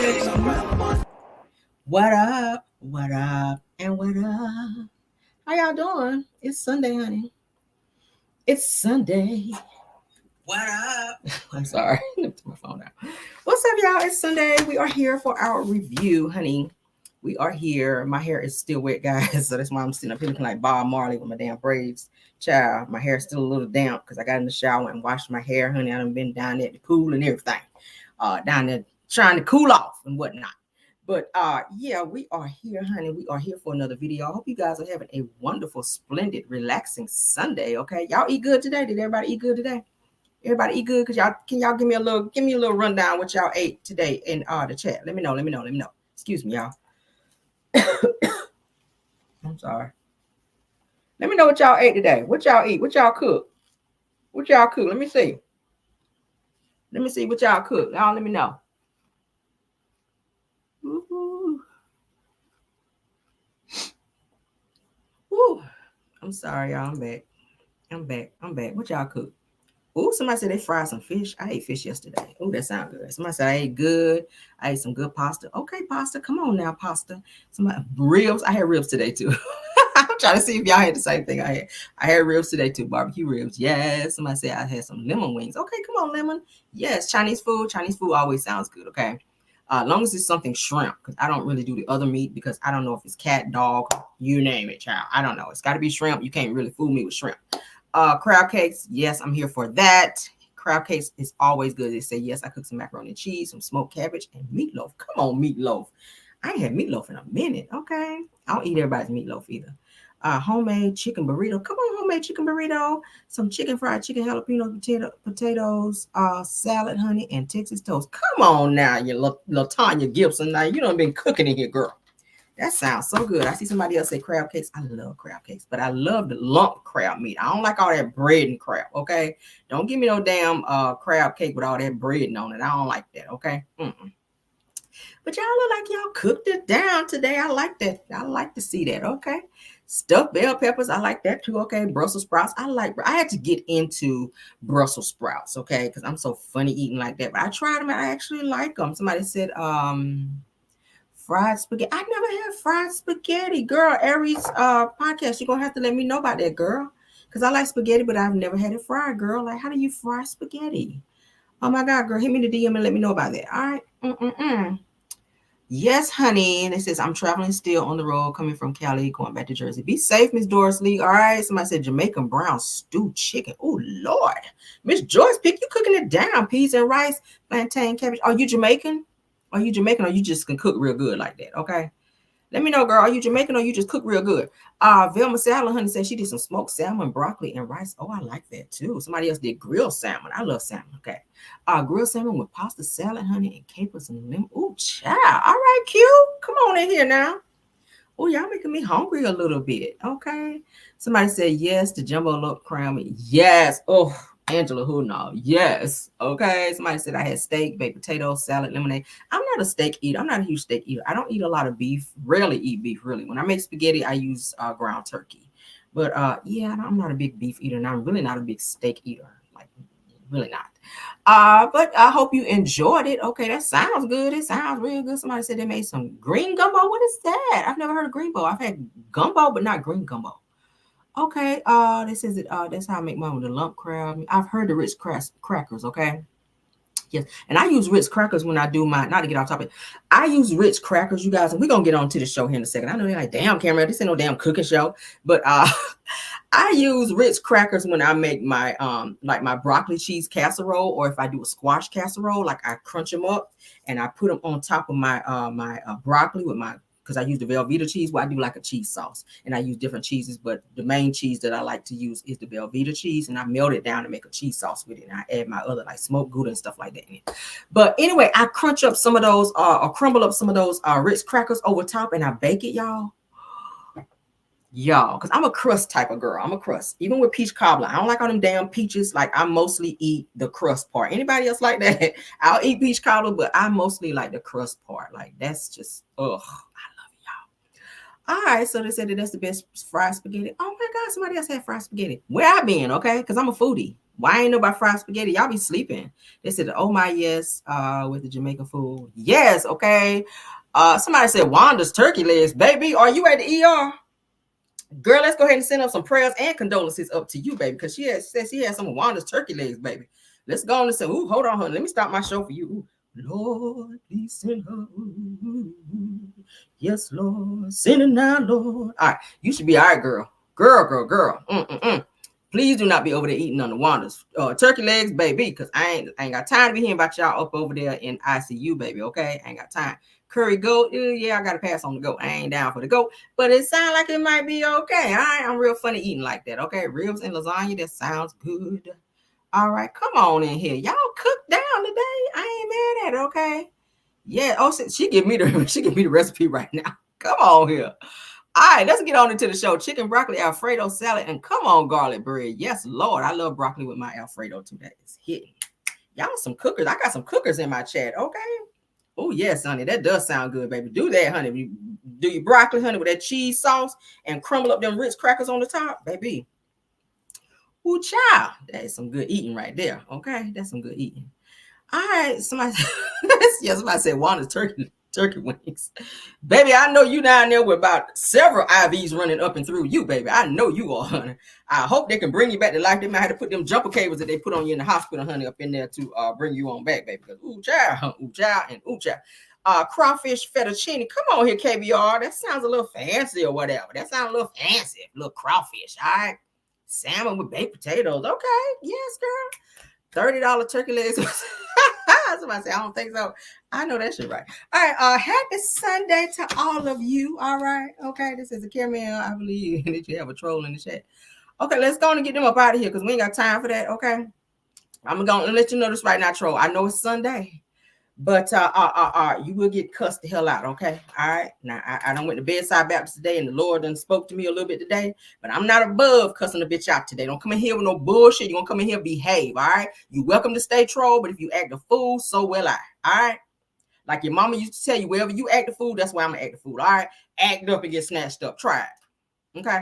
What up? What up? And what up? How y'all doing? It's Sunday, honey. It's Sunday. What up? I'm sorry. Let me turn my phone down. What's up, y'all? It's Sunday. We are here for our review, honey. We are here. My hair is still wet, guys. So that's why I'm sitting up here looking like Bob Marley with my damn braids. Child, my hair is still a little damp because I got in the shower and washed my hair, honey. I done been down there at the pool and everything. Down there trying to cool off and whatnot. But yeah, we are here, honey. We are here for another video. I hope you guys are having a wonderful, splendid, relaxing Sunday. Okay, y'all eat good today? Did everybody eat good today? Everybody eat good? Cause y'all give me a little rundown what y'all ate today in the chat. Let me know. Excuse me, y'all. I'm sorry. Let me know what y'all ate today. What y'all eat? What y'all cook? What y'all cook? Let me see. Let me see what y'all cook. Y'all let me know. Woo-hoo. Woo. I'm sorry, y'all. I'm back. What y'all cook? Oh, somebody said they fried some fish. I ate fish yesterday. Oh, that sounds good. Somebody said I ate good. I ate some good pasta. Okay, pasta. Come on now, pasta. Somebody ribs. I had ribs today too. I'm trying to see if y'all had the same thing I had. I had ribs today too. Barbecue ribs. Yes. Somebody said I had some lemon wings. Okay, come on, lemon. Yes, Chinese food. Chinese food always sounds good. Okay. As long as it's something shrimp, because I don't really do the other meat because I don't know if it's cat, dog, you name it, child. I don't know. It's got to be shrimp. You can't really fool me with shrimp. Crab cakes, yes, I'm here for that. Crab cakes is always good. They say, yes, I cooked some macaroni and cheese, some smoked cabbage, and meatloaf. Come on, meatloaf. I ain't had meatloaf in a minute, okay? I don't eat everybody's meatloaf either. Homemade chicken burrito. Come on, homemade chicken burrito. Some fried chicken, jalapeno potatoes, salad, honey, and Texas toast. Come on now, you LaTanya Gibson. Now, you done been cooking in here, girl. That sounds so good. I see somebody else say crab cakes. I love crab cakes, but I love the lump crab meat. I don't like all that bread and crab, okay? Don't give me no damn crab cake with all that bread on it. I don't like that, okay? But y'all look like y'all cooked it down today. I like that. I like to see that, okay? Stuffed bell peppers, I like that too, okay? Brussels sprouts, I had to get into Brussels sprouts, okay? Because I'm so funny eating like that. But I tried them and I actually like them. Somebody said, fried spaghetti. I never had fried spaghetti, girl. Aries podcast, you're gonna have to let me know about that, girl. Because I like spaghetti, but I've never had it fried, girl. Like, how do you fry spaghetti? Oh my god, girl, hit me the DM and let me know about that. All right. Yes, honey. And it says I'm traveling still on the road, coming from Cali, going back to Jersey. Be safe, Miss Doris Lee. All right. Somebody said Jamaican brown stew chicken. Oh Lord, Miss Joyce, pick you cooking it down. Peas and rice, plantain, cabbage. Are you Jamaican? Or you just can cook real good like that? Okay. Let me know, girl. Are you Jamaican or you just cook real good? Velma Salad, honey, said she did some smoked salmon, broccoli, and rice. Oh, I like that too. Somebody else did grilled salmon. I love salmon. Okay. Grilled salmon with pasta salad, honey, and capers and lemon. Oh, child. All right, cute. Come on in here now. Oh, y'all making me hungry a little bit. Okay. Somebody said yes, the jumbo look crummy. Yes. Oh, Angela, who know? Yes. Okay. Somebody said I had steak, baked potatoes, salad, lemonade. I'm not a steak eater. I'm not a huge steak eater. I don't eat a lot of beef. Rarely eat beef, really. When I make spaghetti, I use ground turkey. But yeah, I'm not a big beef eater, and I'm really not a big steak eater. Like, really not. But I hope you enjoyed it. Okay, that sounds good. It sounds real good. Somebody said they made some green gumbo. What is that? I've never heard of green gumbo. I've had gumbo, but not green gumbo. Okay, this is it. That's how I make mine with the lump crab. I've heard the Ritz crackers. Okay, yes, and I use Ritz crackers when I do my. Not to get off topic, I use Ritz crackers, you guys, and we're gonna get on to the show here in a second. I know they're like, damn, camera, this ain't no damn cooking show, but I use Ritz crackers when I make my like my broccoli cheese casserole, or if I do a squash casserole, like I crunch them up and I put them on top of my broccoli with my, because I use the Velveeta cheese. Well, I do like a cheese sauce, and I use different cheeses, but the main cheese that I like to use is the Velveeta cheese, and I melt it down to make a cheese sauce with it, and I add my other like smoked Gouda and stuff like that in it. But anyway, I crunch up some of those or crumble up some of those Ritz crackers over top, and I bake it, y'all. Y'all, because I'm a crust type of girl. I'm a crust. Even with peach cobbler, I don't like all them damn peaches. Like, I mostly eat the crust part. Anybody else like that? I'll eat peach cobbler, but I mostly like the crust part. Like, that's just, ugh. All right, so they said that that's the best fried spaghetti. Oh my God, somebody else had fried spaghetti. Where I been, okay? Because I'm a foodie. Why ain't nobody fried spaghetti? Y'all be sleeping. They said, oh my, yes, with the Jamaican food. Yes, okay. Somebody said Wanda's turkey legs. Baby, are you at the ER? Girl, let's go ahead and send up some prayers and condolences up to you, baby, because says she has some of Wanda's turkey legs, baby. Let's go on and say, ooh, hold on, honey. Let me stop my show for you. Ooh, Lord, please send her. Yes, Lord. Send her now, Lord. All right. You should be all right, girl. Girl. Please do not be over there eating on the Wanda's turkey legs, baby, because I ain't got time to be hearing about y'all up over there in ICU, baby, okay? I ain't got time. Curry goat, yeah, I got to pass on the goat. I ain't down for the goat, but it sounds like it might be okay. All right, I'm real funny eating like that, okay? Ribs and lasagna, that sounds good. All right, come on in here. Y'all cook down today. I ain't mad at it, okay? Yeah, oh, she give me the recipe right now. Come on here. All right, let's get on into the show. Chicken, broccoli, Alfredo salad, and come on, garlic bread. Yes, Lord, I love broccoli with my Alfredo too. That is hitting. Y'all some cookers. I got some cookers in my chat, okay? Oh, yes, honey. That does sound good, baby. Do that, honey. Do your broccoli, honey, with that cheese sauce and crumble up them Ritz crackers on the top, baby. Ooh, child. That is some good eating right there, okay? That's some good eating. All right, somebody said Wanda's turkey wings. Baby, I know you down there with about several IVs running up and through you, baby. I know you are, honey. I hope they can bring you back to life. They might have to put them jumper cables that they put on you in the hospital, honey, up in there to bring you on back, baby. Because ooh, child, and ooh, child. Crawfish fettuccine. Come on here, KBR. That sounds a little fancy or whatever. That sounds a little fancy. A little crawfish, all right? Salmon with baked potatoes. Okay, yes, girl. $30 turkey legs. Somebody say, I don't think so. I know that shit right. All right. Happy Sunday to all of you. All right. Okay. This is a caramel. I believe that you have a troll in the chat. Okay. Let's go and get them up out of here because we ain't got time for that. Okay. I'm going to let you know this right now, troll. I know it's Sunday, but you will get cussed the hell out. Okay. All right. Now, I done went to Bedside Baptist today and the Lord done spoke to me a little bit today, but I'm not above cussing the bitch out today. Don't come in here with no bullshit. You're going to come in here, behave. All right. You welcome to stay troll, but if you act a fool, so will I. All right. Like your mama used to tell you, wherever you act the fool, that's where I'm going to act the fool. All right. Act up and get snatched up. Try it. Okay.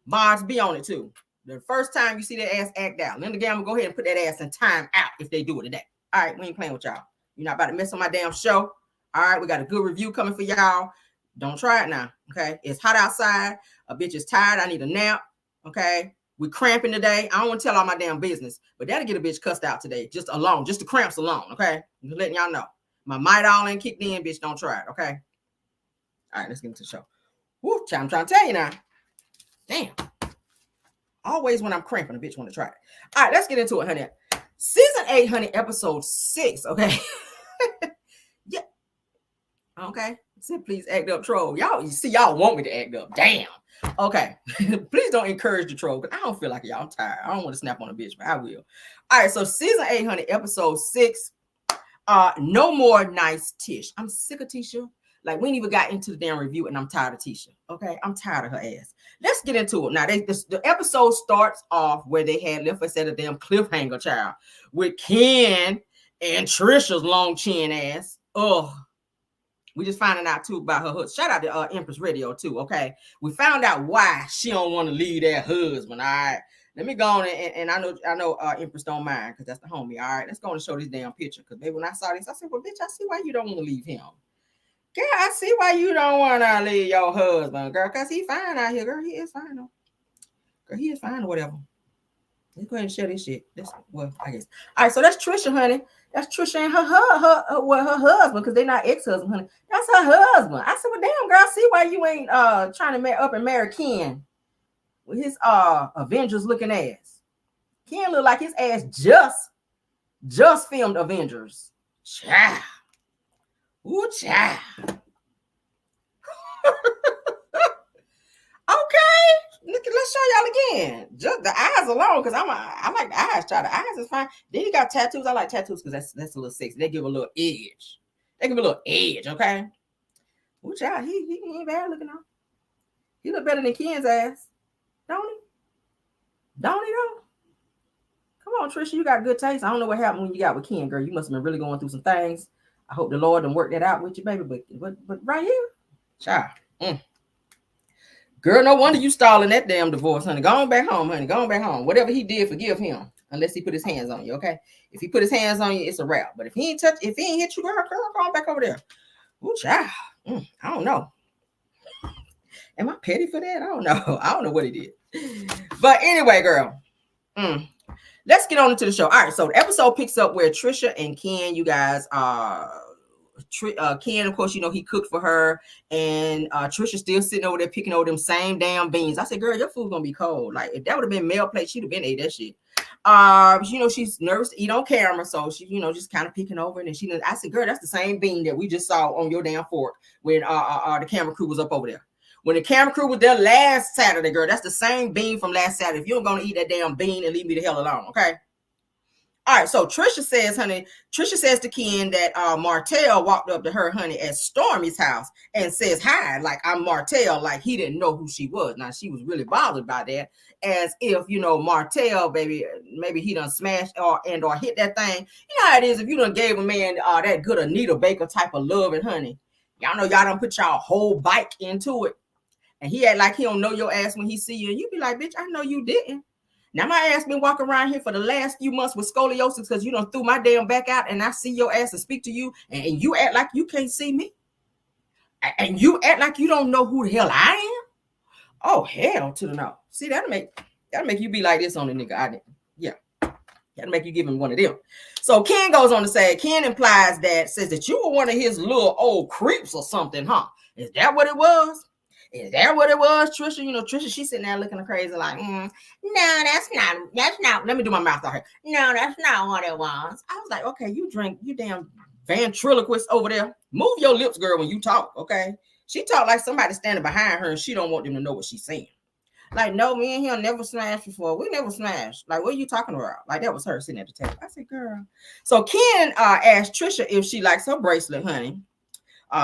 Mods, be on it too. The first time you see that ass act out, then again, I'm going to go ahead and put that ass in time out if they do it today. All right. We ain't playing with y'all. You're not about to mess on my damn show. All right, we got a good review coming for y'all. Don't try it now, okay? It's hot outside. A bitch is tired. I need a nap, okay? We cramping today. I don't want to tell all my damn business, but that'll get a bitch cussed out today. Just the cramps alone, okay? I'm just letting y'all know. My might all ain't kicked in, bitch. Don't try it, okay? All right, let's get into the show. Woo, I'm trying to tell you now. Damn. Always when I'm cramping, a bitch want to try it. All right, let's get into it, honey. Season 8, honey, episode 6, okay? Yeah. Okay. So please act up, troll. Y'all want me to act up. Damn. Okay. Please don't encourage the troll because I don't feel like y'all. I'm tired. I don't want to snap on a bitch, but I will. All right. So season 8, honey, episode 6. No more nice Tish. I'm sick of Tisha. Like we ain't even got into the damn review, and I'm tired of Tisha. Okay, I'm tired of her ass. Let's get into it now. The episode starts off where they had left us at a damn cliffhanger, child, with Ken and Trisha's long chin ass. Oh, we just finding out too about her husband. Shout out to Empress Radio too. Okay, we found out why she don't want to leave that husband. All right, let me go on and I know Empress don't mind because that's the homie. All right, let's go on and show this damn picture because baby, when I saw this, I said, well, bitch, I see why you don't want to leave him. Girl, I see why you don't want to leave your husband, girl, because he fine out here, girl. He is fine, though. Girl, he is fine or whatever. Let's go ahead and share this shit. I guess. All right, so that's Trisha, honey. That's Trisha and her husband, because they're not ex-husband, honey. That's her husband. I said, well, damn, girl, I see why you ain't trying to up and marry Ken with his Avengers-looking ass. Ken look like his ass just filmed Avengers. Child. Ooh, child. Okay, let's show y'all again. Just the eyes alone, because I like the eyes. Child, the eyes is fine. Then he got tattoos. I like tattoos because that's a little sexy. They give a little edge. Okay. Ooh, child, he ain't bad looking on. He look better than Ken's ass, don't he? Don't he though? Come on, Trisha, you got good taste. I don't know what happened when you got with Ken, girl. You must have been really going through some things. I hope the Lord done work that out with you, baby. But right here, child. Girl, no wonder you stalling that damn divorce, honey. Go on back home, honey. Go on back home. Whatever he did, forgive him. unless he put his hands on you. Okay, if he put his hands on you, it's a wrap. But if he ain't hit you, girl, go on back over there. Ooh, child. I don't know. Am I petty for that? I don't know. I don't know what he did. But anyway, girl. Let's get on into the show. All right, so the episode picks up where Trisha and Ken, you guys, Ken, of course, you know, he cooked for her, and Trisha still sitting over there picking over them same damn beans. I said, girl, your food's gonna be cold. Like, if that would have been male plate, she'd have been ate that shit. You know, she's nervous to eat on camera, so she, you know, just kind of picking over, and then I said, girl, that's the same bean that we just saw on your damn fork when the camera crew was up over there. When the camera crew was there last Saturday, girl, that's the same bean from last Saturday. If you're gonna eat that damn bean, and leave me the hell alone, okay? All right, so Trisha says to Ken that Martell walked up to her, honey, at Stormy's house and says hi, like, I'm Martell, like he didn't know who she was. Now, she was really bothered by that, as if, you know, Martell, baby, maybe he done smashed or hit that thing. You know how it is, if you done gave a man that good Anita Baker type of love, and honey, y'all know y'all done put y'all whole bike into it, and he act like he don't know your ass when he see you, and you be like, bitch, I know you didn't. Now my ass been walking around here for the last few months with scoliosis because you done threw my damn back out, and I see your ass and speak to you, and you act like you can't see me, and you act like you don't know who the hell I am. Oh, hell to the no. See, that'll make you be like this on the nigga. That'll make you give him one of them. So Ken goes on to say, Ken says that you were one of his little old creeps or something, huh? Is that what it was? Is that what it was, Trisha? You know, Trisha, she's sitting there looking crazy like, no, that's not. Let me do my mouth out here. No, that's not what it was. I was like, okay, you damn ventriloquist over there. Move your lips, girl, when you talk, okay? She talk like somebody standing behind her and she don't want them to know what she's saying. Like, no, me and him never smashed before. We never smashed. Like, what are you talking about? Like, that was her sitting at the table. I said, girl. So Ken asked Trisha if she likes her bracelet, honey.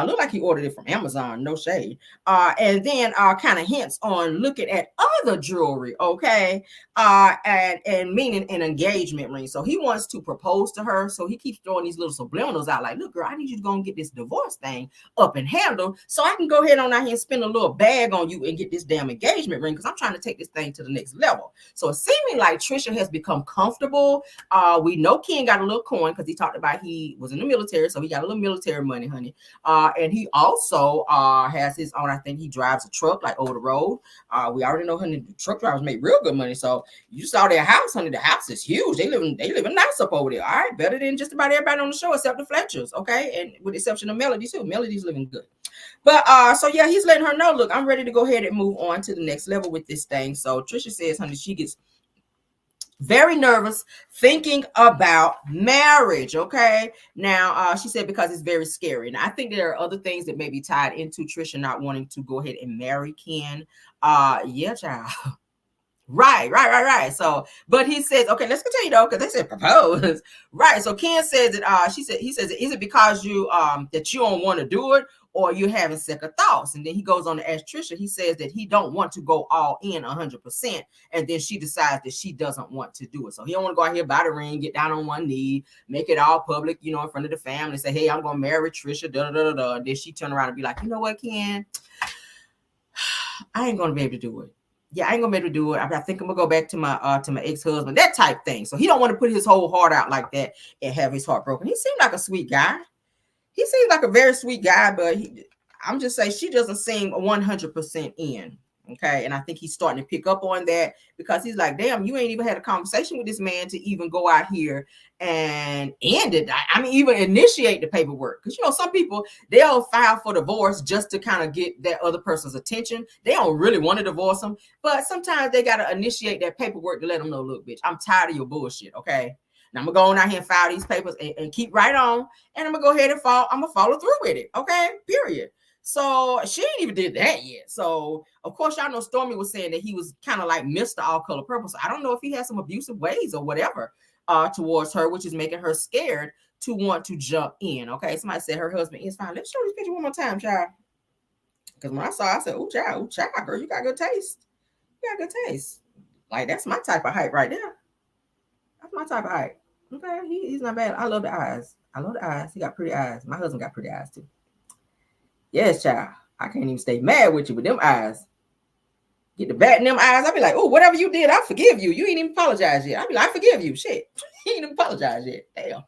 Look like he ordered it from Amazon, no shade. And then kind of hints on looking at other jewelry, okay? And meaning an engagement ring. So he wants to propose to her. So he keeps throwing these little subliminals out like, look, girl, I need you to go and get this divorce thing up and handled so I can go ahead on out here and spend a little bag on you and get this damn engagement ring because I'm trying to take this thing to the next level. So it's seeming like Trisha has become comfortable. We know Ken got a little coin because he talked about he was in the military, so he got a little military money, honey. And he also has his own, I think he drives a truck like over the road. We already know, honey, the truck drivers make real good money. So you saw their house, honey. The house is huge. They living nice up over there. All right, better than just about everybody on the show except the Fletchers, okay? And with the exception of Melody too. Melody's living good. But so yeah, he's letting her know, look, I'm ready to go ahead and move on to the next level with this thing. So Trisha says, honey, she gets very nervous thinking about marriage, okay? Now, she said because it's very scary. And I think there are other things that may be tied into Trisha not wanting to go ahead and marry Ken. Yeah, child. Right. So, but he says, okay, let's continue though, because they said propose. Right. So Ken says that he says, is it because you that you don't want to do it or you're having second thoughts? And then he goes on to ask Trisha, he says that he don't want to go all in 100%. And then she decides that she doesn't want to do it. So he don't want to go out here, buy the ring, get down on one knee, make it all public, you know, in front of the family, say, hey, I'm going to marry Trisha, And then she turn around and be like, you know what, Ken? I ain't going to be able to do it. Yeah, I ain't gonna be able to do it. I think I'm gonna go back to my ex-husband, that type thing. So he don't want to put his whole heart out like that and have his heart broken. He seemed like a sweet guy. He seems like a very sweet guy, but I'm just saying she doesn't seem 100% in. Okay, and I think he's starting to pick up on that because he's like, damn, you ain't even had a conversation with this man to even go out here and end it. I mean, even initiate the paperwork. Because, you know, some people, they'll file for divorce just to kind of get that other person's attention. They don't really want to divorce them, but sometimes they got to initiate that paperwork to let them know, look, bitch, I'm tired of your bullshit, okay? Now I'm going to go on out here and file these papers and keep right on, and I'm going to go ahead and I'm going to follow through with it, okay? Period. So she ain't even did that yet. So of course, y'all know Stormy was saying that he was kind of like Mr. All Color Purple. So I don't know if he has some abusive ways or whatever towards her, which is making her scared to want to jump in. Okay, somebody said her husband is fine. Let's show this picture one more time, child. Because when I saw it, I said, oh, child, girl, you got good taste. You got good taste. Like, that's my type of height right there. That's my type of height. Okay, he's not bad. I love the eyes. He got pretty eyes. My husband got pretty eyes too. Yes, child. I can't even stay mad with you with them eyes. Get the bat in them eyes. I'll be like, oh, whatever you did, I forgive you. You ain't even apologize yet. I'll be like, I forgive you. Shit. You ain't even apologize yet. Damn.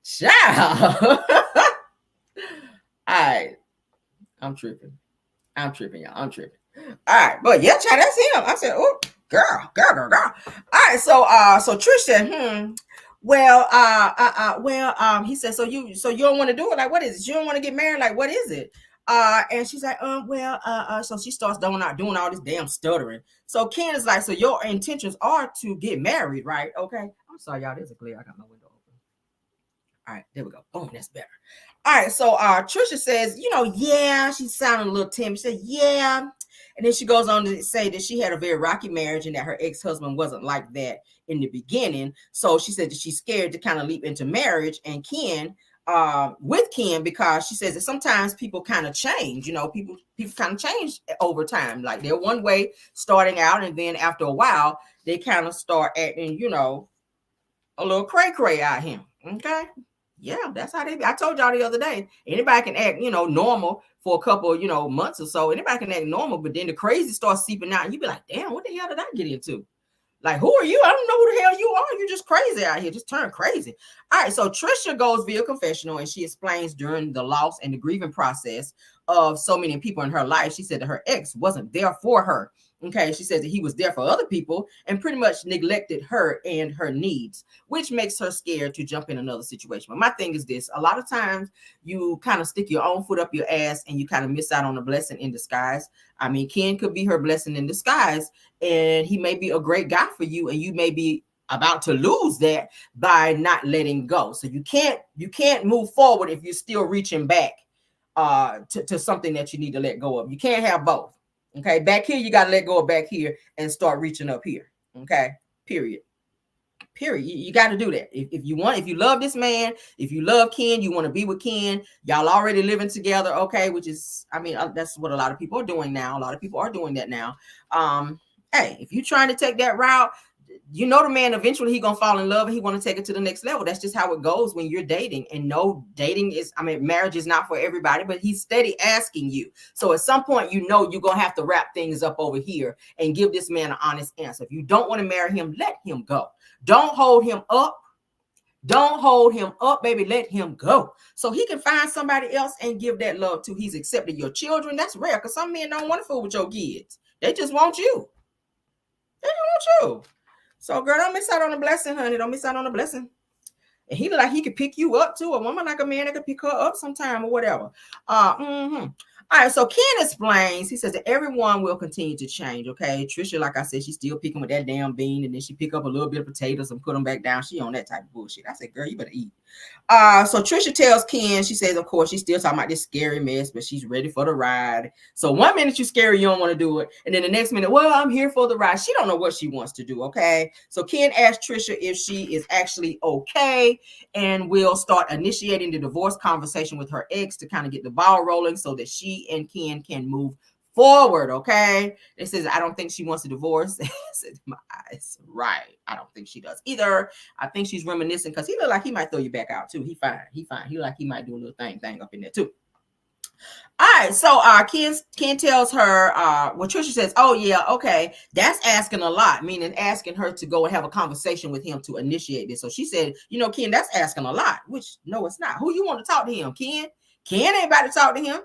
Child. All right. I'm tripping. Y'all. I'm tripping. All right. But yeah, child, that's him. I said, oh, girl. All right. So Trish said, he said, so you don't want to do it? Like, what is it? You don't want to get married? Like, what is it? And she's like, so she starts doing all this damn stuttering. So Ken is like, so your intentions are to get married, right? Okay. I'm sorry, y'all. There's a glare. I got my window open. All right, there we go. Boom, that's better. All right, so Trisha says, yeah, she's sounding a little timid. She said, yeah. And then she goes on to say that she had a very rocky marriage and that her ex-husband wasn't like that in the beginning. So she said that she's scared to kind of leap into marriage and with Ken, because she says that sometimes people kind of change, people kind of change over time. Like they're one way starting out, and then after a while, they kind of start acting, a little cray out here. Okay. Yeah, that's how they be. I told y'all the other day, anybody can act, normal for a couple, months or so. Anybody can act normal, but then the crazy starts seeping out, and you be like, damn, what the hell did I get into? Like, who are you? I don't know who the hell you are. You're just crazy out here. Just turn crazy. All right. So Trisha goes via confessional, and she explains during the loss and the grieving process of so many people in her life. She said that her ex wasn't there for her. Okay. She says that he was there for other people and pretty much neglected her and her needs, which makes her scared to jump in another situation. But my thing is this: a lot of times you kind of stick your own foot up your ass and you kind of miss out on a blessing in disguise. I mean, Ken could be her blessing in disguise, and he may be a great guy for you, and you may be about to lose that by not letting go. So you can't move forward if you're still reaching back to something that you need to let go of. You can't have both. Okay, back here you got to let go of back here and start reaching up here. Okay, period. You got to do that. If you love this man, if you love Ken, you want to be with Ken, y'all already living together, okay, which is, I mean, that's what a lot of people are doing now. A lot of people are doing that now. Hey, if you're trying to take that route, the man eventually he gonna fall in love and he want to take it to the next level. That's just how it goes when you're dating. And no, marriage is not for everybody, but he's steady asking you. So at some point, you're gonna have to wrap things up over here and give this man an honest answer. If you don't want to marry him, let him go. Don't hold him up. Don't hold him up, baby. Let him go. So he can find somebody else and give that love to. He's accepted your children. That's rare, because some men don't want to fool with your kids. They just want you. They don't want you. So, girl, don't miss out on the blessing, honey. Don't miss out on the blessing. And he look like he could pick you up too. A woman like a man that could pick her up sometime or whatever. All right, so Ken explains, he says that everyone will continue to change, okay? Trisha, like I said, she's still picking with that damn bean, and then she pick up a little bit of potatoes and put them back down. She on that type of bullshit. I said, girl, you better eat. So Trisha tells Ken, she says, of course, she's still talking about this scary mess, but she's ready for the ride. So one minute you're scary, you don't want to do it. And then the next minute, well, I'm here for the ride. She don't know what she wants to do, okay? So Ken asked Trisha if she is actually okay, and will start initiating the divorce conversation with her ex to kind of get the ball rolling so that she and Ken can move forward, okay? It says, I don't think she wants a divorce. Said my eyes, right. I don't think she does either. I think she's reminiscing because he look like he might throw you back out too. He fine. He like he might do a little thing up in there too. All right, so Ken tells her, Trisha says, oh yeah, okay, that's asking a lot, meaning asking her to go and have a conversation with him to initiate this. So she said, Ken, that's asking a lot, which no, it's not. Who you want to talk to him, Ken? Ken ain't about to talk to him.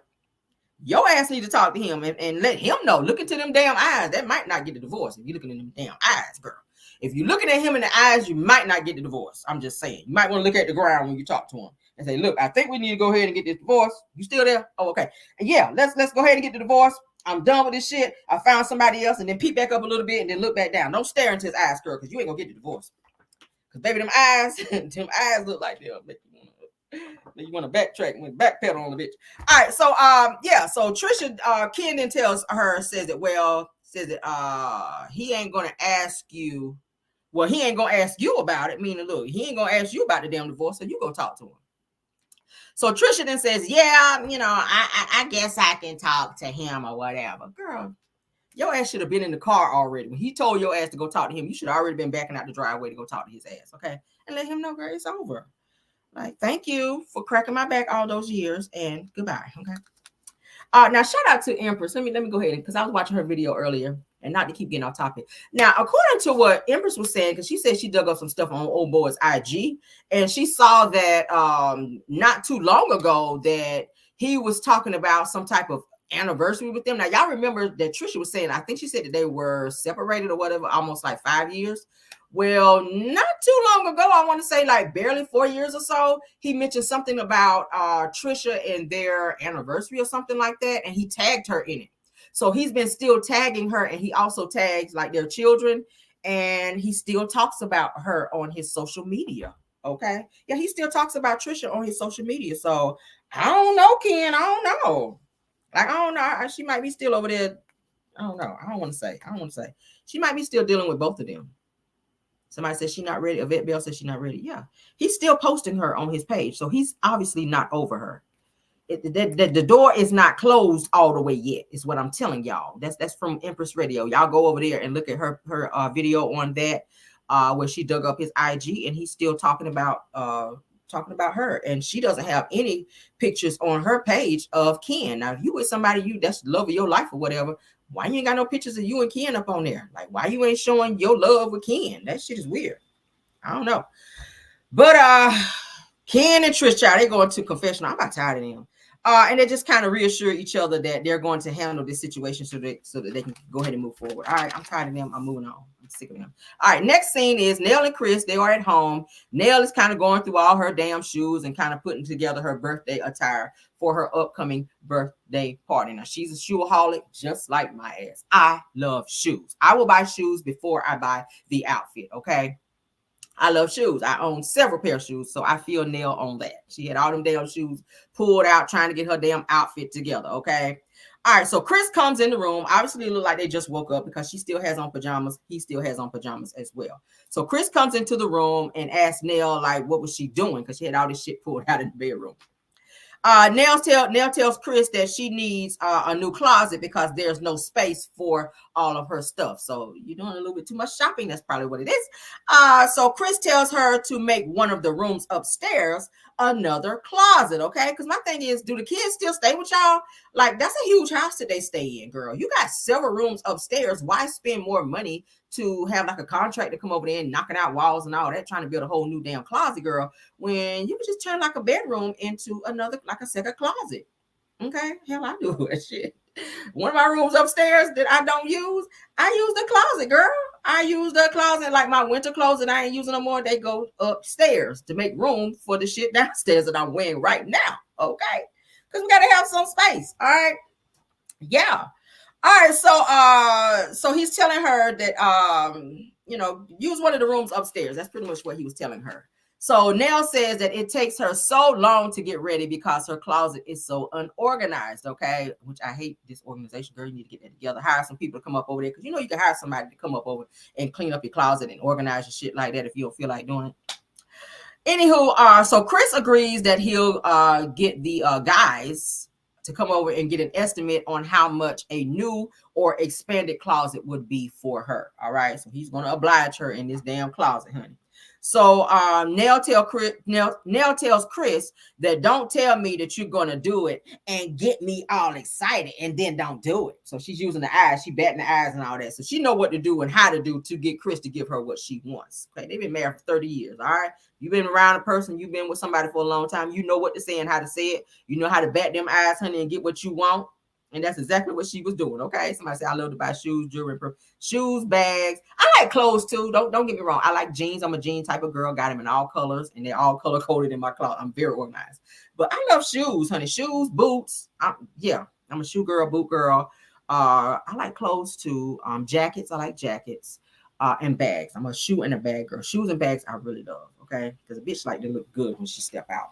Your ass need to talk to him and let him know. Look into them damn eyes. That might not get the divorce if you're looking in them damn eyes, girl. If you're looking at him in the eyes, you might not get the divorce. I'm just saying. You might want to look at the ground when you talk to him and say, look, I think we need to go ahead and get this divorce. You still there? Oh, okay. And yeah, let's go ahead and get the divorce. I'm done with this shit. I found somebody else, and then peek back up a little bit and then look back down. Don't stare into his eyes, girl, because you ain't gonna get the divorce. Because baby, them eyes look like they'll make you want to backtrack and backpedal on the bitch. All right, so so Trisha, Ken then says that he ain't gonna ask you. Well, he ain't gonna ask you about it. Meaning, look, he ain't gonna ask you about the damn divorce, so you go talk to him. So Trisha then says, yeah, I guess I can talk to him or whatever. Girl, your ass should have been in the car already. When he told your ass to go talk to him, you should have already been backing out the driveway to go talk to his ass, okay? And let him know, girl, it's over. Like, thank you for cracking my back all those years, and goodbye, okay? Now shout out to Empress. Let me go ahead because I was watching her video earlier, and not to keep getting off topic. Now, according to what Empress was saying, because she said she dug up some stuff on old boy's IG, and she saw that not too long ago that he was talking about some type of anniversary with them. Now, y'all remember that Trisha was saying, I think she said that they were separated or whatever, almost like 5 years. Well, not too long ago, I want to say like barely 4 years or so, he mentioned something about Trisha and their anniversary or something like that, and he tagged her in it. So he's been still tagging her, and he also tags like their children, and he still talks about her on his social media. Okay, yeah, he still talks about Trisha on his social media. So I don't know, Ken. I don't know. Like I don't know. She might be still over there. I don't know. I don't want to say. She might be still dealing with both of them. Somebody says she's not ready. Yvette Bell says she's not ready. Yeah, he's still posting her on his page, so he's obviously not over her. The door is not closed all the way yet. Is what I'm telling y'all. That's from Empress Radio. Y'all go over there and look at her video on that, where she dug up his IG, and he's still talking about her, and she doesn't have any pictures on her page of Ken. Now, if you with somebody you that's love of your life or whatever, why you ain't got no pictures of you and Ken up on there? Like, why you ain't showing your love with Ken? That shit is weird. I don't know. But Ken and Trish, child, they going to confessional. I'm about tired of them. And they just kind of reassure each other that they're going to handle this situation so that they can go ahead and move forward. All right, I'm tired of them. I'm moving on. I'm sick of them. All right, next scene is Nell and Chris. They are at home. Nell is kind of going through all her damn shoes and kind of putting together her birthday attire for her upcoming birthday party. Now, she's a shoeaholic just like my ass. I love shoes. I will buy shoes before I buy the outfit, okay? I love shoes. I own several pair of shoes, so I feel Nell on that. She had all them damn shoes pulled out trying to get her damn outfit together, okay? All right, so Chris comes in the room. Obviously, it look like they just woke up because she still has on pajamas. He still has on pajamas as well. So Chris comes into the room and asks Nell, like, what was she doing? Because she had all this shit pulled out in the bedroom. Nell tells Chris that she needs a new closet because there's no space for all of her stuff. So you're doing a little bit too much shopping. That's probably what it is. So Chris tells her to make one of the rooms upstairs another closet, okay? Because my thing is, do the kids still stay with y'all? Like, that's a huge house that they stay in, girl. You got several rooms upstairs. Why spend more money to have like a contract to come over there and knocking out walls and all that, trying to build a whole new damn closet, girl, when you can just turn like a bedroom into another, like a second closet? Okay, hell, I do that shit. One of my rooms upstairs that I don't use, I use the closet, girl. I use the closet, like my winter clothes that I ain't using no more. They go upstairs to make room for the shit downstairs that I'm wearing right now. Okay, because we gotta have some space. All right, yeah. All right, so he's telling her that use one of the rooms upstairs. That's pretty much what he was telling her. So Nell says that it takes her so long to get ready because her closet is so unorganized, okay? Which I hate this organization, girl. You need to get that together. Hire some people to come up over there because you know you can hire somebody to come up over and clean up your closet and organize your shit like that if you don't feel like doing it. Anywho, so Chris agrees that he'll get the guys to come over and get an estimate on how much a new or expanded closet would be for her. All right, so he's going to oblige her in this damn closet, honey. So Nell tells Chris that don't tell me that you're going to do it and get me all excited and then don't do it. So she's using the eyes. She batting the eyes and all that. So she know what to do and how to do to get Chris to give her what she wants. Okay, they've been married for 30 years. All right. You've been around a person. You've been with somebody for a long time. You know what to say and how to say it. You know how to bat them eyes, honey, and get what you want. And that's exactly what she was doing. Okay. Somebody said, I love to buy shoes, jewelry, shoes, bags. I like clothes too. Don't get me wrong. I like jeans. I'm a jean type of girl. Got them in all colors and they're all color coded in my closet. I'm very organized. But I love shoes, honey. Shoes, boots. I'm a shoe girl, boot girl. I like clothes too. Jackets. I like jackets. And bags. I'm a shoe and a bag girl. Shoes and bags I really love. Okay. Because a bitch like to look good when she step out.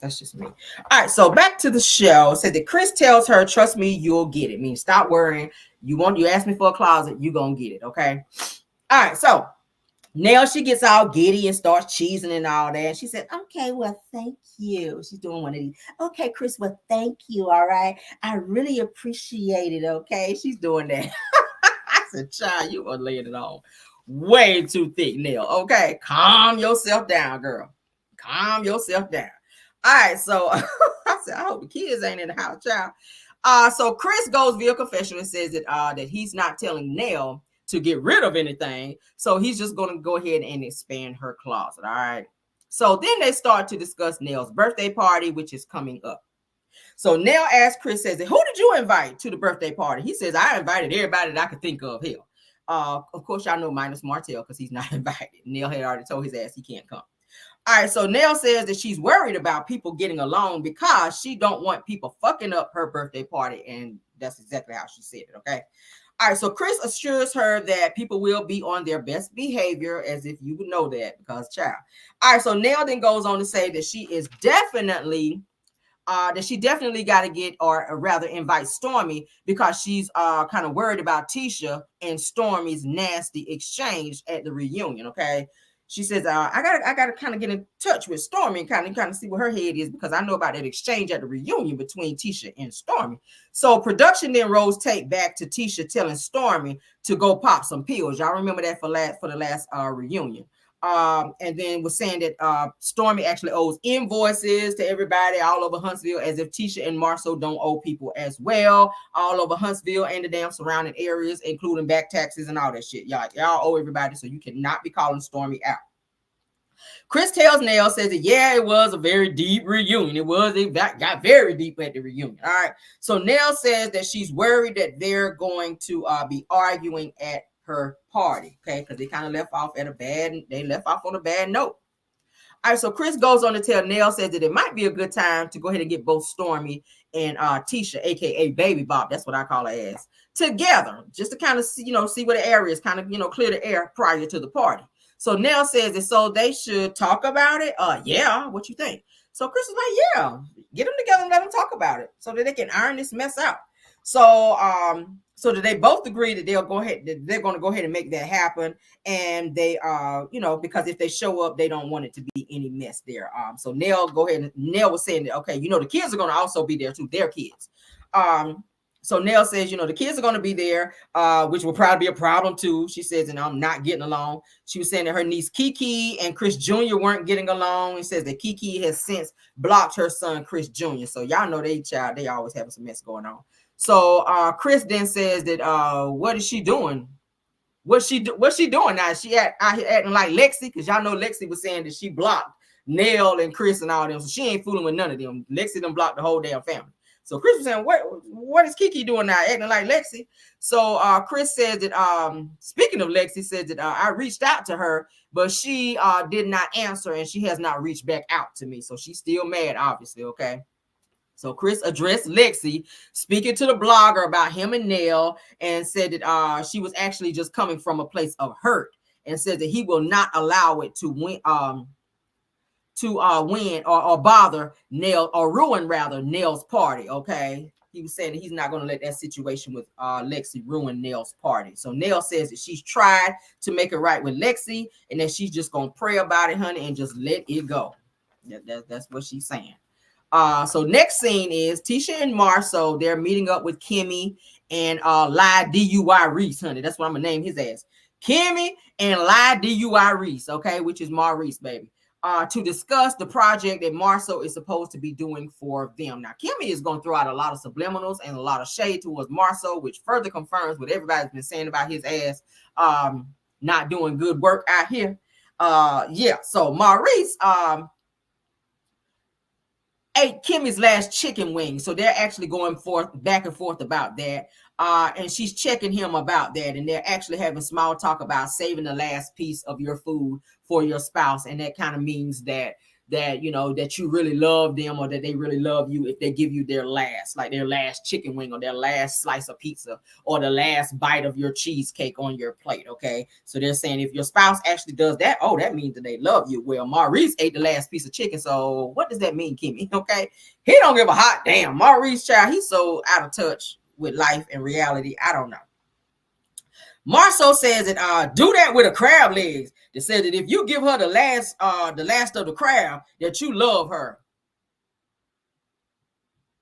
That's just me. All right, so back to the show. Said that Chris tells her, trust me, you'll get it. Means stop worrying. You ask me for a closet, you gonna get it, okay? All right, so Nell, she gets all giddy and starts cheesing and all that. And she said, okay, well, thank you. She's doing one of these. Okay, Chris, well, thank you, all right? I really appreciate it, okay? She's doing that. I said, child, you are laying it on way too thick, Nell, okay? Calm yourself down, girl. Calm yourself down. All right, so I said, I hope the kids ain't in the house, child. So Chris goes via confession and says that he's not telling Nell to get rid of anything. So he's just going to go ahead and expand her closet. All right. So then they start to discuss Nell's birthday party, which is coming up. So Nell asks Chris, says, who did you invite to the birthday party? He says, I invited everybody that I could think of here. Of course, y'all know minus Martell because he's not invited. Nell had already told his ass he can't come. All right, so Nell says that she's worried about people getting along because she don't want people fucking up her birthday party. And that's exactly how she said it, okay? All right, so Chris assures her that people will be on their best behavior, as if you would know that, because child. All right, so Nell then goes on to say that she is definitely got to get, or rather invite Stormy, because she's kind of worried about Tisha and Stormy's nasty exchange at the reunion. Okay, she says I gotta kind of get in touch with Stormy and kind of see what her head is, because I know about that exchange at the reunion between Tisha and Stormy. So production then rolls tape back to Tisha telling Stormy to go pop some pills. Y'all remember that for the last reunion. And then was saying that Stormy actually owes invoices to everybody all over Huntsville, as if Tisha and Marceau don't owe people as well, all over Huntsville and the damn surrounding areas, including back taxes and all that shit. Y'all owe everybody, so you cannot be calling Stormy out. Chris tells Nell, says that, yeah, it was a very deep reunion. It got very deep at the reunion. All right. So Nell says that she's worried that they're going to be arguing at her party, okay, because they kind of left off on a bad note. All right, so Chris goes on to tell Nell, says that it might be a good time to go ahead and get both Stormy and Tisha, aka Baby Bob, that's what I call her as, together, just to kind of see where the area is, kind of clear the air prior to the party. So Nell says that so they should talk about it. Yeah, what you think? So Chris is like, yeah, get them together and let them talk about it so that they can iron this mess out. So so that they both agree that they're going to go ahead and make that happen. And they because if they show up, they don't want it to be any mess there. So Nell was saying that, okay, the kids are going to also be there too, their kids. So Nell says, the kids are going to be there, which will probably be a problem too. She says, and I'm not getting along. She was saying that her niece Kiki and Chris Jr. weren't getting along. He says that Kiki has since blocked her son Chris Jr. So y'all know they always having some mess going on. So Chris then says that what is she doing? What's she doing now? She acting like Lexi, because y'all know Lexi was saying that she blocked Nell and Chris and all them. So she ain't fooling with none of them. Lexi done blocked the whole damn family. So Chris was saying, what is Kiki doing now, acting like Lexi? So Chris says that, speaking of Lexi, says that I reached out to her, but she did not answer, and she has not reached back out to me. So she's still mad, obviously, okay? So Chris addressed Lexi, speaking to the blogger about him and Nell, and said that she was actually just coming from a place of hurt, and said that he will not allow it to win or bother Nell, or ruin rather Nell's party. Okay, he was saying that he's not going to let that situation with Lexi ruin Nell's party. So Nell says that she's tried to make it right with Lexi, and that she's just going to pray about it, honey, and just let it go. That's what she's saying. So next scene is Tisha and Marceau. They're meeting up with Kimmy and Lie DUI Reese, honey. That's what I'm gonna name his ass. Kimmy and Lie DUI Reese, okay, which is Maurice, baby. To discuss the project that Marceau is supposed to be doing for them. Now, Kimmy is going to throw out a lot of subliminals and a lot of shade towards Marceau, which further confirms what everybody's been saying about his ass not doing good work out here. Yeah, so Maurice ate Kimmy's last chicken wing. So they're actually going back and forth about that. And she's checking him about that. And they're actually having small talk about saving the last piece of your food for your spouse. And that kind of means that you really love them, or that they really love you if they give you their last chicken wing, or their last slice of pizza, or the last bite of your cheesecake on your plate. Okay. So they're saying if your spouse actually does that, that means that they love you. Well, Maurice ate the last piece of chicken. So what does that mean, Kimmy? Okay. He don't give a hot damn. Maurice, child, he's so out of touch with life and reality. I don't know. Marceau says that do that with a crab legs. They said that if you give her the last of the crab, that you love her.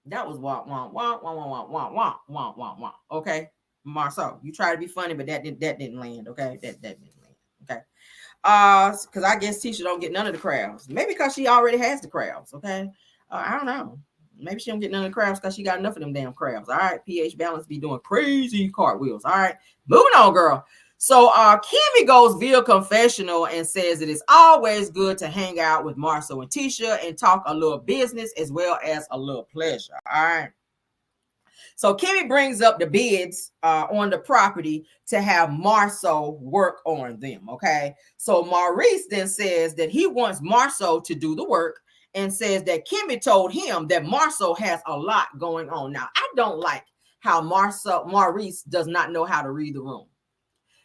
That was wah wah wah wah wah wah wah wah wah wah. Okay, Marceau, you try to be funny, but that didn't land. Okay, that didn't land. Okay, because I guess Tisha don't get none of the crabs. Maybe because she already has the crabs. Okay, I don't know. Maybe she don't get none of the crabs because she got enough of them damn crabs. All right, pH balance be doing crazy cartwheels. All right, moving on, girl. So Kimmy goes via confessional and says it is always good to hang out with Marcel and Tisha and talk a little business as well as a little pleasure. All right. So Kimmy brings up the bids on the property to have Marcel work on them. Okay. So Maurice then says that he wants Marcel to do the work and says that Kimmy told him that Marcel has a lot going on. Now, I don't like how Maurice does not know how to read the room.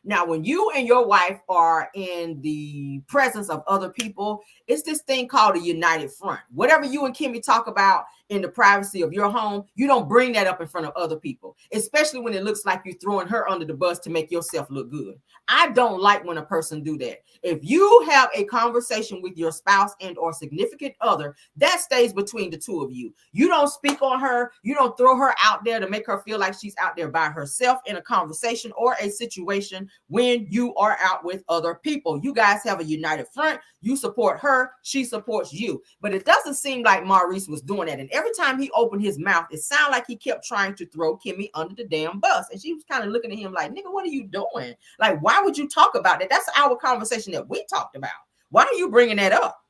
Now, when you and your wife are in the presence of other people, it's this thing called a united front. Whatever you and Kimmy talk about in the privacy of your home, you don't bring that up in front of other people, especially when it looks like you're throwing her under the bus to make yourself look good. I don't like when a person do that. If you have a conversation with your spouse and or significant other, that stays between the two of you. You don't speak on her. You don't throw her out there to make her feel like she's out there by herself in a conversation or a situation when you are out with other people. You guys have a united front. You support her. She supports you. But it doesn't seem like Maurice was doing that. And every time he opened his mouth, it sounded like he kept trying to throw Kimmy under the damn bus. And she was kind of looking at him like, nigga, what are you doing? Like, why would you talk about that? That's our conversation that we talked about. Why are you bringing that up?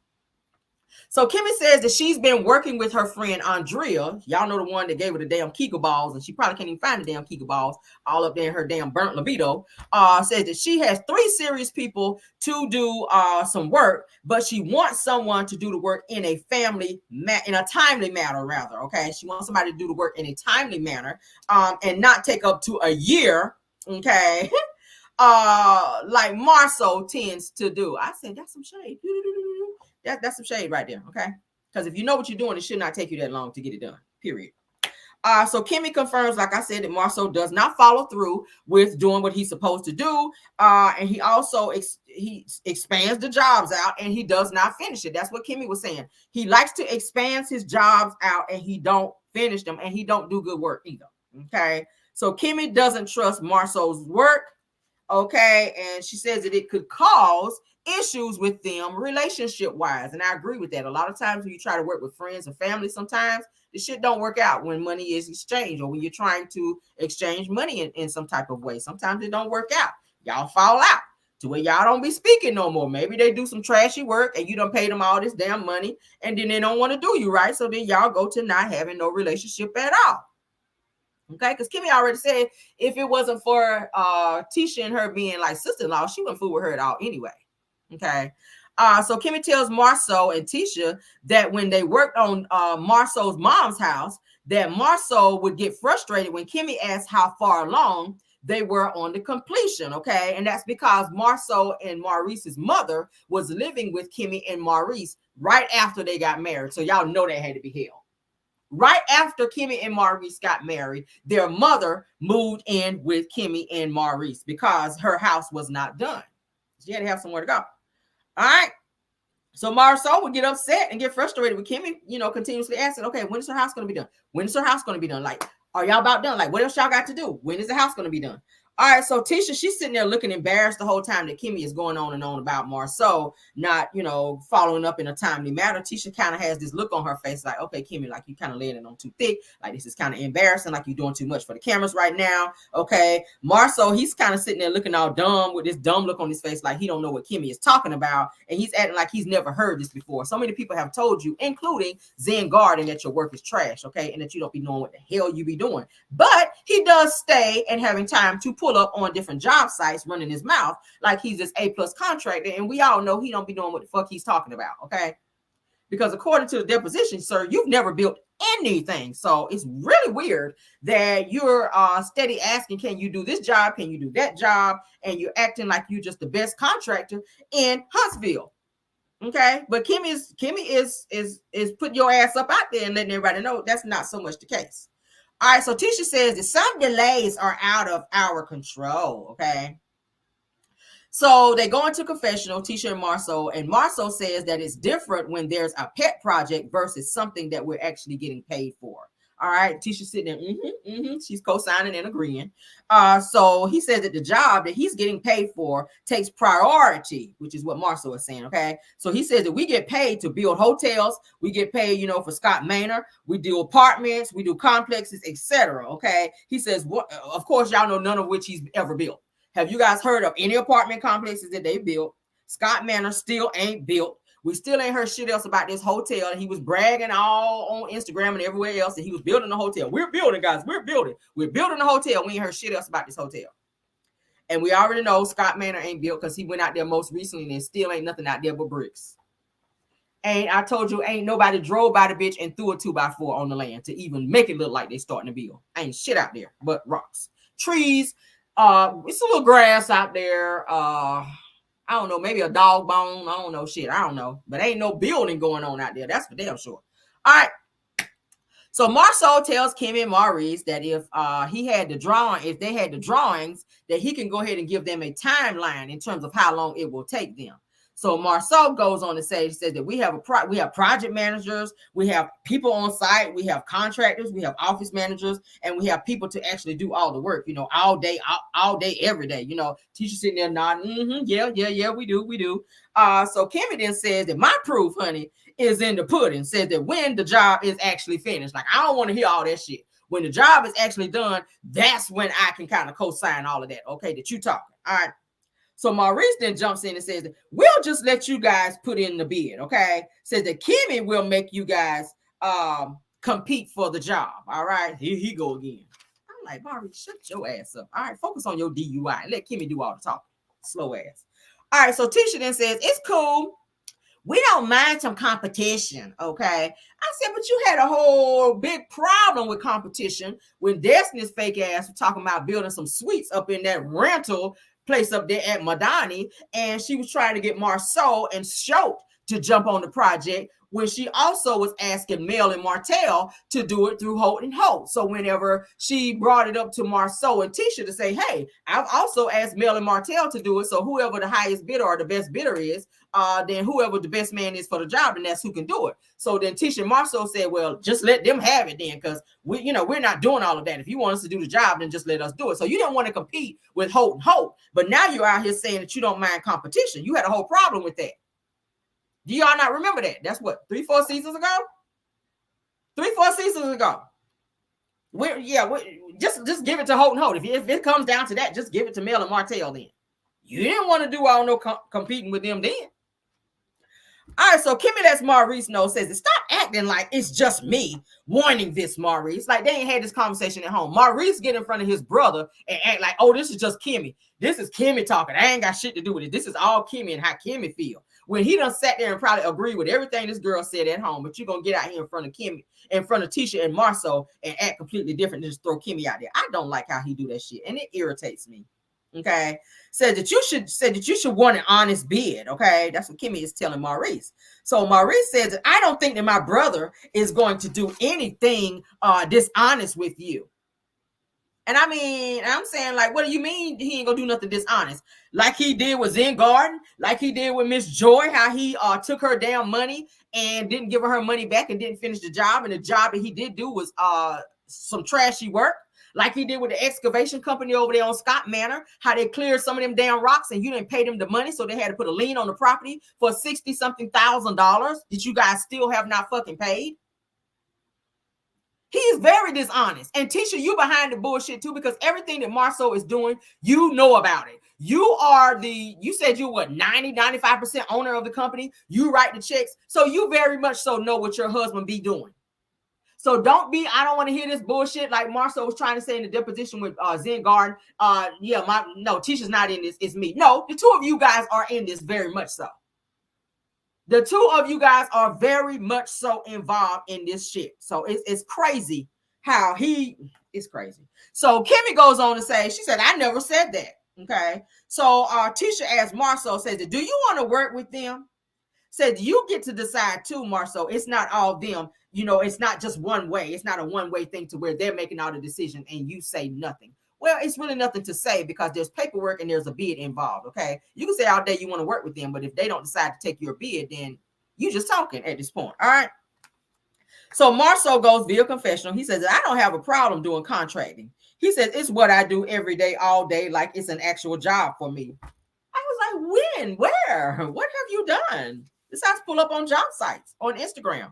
So Kimmy says that she's been working with her friend Andrea. Y'all know the one that gave her the damn Kegel balls, and she probably can't even find the damn Kegel balls all up there in her damn burnt libido. Says that she has 3 serious people to do some work, but she wants someone to do the work in a in a timely manner, rather. Okay, she wants somebody to do the work in a timely manner, and not take up to a year. Okay. Like Marcel tends to do. I said that's some shade. That's some shade right there, okay? Because if you know what you're doing, it should not take you that long to get it done, period. So Kimmy confirms, like I said, that Marcel does not follow through with doing what he's supposed to do. And he also he expands the jobs out and he does not finish it. That's what Kimmy was saying. He likes to expand his jobs out and he don't finish them and he don't do good work either, okay? So Kimmy doesn't trust Marcel's work, okay? And she says that it could cause issues with them relationship wise, and I agree with that. A lot of times when you try to work with friends and family, sometimes the shit don't work out when money is exchanged or when you're trying to exchange money in some type of way. Sometimes it don't work out. Y'all fall out to where y'all don't be speaking no more. Maybe they do some trashy work and you don't pay them all this damn money and then they don't want to do you right, so then y'all go to not having no relationship at all. Okay, because Kimmy already said if it wasn't for Tisha and her being like sister-in-law, she wouldn't fool with her at all anyway. Okay. So Kimmy tells Marcel and Tisha that when they worked on Marcel's mom's house, that Marcel would get frustrated when Kimmy asked how far along they were on the completion. Okay. And that's because Marcel and Maurice's mother was living with Kimmy and Maurice right after they got married. So y'all know that had to be hell. Right after Kimmy and Maurice got married, their mother moved in with Kimmy and Maurice because her house was not done. She had to have somewhere to go. All right. So Marcel would get upset and get frustrated with Kimmy, continuously asking, okay, when is her house going to be done? When is her house going to be done? Like, are y'all about done? Like, what else y'all got to do? When is the house going to be done? All right, so Tisha, she's sitting there looking embarrassed the whole time that Kimmy is going on and on about Marcel not, following up in a timely manner. Tisha kind of has this look on her face like, okay, Kimmy, like you kind of laying it on too thick. Like this is kind of embarrassing. Like you're doing too much for the cameras right now. Okay, Marcel, he's kind of sitting there looking all dumb with this dumb look on his face like he don't know what Kimmy is talking about. And he's acting like he's never heard this before. So many people have told you, including Zen Garden, that your work is trash, okay? And that you don't be knowing what the hell you be doing. But he does stay and having time to pull up on different job sites running his mouth like he's this A+ contractor, and we all know he don't be knowing what the fuck he's talking about, okay? Because according to the deposition, sir, you've never built anything. So it's really weird that you're steady asking, can you do this job? Can you do that job? And you're acting like you're just the best contractor in Huntsville. Okay, but Kimmy is putting your ass up out there and letting everybody know that's not so much the case. All right, so Tisha says that some delays are out of our control, okay? So they go into confessional, Tisha and Marcel says that it's different when there's a pet project versus something that we're actually getting paid for. All right. Tisha sitting there. She's co-signing and agreeing. So he says that the job that he's getting paid for takes priority, which is what Marcel is saying. Okay. So he says that we get paid to build hotels. We get paid, for Scott Manor. We do apartments. We do complexes, etc. Okay. He says, of course, y'all know none of which he's ever built. Have you guys heard of any apartment complexes that they built? Scott Manor still ain't built. We still ain't heard shit else about this hotel. And he was bragging all on Instagram and everywhere else that he was building a hotel. We're building, guys. We're building a hotel. We ain't heard shit else about this hotel. And we already know Scott Manor ain't built because he went out there most recently and still ain't nothing out there but bricks. And I told you, ain't nobody drove by the bitch and threw a 2x4 on the land to even make it look like they starting to build. Ain't shit out there but rocks. Trees. It's a little grass out there. I don't know, maybe a dog bone. I don't know, shit. I don't know. But ain't no building going on out there. That's for damn sure. All right. So Marceau tells Kimmy and Maurice that if they had the drawings, that he can go ahead and give them a timeline in terms of how long it will take them. So Marceau goes on to say, he says that we have project managers, we have people on site, we have contractors, we have office managers, and we have people to actually do all the work, all day, every day. Teacher sitting there nodding, yeah, we do. So Kimmy then says that my proof, honey, is in the pudding. Says that when the job is actually finished, like I don't want to hear all that shit. When the job is actually done, that's when I can kind of co-sign all of that. Okay, that you talking. All right. So Maurice then jumps in and says, we'll just let you guys put in the bid, okay? Says that Kimmy will make you guys compete for the job, all right? Here he go again. I'm like, Maurice, shut your ass up. All right, focus on your DUI. Let Kimmy do all the talking. Slow ass. All right, so Tisha then says, it's cool. We don't mind some competition, okay? I said, but you had a whole big problem with competition when Destiny's fake ass was talking about building some suites up in that rental place up there at Madani, and she was trying to get Marceau and Schultz to jump on the project when she also was asking Mel and Martell to do it through Holt and Holt. So whenever she brought it up to Marceau and Tisha to say, hey, I've also asked Mel and Martell to do it, so whoever the highest bidder or the best bidder is, then whoever the best man is for the job, then that's who can do it. So then Tisha and Marceau said, well, just let them have it then, because we're not doing all of that. If you want us to do the job, then just let us do it. So you didn't want to compete with Holt and Holt, but now you're out here saying that you don't mind competition. You had a whole problem with that. Do y'all not remember that? That's what, 3-4 seasons ago? 3-4 seasons ago. Just give it to Holt and Holt. If it comes down to that, just give it to Mel and Martell then. You didn't want to do all no competing with them then. All right, so Kimmy, that's Maurice knows, says, stop acting like it's just me wanting this, Maurice. Like they ain't had this conversation at home. Maurice get in front of his brother and act like, oh, this is just Kimmy. This is Kimmy talking. I ain't got shit to do with it. This is all Kimmy and how Kimmy feel. When he done sat there and probably agreed with everything this girl said at home, but you're going to get out here in front of Kimmy, in front of Tisha and Marceau and act completely different and just throw Kimmy out there. I don't like how he do that shit, and it irritates me. Okay, said that you should want an honest bid. Okay, that's what Kimmy is telling Maurice. So Maurice says that I don't think that my brother is going to do anything dishonest with you. And I mean, I'm saying, like, what do you mean he ain't gonna do nothing dishonest? Like he did with Zen Garden, like he did with Miss Joy, how he took her damn money and didn't give her money back and didn't finish the job. And the job that he did do was some trashy work. Like he did with the excavation company over there on Scott Manor, how they cleared some of them damn rocks and you didn't pay them the money, so they had to put a lien on the property for $60-something thousand that you guys still have not fucking paid. He is very dishonest. And Tisha, you behind the bullshit too, because everything that Marceau is doing, you know about it. You said you were 90-95% owner of the company. You write the checks. So you very much so know what your husband be doing. So I don't want to hear this bullshit like Marceau was trying to say in the deposition with Zen Garden. Tisha's not in this, it's me. No, the two of you guys are in this very much so. The two of you guys are very much so involved in this shit. So it's crazy how it's crazy. So Kimmy goes on to say, she said, I never said that. Okay. So Tisha asked Marceau, says, do you want to work with them? Said, you get to decide too, Marceau. It's not all them. It's not just one way. It's not a one-way thing to where they're making all the decision and you say nothing. Well, it's really nothing to say because there's paperwork and there's a bid involved, okay? You can say all day you want to work with them, but if they don't decide to take your bid, then you just talking at this point, all right? So Marceau goes via confessional. He says, I don't have a problem doing contracting. He says, it's what I do every day, all day, like it's an actual job for me. I was like, when? Where? What have you done? Besides pull up on job sites on Instagram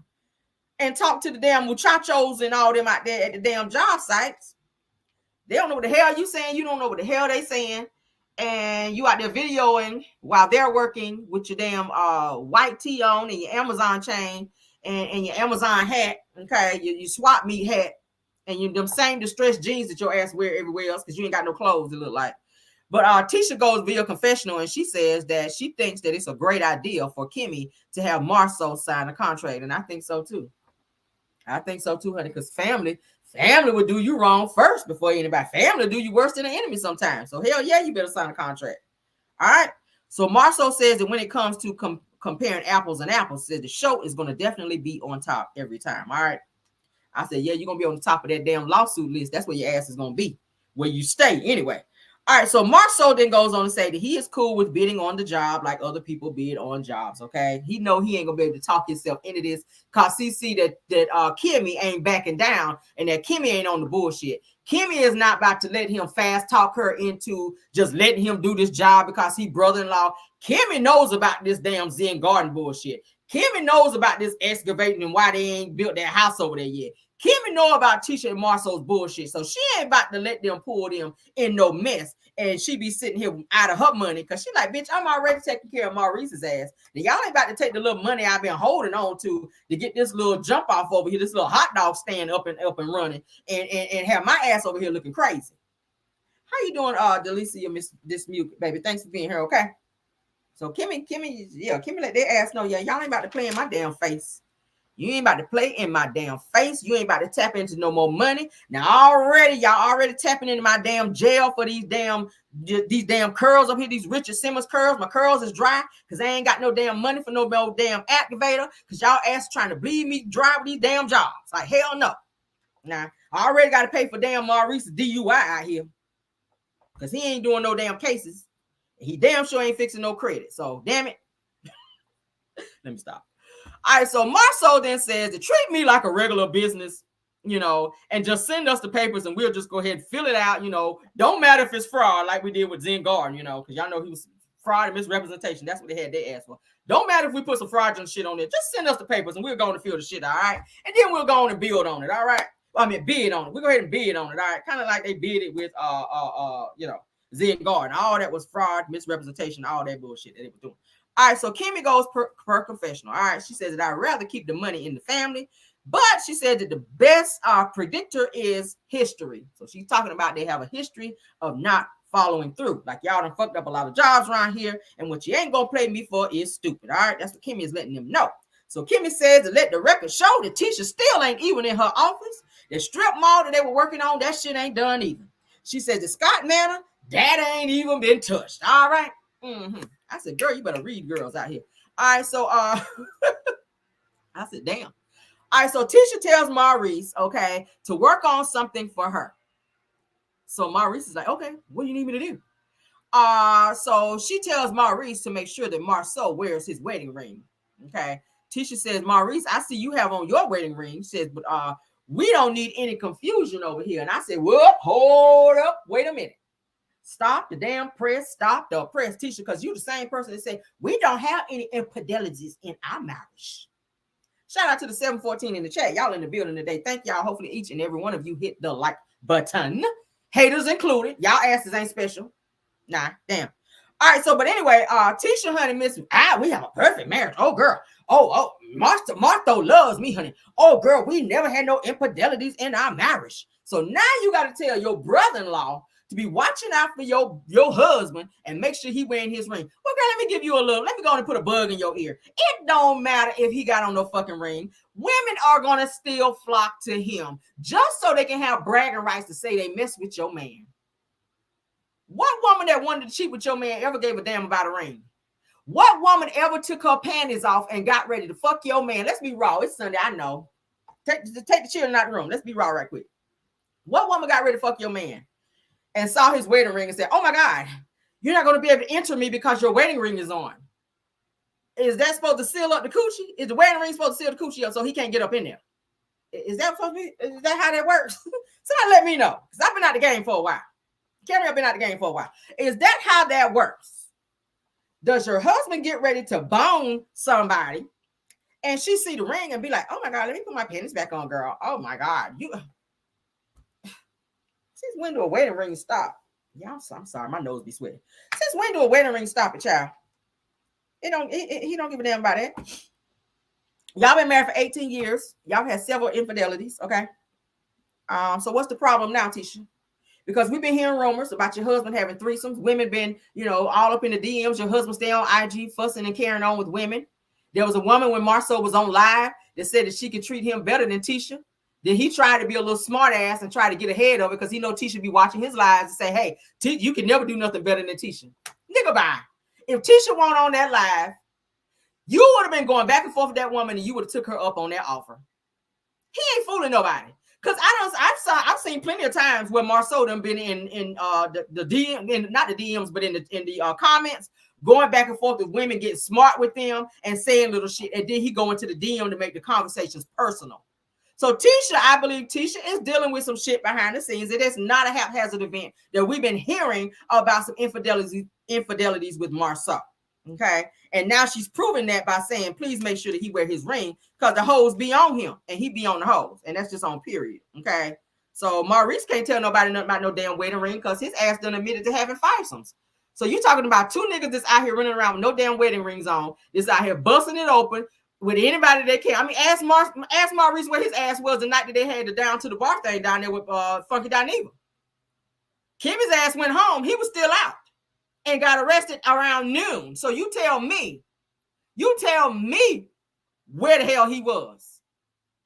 and talk to the damn muchachos and all them out there at the damn job sites. They don't know what the hell you saying. You don't know what the hell they saying. And you out there videoing while they're working with your damn white tee on and your Amazon chain and your Amazon hat, okay, your swap meet hat, and you them same distressed jeans that your ass wear everywhere else because you ain't got no clothes to look like. But Tisha goes via confessional and she says that she thinks that it's a great idea for Kimmy to have Marceau sign a contract, and I think so too. I think so too, honey, because family would do you wrong first before anybody. Family do you worse than an enemy sometimes. So hell yeah, you better sign a contract. All right. So Marceau says that when it comes to comparing apples and apples, says the show is going to definitely be on top every time. All right. I said, yeah, you're going to be on the top of that damn lawsuit list. That's where your ass is going to be, where you stay anyway. All right, so Marceau then goes on to say that he is cool with bidding on the job like other people bid on jobs, okay? He know he ain't going to be able to talk himself into this because he see that Kimmy ain't backing down and that Kimmy ain't on the bullshit. Kimmy is not about to let him fast talk her into just letting him do this job because he brother-in-law. Kimmy knows about this damn Zen Garden bullshit. Kimmy knows about this excavating and why they ain't built that house over there yet. Kimmy know about Tisha and Marceau's bullshit, so she ain't about to let them pull them in no mess, and she be sitting here out of her money because she like, bitch, I'm already taking care of Maurice's ass. Now, y'all ain't about to take the little money I've been holding on to get this little jump off over here, this little hot dog stand up and running, and have my ass over here looking crazy. How you doing, Delicia, Miss Dismute, baby? Thanks for being here, okay? So Kimmy, let their ass know, yeah, y'all ain't about to play in my damn face. You ain't about to play in my damn face. You ain't about to tap into no more money. Now y'all already tapping into my damn jail for these damn curls up here, these Richard Simmons curls. My curls is dry because I ain't got no damn money for no damn activator because y'all ass trying to bleed me dry with these damn jobs. Like, hell no. Now, I already got to pay for damn Maurice's DUI out here because he ain't doing no damn cases. He damn sure ain't fixing no credit. So, damn it. Let me stop. All right, so Marceau then says to treat me like a regular business, and just send us the papers and we'll just go ahead and fill it out, Don't matter if it's fraud like we did with Zen Garden, because y'all know he was fraud and misrepresentation. That's what they had their ass for. Don't matter if we put some fraudulent shit on there. Just send us the papers and we're going to fill the shit, all right? And then we'll go on and build on it, all right? Bid on it. We'll go ahead and bid on it, all right? Kind of like they bid it with, Zen Garden. All that was fraud, misrepresentation, all that bullshit that they were doing. All right, so Kimmy goes per confessional. All right, she says that I'd rather keep the money in the family, but she said that the best predictor is history. So she's talking about they have a history of not following through. Like, y'all done fucked up a lot of jobs around here, and what you ain't gonna play me for is stupid. All right, that's what Kimmy is letting them know. So Kimmy says to let the record show that Tisha still ain't even in her office. The strip mall that they were working on, that shit ain't done either. She says the Scott Manor, that ain't even been touched. All right. Mm-hmm. I said, girl, you better read girls out here. All right, so I said, damn. All right, so Tisha tells Maurice, okay, to work on something for her. So Maurice is like, okay, what do you need me to do? So she tells Maurice to make sure that Marceau wears his wedding ring. Okay. Tisha says, Maurice, I see you have on your wedding ring. She says, but we don't need any confusion over here. And I said, whoop, hold up, wait a minute. Stop the damn press. Stop the press, Tisha, because you're the same person that said we don't have any infidelities in our marriage. Shout out to the 714 in the chat. Y'all in the building today. Thank y'all. Hopefully each and every one of you hit the like button. Haters included. Y'all asses ain't special. Nah, damn. All right, so but anyway, Tisha, honey, Miss, we have a perfect marriage. Oh, girl. Oh, Martha loves me, honey. Oh, girl, we never had no infidelities in our marriage. So now you got to tell your brother-in-law to be watching out for your husband and make sure he wearing his ring. Well, girl, let me give you a little, let me go and put a bug in your ear. It don't matter if he got on no fucking ring. Women are going to still flock to him just so they can have bragging rights to say they mess with your man. What woman that wanted to cheat with your man ever gave a damn about a ring? What woman ever took her panties off and got ready to fuck your man? Let's be raw. It's Sunday, I know. Take the children out of the room. Let's be raw right quick. What woman got ready to fuck your man and saw his wedding ring and said, oh my God, you're not going to be able to enter me because your wedding ring is on? Is that supposed to seal up the coochie? Is the wedding ring supposed to seal the coochie up so he can't get up in there? Is that supposed to be? Is that how that works? Somebody let me know, because I've been out the game for a while. Carrie, I've been out the game for a while. Is that how that works? Does your husband get ready to bone somebody, and she see the ring and be like, "Oh my God, let me put my panties back on, girl. Oh my God, you." Since when do a wedding ring stop? Yeah, I'm sorry, my nose be sweating. Since when do a wedding ring stop it, child? He don't give a damn about it. Y'all been married for 18 years. Y'all had several infidelities, okay? So what's the problem now, Tisha? Because we've been hearing rumors about your husband having threesomes. Women been, all up in the DMs. Your husband stay on IG fussing and carrying on with women. There was a woman when Marceau was on live that said that she could treat him better than Tisha. Then he tried to be a little smart ass and try to get ahead of it because he know Tisha be watching his lives and say, hey, you can never do nothing better than Tisha. Nigga, bye. If Tisha weren't on that live, you would have been going back and forth with that woman and you would have took her up on that offer. He ain't fooling nobody. Because I've seen plenty of times where Marceau done been in the DM, not the DMs, but in the comments, going back and forth with women, getting smart with them and saying little shit. And then he go into the DM to make the conversations personal. So Tisha, I believe Tisha is dealing with some shit behind the scenes. It is not a haphazard event that we've been hearing about some infidelities with Marceau. Okay. And now she's proving that by saying, please make sure that he wear his ring because the hoes be on him and he be on the hoes. And that's just on period. Okay. So Maurice can't tell nobody nothing about no damn wedding ring because his ass done admitted to having fivesomes. So you talking about two niggas that's out here running around with no damn wedding rings on, that's out here busting it open with anybody they can. I mean, ask Maurice where his ass was the night that they had the down to the bar thing down there with Funky Dineva. Kimmy's ass went home. He was still out and got arrested around noon. So you tell me where the hell he was.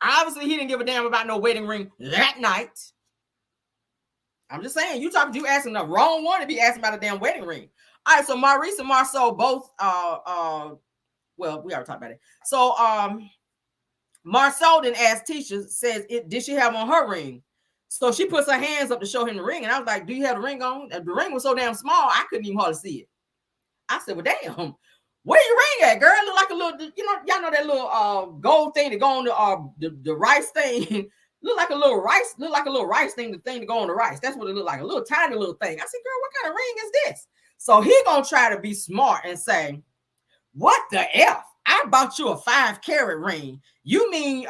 Obviously, he didn't give a damn about no wedding ring that night. I'm just saying, you asking the wrong one to be asking about a damn wedding ring. All right, so Maurice and Marceau both, well, we already talked about it. So Marceau then asked Tisha, says, did she have on her ring? So she puts her hands up to show him the ring. And I was like, do you have the ring on? And the ring was so damn small, I couldn't even hardly see it. I said, well, damn, where your ring at, girl? It look like a little, y'all know that little gold thing to go on the rice thing. Look like a little rice thing, the thing to go on the rice. That's what it looked like, a little tiny little thing. I said, girl, what kind of ring is this? So he gonna try to be smart and say, what the F? I bought you a 5-carat ring. You mean,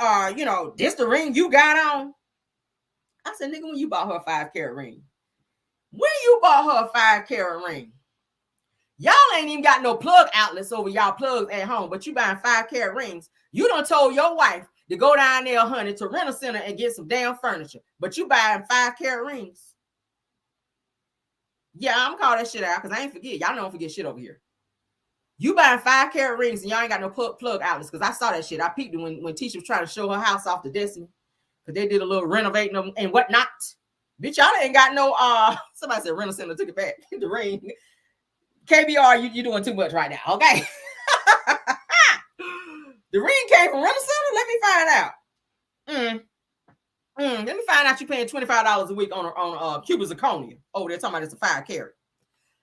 this the ring you got on? I said, nigga, when you bought her a 5-carat ring? When you bought her a 5-carat ring? Y'all ain't even got no plug outlets over y'all plugs at home, but you buying 5-carat rings. You done told your wife to go down there, honey, to rent a center and get some damn furniture, but you buying 5-carat rings. Yeah, I'm gonna call that shit out because I ain't forget. Y'all don't forget shit over here. You buying 5-carat rings and y'all ain't got no plug outlets because I saw that shit. I peeped it when Tisha was trying to show her house off to Destiny because they did a little renovating and whatnot. Bitch, y'all ain't got no, somebody said rent a center, took it back, the ring. KBR, you doing too much right now, okay? The ring came from Rental Center? Let me find out. Let me find out you paying $25 a week on Cuba zirconia. Oh, they're talking about it's a 5-carat.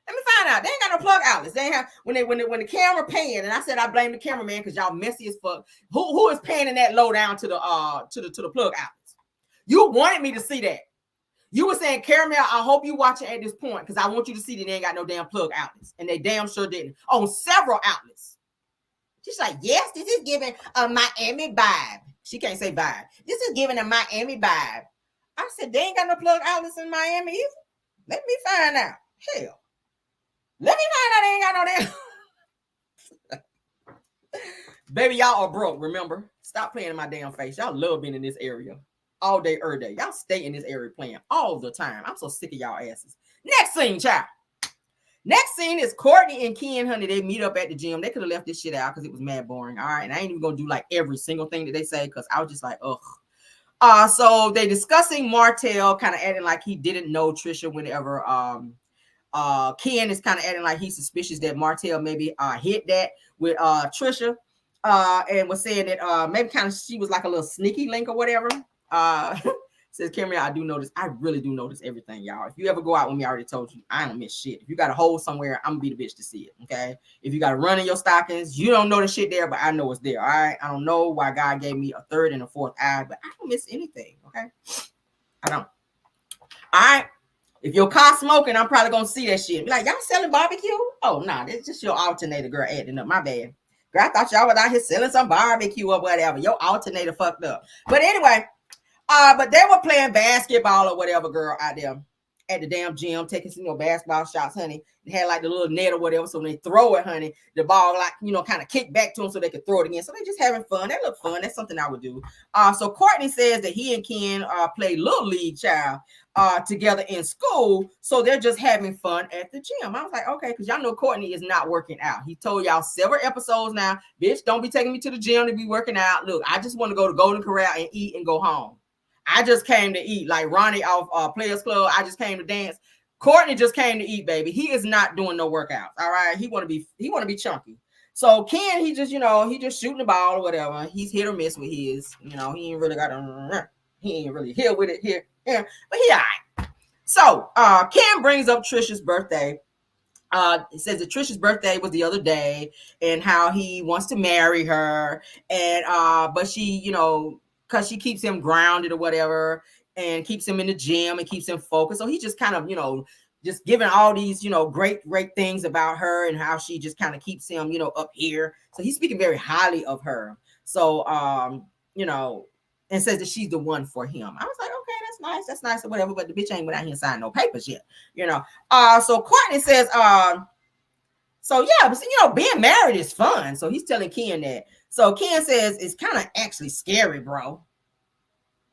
Let me find out. They ain't got no plug outlets. They ain't have when the camera paying, and I said I blame the cameraman because y'all messy as fuck. Who is paying in that low down to the plug outlets? You wanted me to see that. You were saying, Caramel, I hope you watching at this point because I want you to see that they ain't got no damn plug outlets. And they damn sure didn't. On several outlets. She's like, yes, this is giving a Miami vibe. She can't say vibe. This is giving a Miami vibe. I said, they ain't got no plug outlets in Miami either. Let me find out. Hell. Let me find out they ain't got no damn. Baby, y'all are broke, remember? Stop playing in my damn face. Y'all love being in this area. All day, every day. Y'all stay in this area playing all the time. I'm so sick of y'all asses. Next scene, child. Next scene is Courtney and Ken, honey. They meet up at the gym. They could have left this shit out because it was mad boring. All right. And I ain't even going to do like every single thing that they say because I was just like, ugh. So they discussing Martell, kind of acting like he didn't know Trisha whenever Ken is kind of acting like he's suspicious that Martell maybe hit that with Trisha and was saying that maybe kind of she was like a little sneaky link or whatever. Says Kimberly, I do notice. I really do notice everything, y'all. If you ever go out with me, I already told you, I don't miss shit. If you got a hole somewhere, I'm gonna be the bitch to see it. Okay. If you got a run in your stockings, you don't know the shit there, but I know it's there. All right. I don't know why God gave me a third and a fourth eye, but I don't miss anything. Okay. I don't. All right. If your car smoking, I'm probably gonna see that shit. Be like, y'all selling barbecue? Oh, nah, it's just your alternator, girl, acting up. My bad. Girl, I thought y'all was out here selling some barbecue or whatever. Your alternator fucked up. But anyway, but they were playing basketball or whatever, girl, out there at the damn gym, taking some basketball shots, honey. They had like the little net or whatever, so when they throw it, honey, the ball like kind of kick back to them so they could throw it again. So they just having fun. That look fun. That's something I would do. So Courtney says that he and Ken play little league, child, together in school, so they're just having fun at the gym. I was like, okay, because y'all know Courtney is not working out. He told y'all several episodes now, bitch, don't be taking me to the gym to be working out. Look, I just want to go to Golden Corral and eat and go home. I just came to eat, like Ronnie off Players Club. I just came to dance. Courtney just came to eat, baby. He is not doing no workouts. All right, he want to be chunky. So Ken, he just shooting the ball or whatever. He's hit or miss with his. He ain't really he ain't really here with it here. Yeah, but he all right. So Ken brings up Trisha's birthday. It says that Trisha's birthday was the other day, and how he wants to marry her, and but she, because she keeps him grounded or whatever, and keeps him in the gym and keeps him focused. So he just kind of, just giving all these, great things about her, and how she just kind of keeps him, up here. So he's speaking very highly of her. So, and says that she's the one for him. I was like, okay, that's nice or whatever, but the bitch ain't went out here and signed no papers yet, So Courtney says, so yeah, but being married is fun. So he's telling Ken that. So Ken says it's kind of actually scary, bro.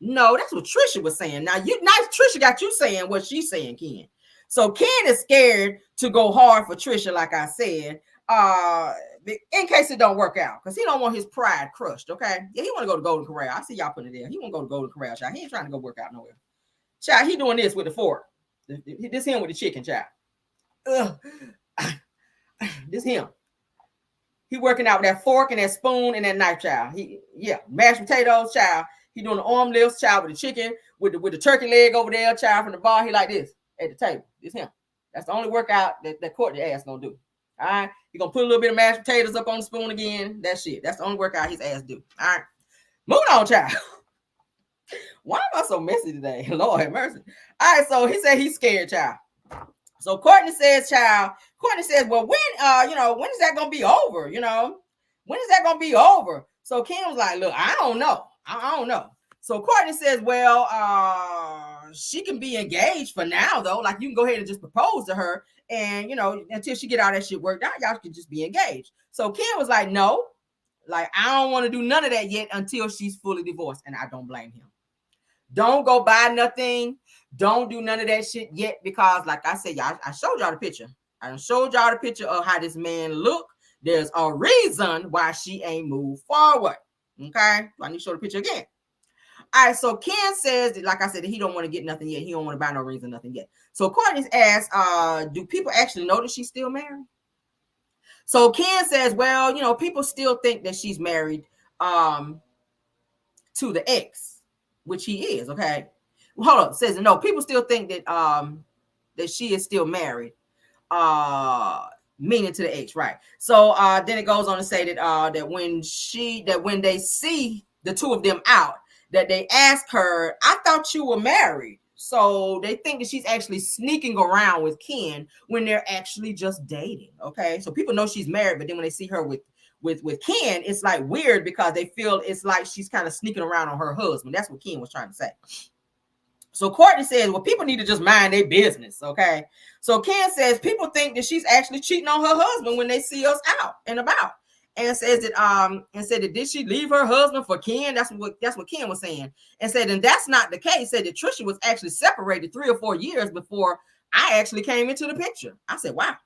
No, that's what Trisha was saying. Now Trisha got you saying what she's saying, Ken. So Ken is scared to go hard for Trisha, like I said, in case it don't work out, because he don't want his pride crushed. Okay, yeah, he want to go to Golden Corral. I see y'all putting it there. He want to go to Golden Corral, child. He ain't trying to go work out nowhere, child. He doing this with the fork. This him with the chicken, child. This him. He working out with that fork and that spoon and that knife, child. Mashed potatoes, child. He doing the arm lifts, child, with the chicken, with the turkey leg over there, child, from the bar. He like this at the table. This him. That's the only workout that Courtney ass gonna do. All right. He gonna put a little bit of mashed potatoes up on the spoon again. That shit. That's the only workout his ass do. All right. Moving on, child. Why am I so messy today? Lord have mercy. All right. So he said he's scared, child. So Courtney says, well, when is that gonna be over? When is that gonna be over? So Kim was like, look, I don't know. So Courtney says, well, she can be engaged for now, though. Like, you can go ahead and just propose to her, and until she get all that shit worked out, y'all can just be engaged. So Kim was like, no, like, I don't want to do none of that yet until she's fully divorced, and I don't blame him. Don't go buy nothing. Don't do none of that shit yet, because like I said, y'all, I showed y'all the picture. I showed y'all the picture of how this man look. There's a reason why she ain't moved forward. Okay, I need to show the picture again. All right, so Ken says that, like I said, that he don't want to get nothing yet. He don't want to buy no rings or nothing yet. So Courtney's asked, do people actually know that she's still married? So Ken says, well, people still think that she's married to the ex, which he is. Okay. Well, hold on. Says no. People still think that that she is still married, meaning to the ex, right? So then it goes on to say that that when they see the two of them out, that they ask her, "I thought you were married." So they think that she's actually sneaking around with Ken when they're actually just dating. Okay, so people know she's married, but then when they see her with Ken, it's like weird because they feel it's like she's kind of sneaking around on her husband. That's what Ken was trying to say. So Courtney says, well, people need to just mind their business, okay? So Ken says people think that she's actually cheating on her husband when they see us out and about, and says that did she leave her husband for Ken? That's what Ken was saying, and said, and that's not the case. Said that Trisha was actually separated 3 or 4 years before I actually came into the picture. I said, wow.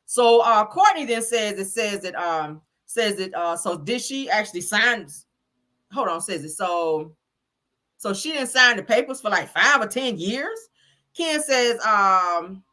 So Courtney then says so did she actually sign? Hold on, says it so she didn't sign the papers for like 5 or 10 years. Ken says,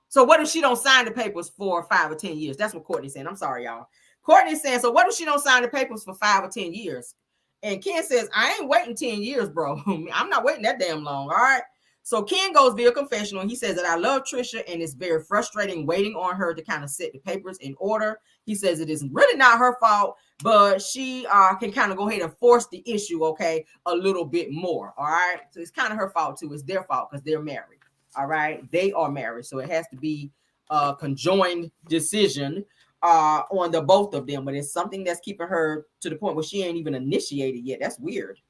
so what if she don't sign the papers for 5 or 10 years? That's what Courtney's saying. I'm sorry, y'all. Courtney's saying, so what if she don't sign the papers for 5 or 10 years? And Ken says, I ain't waiting 10 years, bro. I'm not waiting that damn long. All right. So Ken goes via confessional. He says that I love Trisha and it's very frustrating waiting on her to kind of set the papers in order. He says it is really not her fault, but she can kind of go ahead and force the issue, okay, a little bit more. All right. So it's kind of her fault too. It's their fault because they're married. All right. They are married. So it has to be a conjoined decision on the both of them. But it's something that's keeping her to the point where she ain't even initiated yet. That's weird.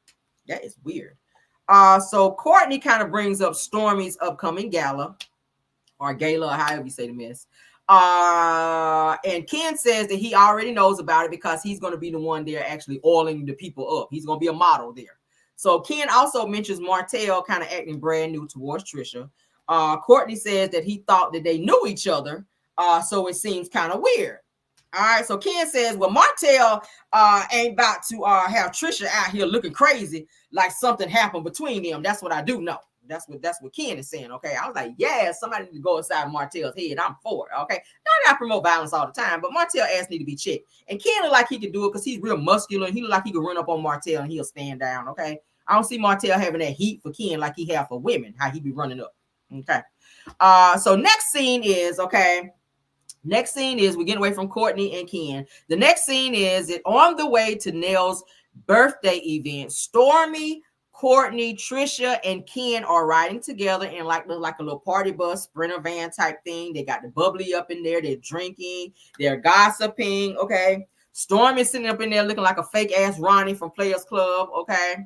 That is weird. So Courtney kind of brings up Stormy's upcoming gala, or gala, or however you say the mess. And Ken says that he already knows about it because he's going to be the one there actually oiling the people up. He's going to be a model there. So Ken also mentions Martell kind of acting brand new towards Trisha. Courtney says that he thought that they knew each other, so it seems kind of weird. All right, so Ken says, well, Martell ain't about to have Trisha out here looking crazy like something happened between them. That's what I do know. That's what Ken is saying, okay? I was like, yeah, somebody need to go inside Martell's head. I'm for it, okay? Not I promote violence all the time, but Martell ass need to be checked. And Ken look like he could do it because he's real muscular, and he look like he could run up on Martell and he'll stand down, okay? I don't see Martell having that heat for Ken like he have for women, how he be running up, okay? So next scene is, okay, next scene is we get away from Courtney and Ken. The next scene is it on the way to Nell's birthday event. Stormy, Courtney, Trisha, and Ken are riding together in like a little party bus, sprinter van type thing. They got the bubbly up in there. They're drinking. They're gossiping. Okay. Stormy sitting up in there looking like a fake ass Ronnie from Players Club. Okay.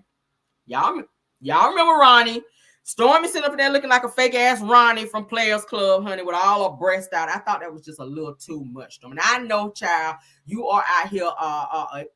Y'all remember Ronnie? Stormy sitting up there looking like a fake ass Ronnie from Players Club, honey, with all her breasts out. I thought that was just a little too much. I mean, I know, child, you are out here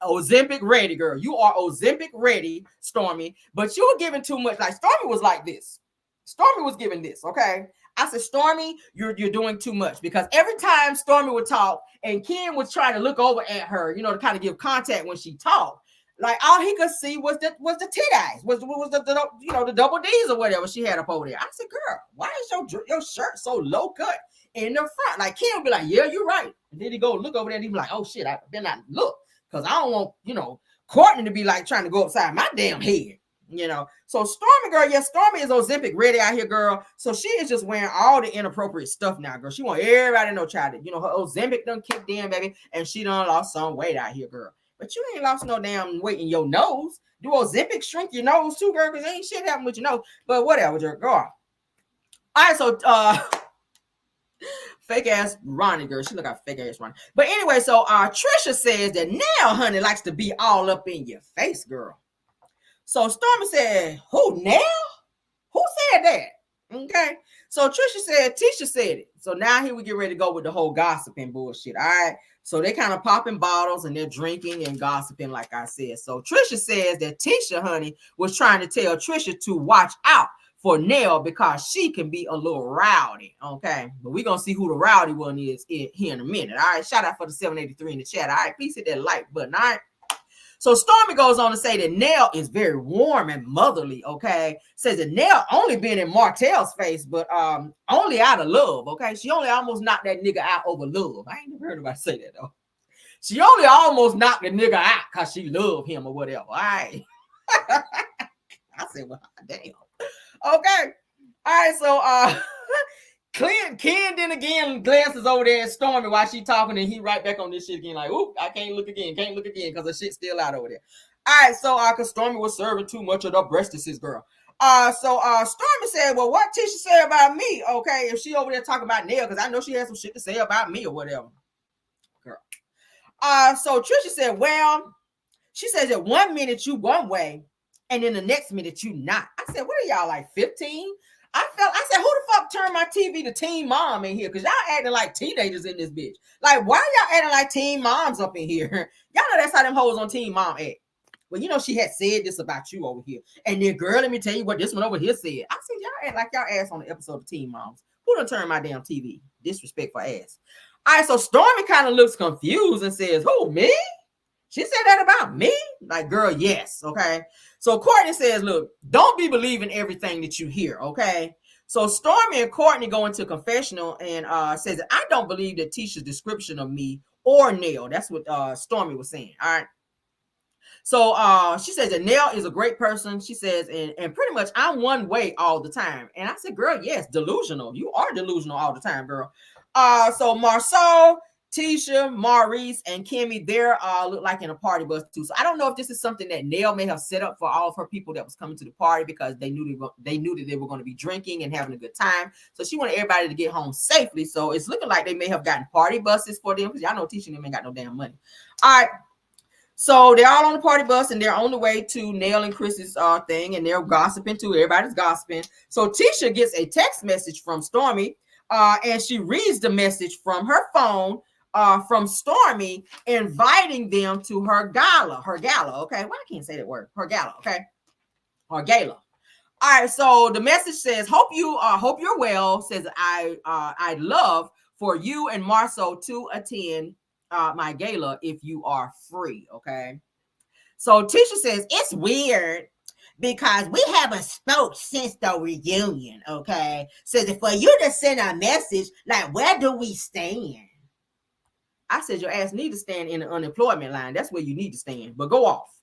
Ozempic ready, girl. You are Ozempic ready, Stormy, but you were giving too much. Like Stormy was like this. Stormy was giving this, okay? I said, Stormy, you're doing too much, because every time Stormy would talk and Ken was trying to look over at her, you know, to kind of give contact when she talked. Like all he could see was the titties, was the you know, the double D's or whatever she had up over there. I said, girl, why is your shirt so low cut in the front? Like Ken would be like, yeah, you're right. And then he go look over there and he be like, oh shit, I better not look, because I don't want, you know, Courtney to be like trying to go upside my damn head. You know, so Stormy, girl, yes, Stormy is Ozempic ready out here, girl. So she is just wearing all the inappropriate stuff now, girl. She want everybody to know, child, that, you know, her Ozempic done kicked in, baby, and she done lost some weight out here, girl. But you ain't lost no damn weight in your nose. Do Ozempic shrink your nose too, girl? Because ain't shit happen with your nose. But whatever, girl. All right, so fake ass Ronnie, girl. She look like fake ass Ronnie. But anyway, so Trisha says that now, honey, likes to be all up in your face, girl. So Stormy said, who now? Who said that? Okay. So Trisha said, Tisha said it. So now here we get ready to go with the whole gossiping bullshit. All right. So they kind of popping bottles and they're drinking and gossiping, like I said. So Trisha says that Tisha, honey, was trying to tell Trisha to watch out for Nell because she can be a little rowdy. Okay. But we're going to see who the rowdy one is here in a minute. All right. Shout out for the 783 in the chat. All right. Please hit that like button. All right. So Stormy goes on to say that Nell is very warm and motherly, okay? Says that Nell only been in Martell's face, but only out of love, okay? She only almost knocked that nigga out over love. I ain't never heard anybody say that, though. She only almost knocked the nigga out because she loved him or whatever, all right? I said, well, damn. Okay. All right, so Ken then again glances over there at Stormy while she talking, and he right back on this shit again, like, oop, I can't look again, because the shit's still out over there. All right, so because Stormy was serving too much of the breastises, girl. So Stormy said, well, what Tisha say about me, okay, if she over there talking about Nell, because I know she has some shit to say about me or whatever, girl. So Trisha said, well, she says that 1 minute you one way, and then the next minute you not. I said, what are y'all, like 15? I said, who the fuck turned my TV to Teen Mom in here? Because y'all acting like teenagers in this bitch. Like, why y'all acting like teen moms up in here? Y'all know that's how them hoes on Teen Mom act. Well, you know, she had said this about you over here. And then, girl, let me tell you what this one over here said. I said, y'all act like y'all ass on the episode of Teen Moms. Who done turned my damn TV? Disrespectful ass. All right, so Stormy kind of looks confused and says, who, me? She said that about me? Like, girl, yes, okay? So Courtney says, look, don't be believing everything that you hear, okay? So Stormy and Courtney go into confessional and says that I don't believe that Tisha's description of me or Nell. That's what Stormy was saying, all right? So she says that Nell is a great person. She says, and pretty much I'm one way all the time. And I said, girl, yes, delusional. You are delusional all the time, girl. So Marceau, Tisha, Maurice, and Kimmy, they're look like in a party bus too. So I don't know if this is something that Nell may have set up for all of her people that was coming to the party because they knew that they were going to be drinking and having a good time. So she wanted everybody to get home safely. So it's looking like they may have gotten party buses for them because y'all know Tisha and them ain't got no damn money. All right. So they're all on the party bus and they're on the way to Nell and Chris's thing, and they're gossiping too. Everybody's gossiping. So Tisha gets a text message from Stormy, and she reads the message from her phone from Stormy, inviting them to her gala. Okay, well, I can't say that word. Her gala, okay, or gala. All right. So the message says, "Hope you're well." Says I'd love for you and Marceau to attend my gala if you are free. Okay. So Tisha says it's weird because we haven't spoke since the reunion. Okay. Says for you to send a message like, where do we stand? I said your ass need to stand in the unemployment line. That's where you need to stand. But go off.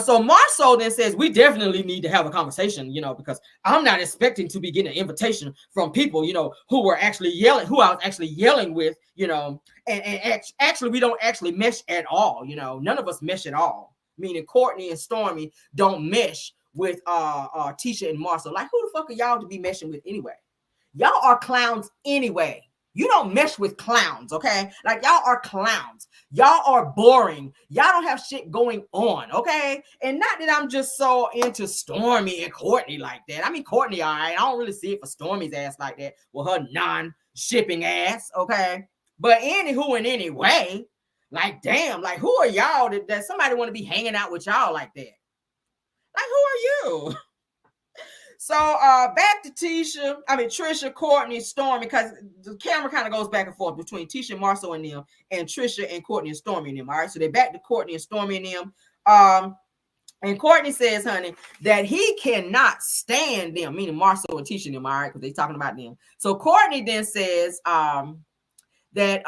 So Marceau then says we definitely need to have a conversation, because I'm not expecting to be getting an invitation from people, who were actually yelling, who I was actually yelling with, and actually we don't actually mesh at all, none of us mesh at all. Meaning Courtney and Stormy don't mesh with Tisha and Marceau. Like, who the fuck are y'all to be meshing with anyway? Y'all are clowns anyway. You don't mesh with clowns, okay? Like, y'all are clowns. Y'all are boring. Y'all don't have shit going on, okay? And not that I'm just so into Stormy and Courtney like that. I mean, Courtney, all right. I don't really see it for Stormy's ass like that with her non-shipping ass, okay? But anywho and anyway, like, damn, like, who are y'all that somebody want to be hanging out with y'all like that? Like, who are you? So back to Trisha, Courtney, Stormy, because the camera kind of goes back and forth between Tisha, Marceau, and them, and Trisha and Courtney and Stormy and them. All right, so they're back to Courtney and Stormy and them. And Courtney says, honey, that he cannot stand them, meaning Marceau and Tisha and them. All right, because they're talking about them. So Courtney then says that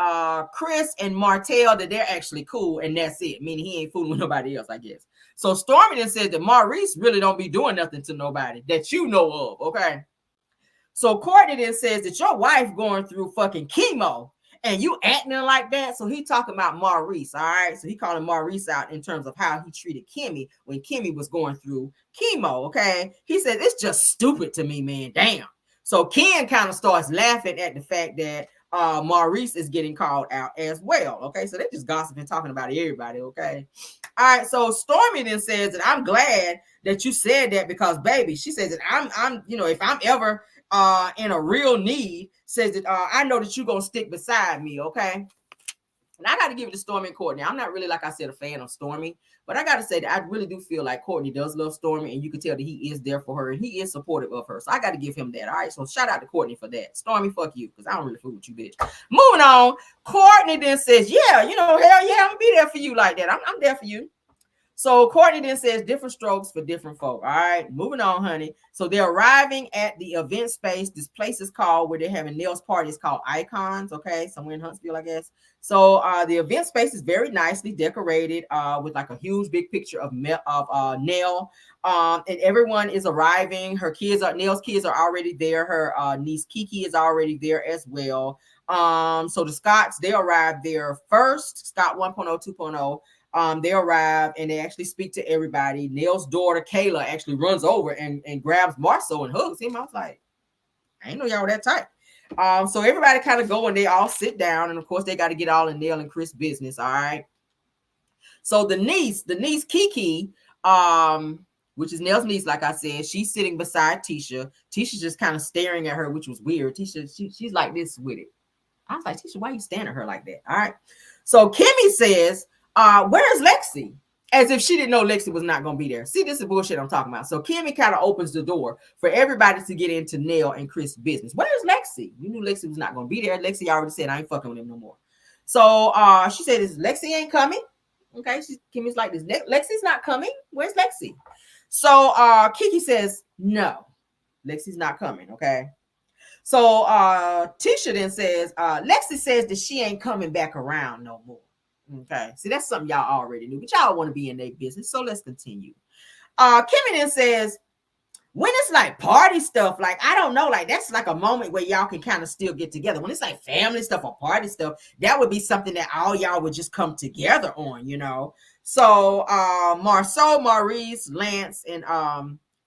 Chris and Martell, that they're actually cool, and that's it. Meaning he ain't fooling with nobody else, I guess. So Stormy then says that Maurice really don't be doing nothing to nobody that you know of, okay? So Courtney then says that your wife going through fucking chemo and you acting like that. So he talking about Maurice, all right? So he calling Maurice out in terms of how he treated Kimmy when Kimmy was going through chemo, okay? He said, it's just stupid to me, man, damn. So Ken kind of starts laughing at the fact that Maurice is getting called out as well. Okay, so they're just gossiping, talking about everybody. Okay, all right. So Stormy then says that I'm glad that you said that because, baby, she says that I'm if I'm ever in a real need, says that I know that you're gonna stick beside me. Okay. And I got to give it to Stormy and Courtney. I'm not really, like I said, a fan of Stormy, but I got to say that I really do feel like Courtney does love Stormy, and you can tell that he is there for her, and he is supportive of her. So I got to give him that. All right, so shout out to Courtney for that. Stormy, fuck you, because I don't really fool with you, bitch. Moving on, Courtney then says, yeah, hell yeah, I'm going to be there for you like that. I'm there for you. So Courtney then says different strokes for different folk. All right, moving on, honey. So they're arriving at the event space. This place is called, where they're having Nell's party, is called Icons. Okay, somewhere in Huntsville, I guess. So the event space is very nicely decorated with like a huge big picture of Nell. And everyone is arriving. Nell's kids are already there. Her niece Kiki is already there as well. So the Scotts, they arrived there first. Scott 1.0, 2.0. They arrive and they actually speak to everybody. Nell's daughter Kayla actually runs over and grabs Marceau and hugs him. I was like, I ain't know y'all were that tight. So everybody kind of go and they all sit down, and of course they got to get all in Nell and Chris' business. All right. So the niece Kiki, which is Nell's niece, like I said, she's sitting beside Tisha. Tisha's just kind of staring at her, which was weird. Tisha, she's like this with it. I was like, Tisha, why you staring at her like that? All right. So Kimmy says, where's Lexi? As if she didn't know Lexi was not going to be there. See, this is bullshit I'm talking about. So Kimmy kind of opens the door for everybody to get into Nell and Chris' business. Where's Lexi? You knew Lexi was not going to be there. Lexi already said, I ain't fucking with him no more. So she said, Lexi ain't coming. Okay, Kimmy's like this. Lexi's not coming. Where's Lexi? So Kiki says, no, Lexi's not coming. Okay. So Tisha then says, Lexi says that she ain't coming back around no more. Okay. See, that's something y'all already knew, but y'all want to be in their business. So let's continue. Kimmy then says, when it's like party stuff, like, I don't know, like, that's like a moment where y'all can kind of still get together. When it's like family stuff or party stuff, that would be something that all y'all would just come together on, you know. So Marceau, Maurice, Lance, and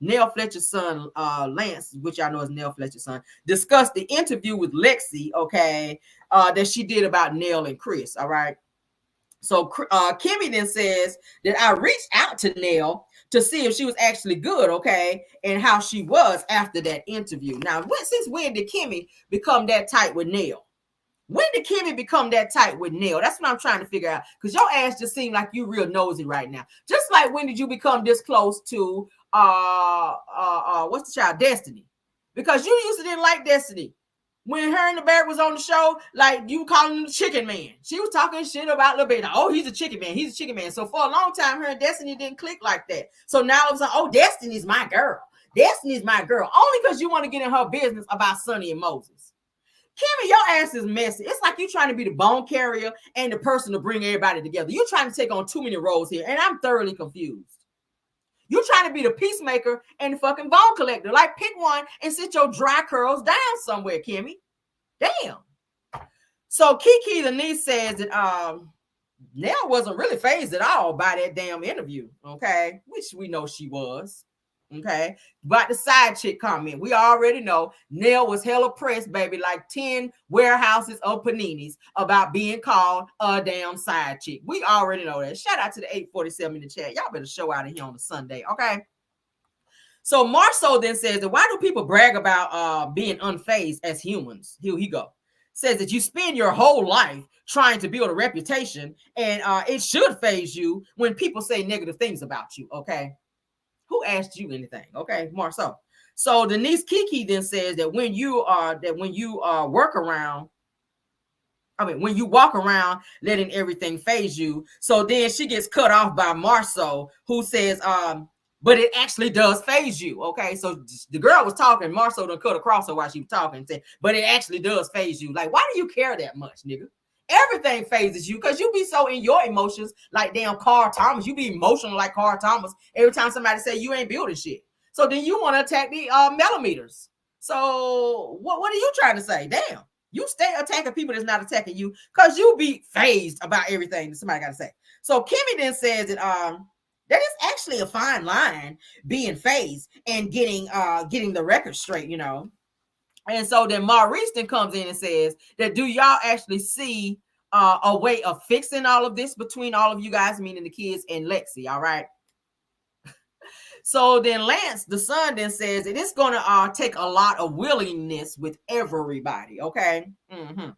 Nell Fletcher's son, Lance, which y'all know is Nell Fletcher's son, discussed the interview with Lexi, okay, that she did about Nell and Chris, all right. So Kimmy then says that I reached out to Nell to see if she was actually good, okay, and how she was after that interview. Now, since when did Kimmy become that tight with Nell? When did Kimmy become that tight with Nell? That's what I'm trying to figure out. Because your ass just seemed like you real nosy right now. Just like, when did you become this close to what's the child, Destiny? Because you used to didn't like Destiny. When her and the Bear was on the show, like, you calling him the chicken man. She was talking shit about Lil Baby. Oh, he's a chicken man. He's a chicken man. So for a long time, her and Destiny didn't click like that. So now it was like, oh, Destiny's my girl. Destiny's my girl. Only because you want to get in her business about Sonny and Moses. Kimmy, your ass is messy. It's like you trying to be the bone carrier and the person to bring everybody together. You're trying to take on too many roles here, and I'm thoroughly confused. You're trying to be the peacemaker and the fucking bone collector. Like, pick one and sit your dry curls down somewhere, Kimmy. Damn. So Kiki, the niece, says that Nell wasn't really fazed at all by that damn interview, okay? Which we know she was, okay? But the side chick comment, we already know Nell was hella pressed, baby, like 10 warehouses of paninis about being called a damn side chick. We already know that. Shout out to the 847 in the chat. Y'all better show out of here on a Sunday, okay? So Marceau then says that why do people brag about being unfazed as humans? Here he go. Says that you spend your whole life trying to build a reputation, and it should faze you when people say negative things about you, okay? Who asked you anything, okay, Marceau? So Denise Kiki then says that when you when you walk around letting everything faze you. So then she gets cut off by Marceau, who says, but it actually does faze you, okay? So the girl was talking, Marceau done cut across her while she was talking and said, but it actually does faze you. Like, why do you care that much, nigga? Everything phases you because you be so in your emotions like damn Carl Thomas. You be emotional like Carl Thomas every time somebody say you ain't building shit. So then you want to attack the millimeters. So what are you trying to say? Damn. You stay attacking people that's not attacking you because you be phased about everything that somebody got to say. So Kimmy then says that that is actually a fine line, being phased and getting the record straight, you know. And so then Maurice then comes in and says that do y'all actually see a way of fixing all of this between all of you guys, meaning the kids and Lexi, all right? So then Lance, the son, then says that it's going to take a lot of willingness with everybody, okay? Mm-hmm.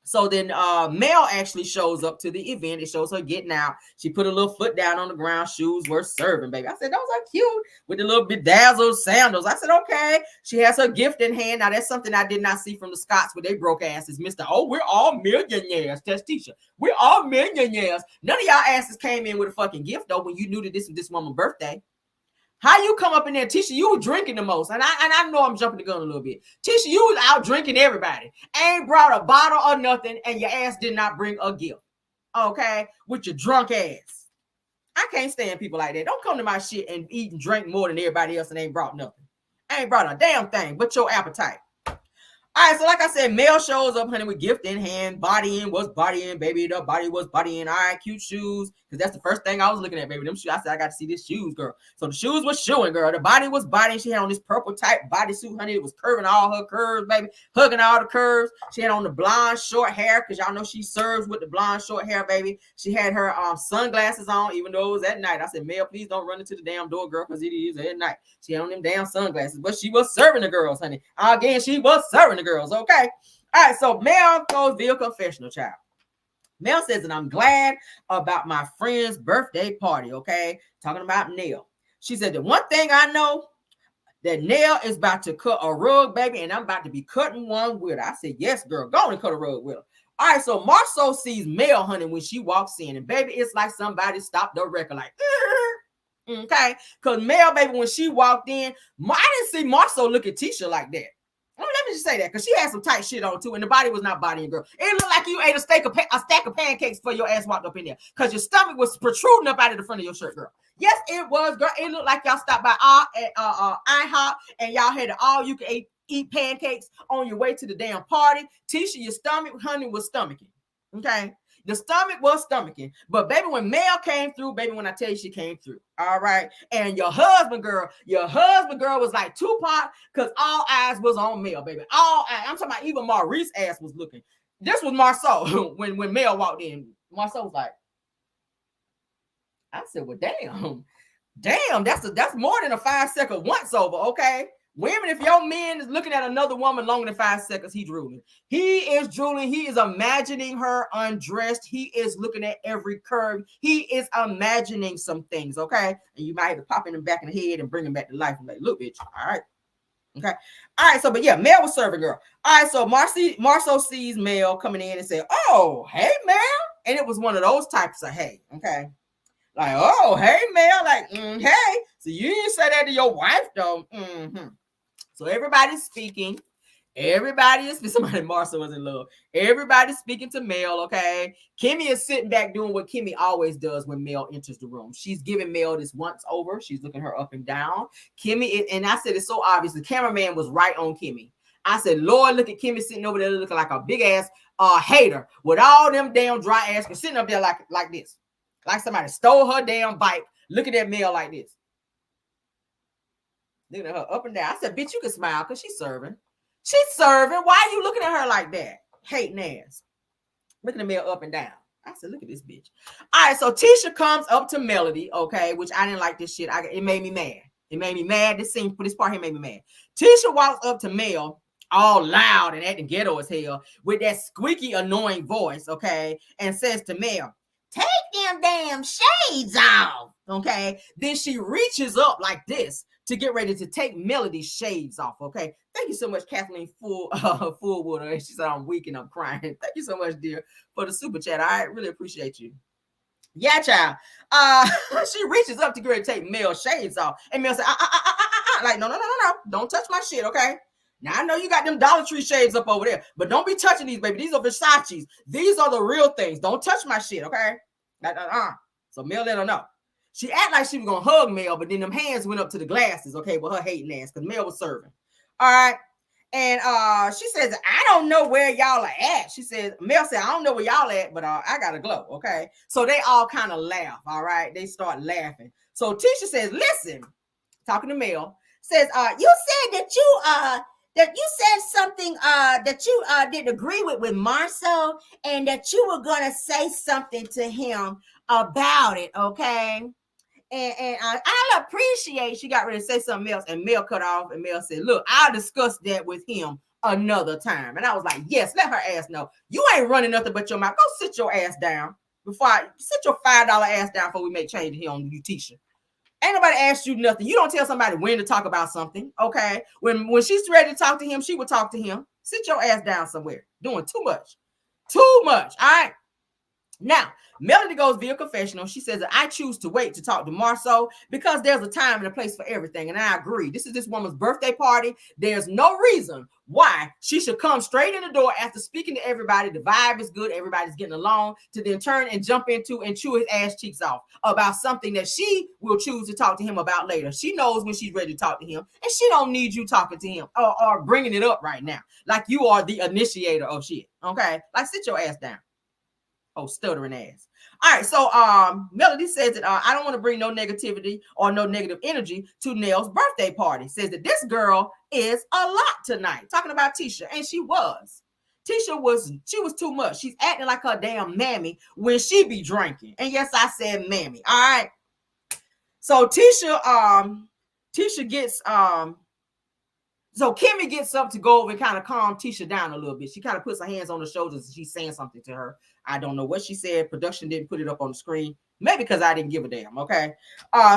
So then Mel actually shows up to the event. It shows her getting out. She put a little foot down on the ground. Shoes were serving, baby. I said, those are cute with the little bedazzled sandals. I said, okay. She has her gift in hand. Now, that's something I did not see from the Scots with they broke asses. Mr. Oh, we're all millionaires. That's Tisha. We're all millionaires. None of y'all asses came in with a fucking gift, though, when you knew that this was this woman's birthday. How you come up in there, Tisha? You were drinking the most, and I know I'm jumping the gun a little bit. Tisha, you was out drinking everybody. Ain't brought a bottle or nothing, and your ass did not bring a gift. Okay, with your drunk ass. I can't stand people like that. Don't come to my shit and eat and drink more than everybody else and ain't brought nothing. I ain't brought a damn thing but your appetite. All right, so like I said, Mel shows up, honey, with gift in hand. Bodying was bodying, baby. The body was bodying. All right, cute shoes, because that's the first thing I was looking at, baby. Them shoes. I said, I got to see these shoes, girl. So the shoes was showing, girl. The body was bodying. She had on this purple type bodysuit, honey. It was curving all her curves, baby. Hugging all the curves. She had on the blonde short hair, because y'all know she serves with the blonde short hair, baby. She had her sunglasses on, even though it was at night. I said, Mel, please don't run into the damn door, girl, because it is at night. She had on them damn sunglasses, but she was serving the girls, honey. Again, she was serving the girls, okay? All right, so Mel goes via confessional, child. Mel says that I'm glad about my friend's birthday party, okay? Talking about Nell. She said the one thing I know, that Nell is about to cut a rug, baby, and I'm about to be cutting one with her. I said, yes, girl, go on and cut a rug with her. All right, so Marceau sees Mel, honey, when she walks in, and baby, it's like somebody stopped the record, like, okay? Because Mel, baby, when she walked in, I didn't see Marceau look at Tisha like that. Oh, let did she say that? Because she had some tight shit on too, and the body was not bodying, girl. It looked like you ate a stack of pancakes before your ass walked up in there, because your stomach was protruding up out of the front of your shirt, girl. Yes, it was, girl. It looked like y'all stopped by IHOP, and y'all had all you can eat pancakes on your way to the damn party. Tisha, your stomach, honey, was stomaching. Okay. The stomach was stomaching. But baby, when Mel came through, baby, when I tell you she came through. All right. And your husband girl was like Tupac, because all eyes was on Mel, baby. All eyes. I'm talking about even Maurice's ass was looking. This was Marceau when Mel walked in. Marceau was like, I said, well, damn, that's more than a 5-second once over, okay? Women, if your man is looking at another woman longer than 5 seconds, he drooling. He is drooling. He is imagining her undressed. He is looking at every curve. He is imagining some things, okay? And you might have to pop in the back of the head and bring him back to life and like, look, bitch, all right? Okay. All right, so, but yeah, Mel was serving, girl. All right, so Marceau sees Mel coming in and said, oh, hey, Mel. And it was one of those types of hey, okay? Like, oh, hey, Mel, like, hey. So you didn't say that to your wife, though. Mm-hmm. So everybody's speaking. Everybody is, somebody Marcia was in love. Everybody's speaking to Mel, okay? Kimmy is sitting back doing what Kimmy always does when Mel enters the room. She's giving Mel this once over. She's looking her up and down. Kimmy, and I said it's so obvious. The cameraman was right on Kimmy. I said, Lord, look at Kimmy sitting over there looking like a big ass hater with all them damn dry ass sitting up there like this. Like somebody stole her damn bike, looking at Mel like this. Looking at her up and down. I said, bitch, you can smile because she's serving. She's serving. Why are you looking at her like that? Hating ass. Looking at Mel up and down. I said, look at this bitch. All right, so Tisha comes up to Melody, okay, which I didn't like this shit. It made me mad. It made me mad. This scene for this part here made me mad. Tisha walks up to Mel, all loud and acting ghetto as hell, with that squeaky, annoying voice, okay, and says to Mel, take them damn shades off, okay? Then she reaches up like this to get ready to take Melody's shades off, okay? Thank you so much, Kathleen Fullwood. She said, I'm weak and I'm crying. Thank you so much, dear, for the super chat. I really appreciate you. Yeah, child. She reaches up to get ready to take Mel's shades off. And Mel said, like, no. Don't touch my shit, okay? Now, I know you got them Dollar Tree shades up over there, but don't be touching these, baby. These are Versace's. These are the real things. Don't touch my shit, okay? So Mel let her know. She acted like she was going to hug Mel, but then them hands went up to the glasses, okay, with her hating ass, because Mel was serving. All right. And she says, I don't know where y'all are at. She says, Mel said, I don't know where y'all at, but I got to glow, okay? So they all kind of laugh, all right? They start laughing. So Tisha says, listen, talking to Mel, says, you said that you said something that you didn't agree with Marceau, and that you were going to say something to him about it, okay? And I appreciate she got ready to say something else, and Mel cut off, and Mel said, look, I'll discuss that with him another time. And I was like, yes, let her ass know. You ain't running nothing but your mouth. Go sit your ass down sit your $5 ass down before we make change here on you, Tisha. Ain't nobody asked you nothing. You don't tell somebody when to talk about something, okay? When she's ready to talk to him, she will talk to him. Sit your ass down somewhere. Doing too much. Too much, all right? Now, Melody goes via confessional. She says that I choose to wait to talk to Marceau because there's a time and a place for everything. And I agree. This is this woman's birthday party. There's no reason why she should come straight in the door after speaking to everybody. The vibe is good. Everybody's getting along, to then turn and jump into and chew his ass cheeks off about something that she will choose to talk to him about later. She knows when she's ready to talk to him, and she don't need you talking to him or bringing it up right now. Like you are the initiator of shit. Okay. Like sit your ass down. Oh, stuttering ass. All right, so Melody says that I don't want to bring no negativity or no negative energy to Nell's birthday party. Says that this girl is a lot tonight. Talking about Tisha, and she was. Tisha was too much. She's acting like her damn mammy when she be drinking. And yes, I said mammy. All right. So Tisha gets So Kimmy gets up to go over and kind of calm Tisha down a little bit. She kind of puts her hands on her shoulders and she's saying something to her. I don't know what she said. Production didn't put it up on the screen. Maybe because I didn't give a damn, okay?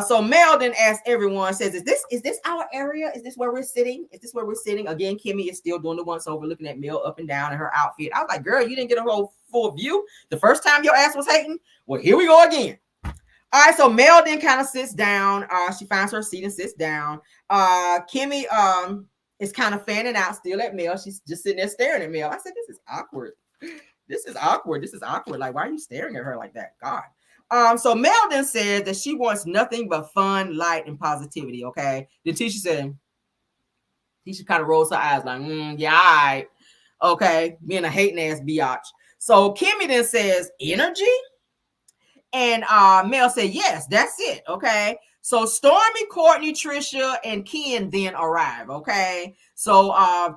So Mel then asks everyone, says, is this our area? Is this where we're sitting? Is this where we're sitting? Again, Kimmy is still doing the once over, looking at Mel up and down in her outfit. I was like, girl, you didn't get a whole full view the first time your ass was hating? Well, here we go again. All right, so Mel then kind of sits down. She finds her seat and sits down. Kimmy is kind of fanning out still at Mel. She's just sitting there staring at Mel. I said, this is awkward. This is awkward. This is awkward. Like, why are you staring at her like that? God. So Mel then said that she wants nothing but fun, light, and positivity. Okay. Then Tisha said, Tisha kind of rolls her eyes like, yeah, all right. Okay. Being a hating ass biatch. So Kimmy then says, energy? And Mel said, yes, that's it. Okay. So Stormy, Courtney, Trisha, and Ken then arrive. Okay. So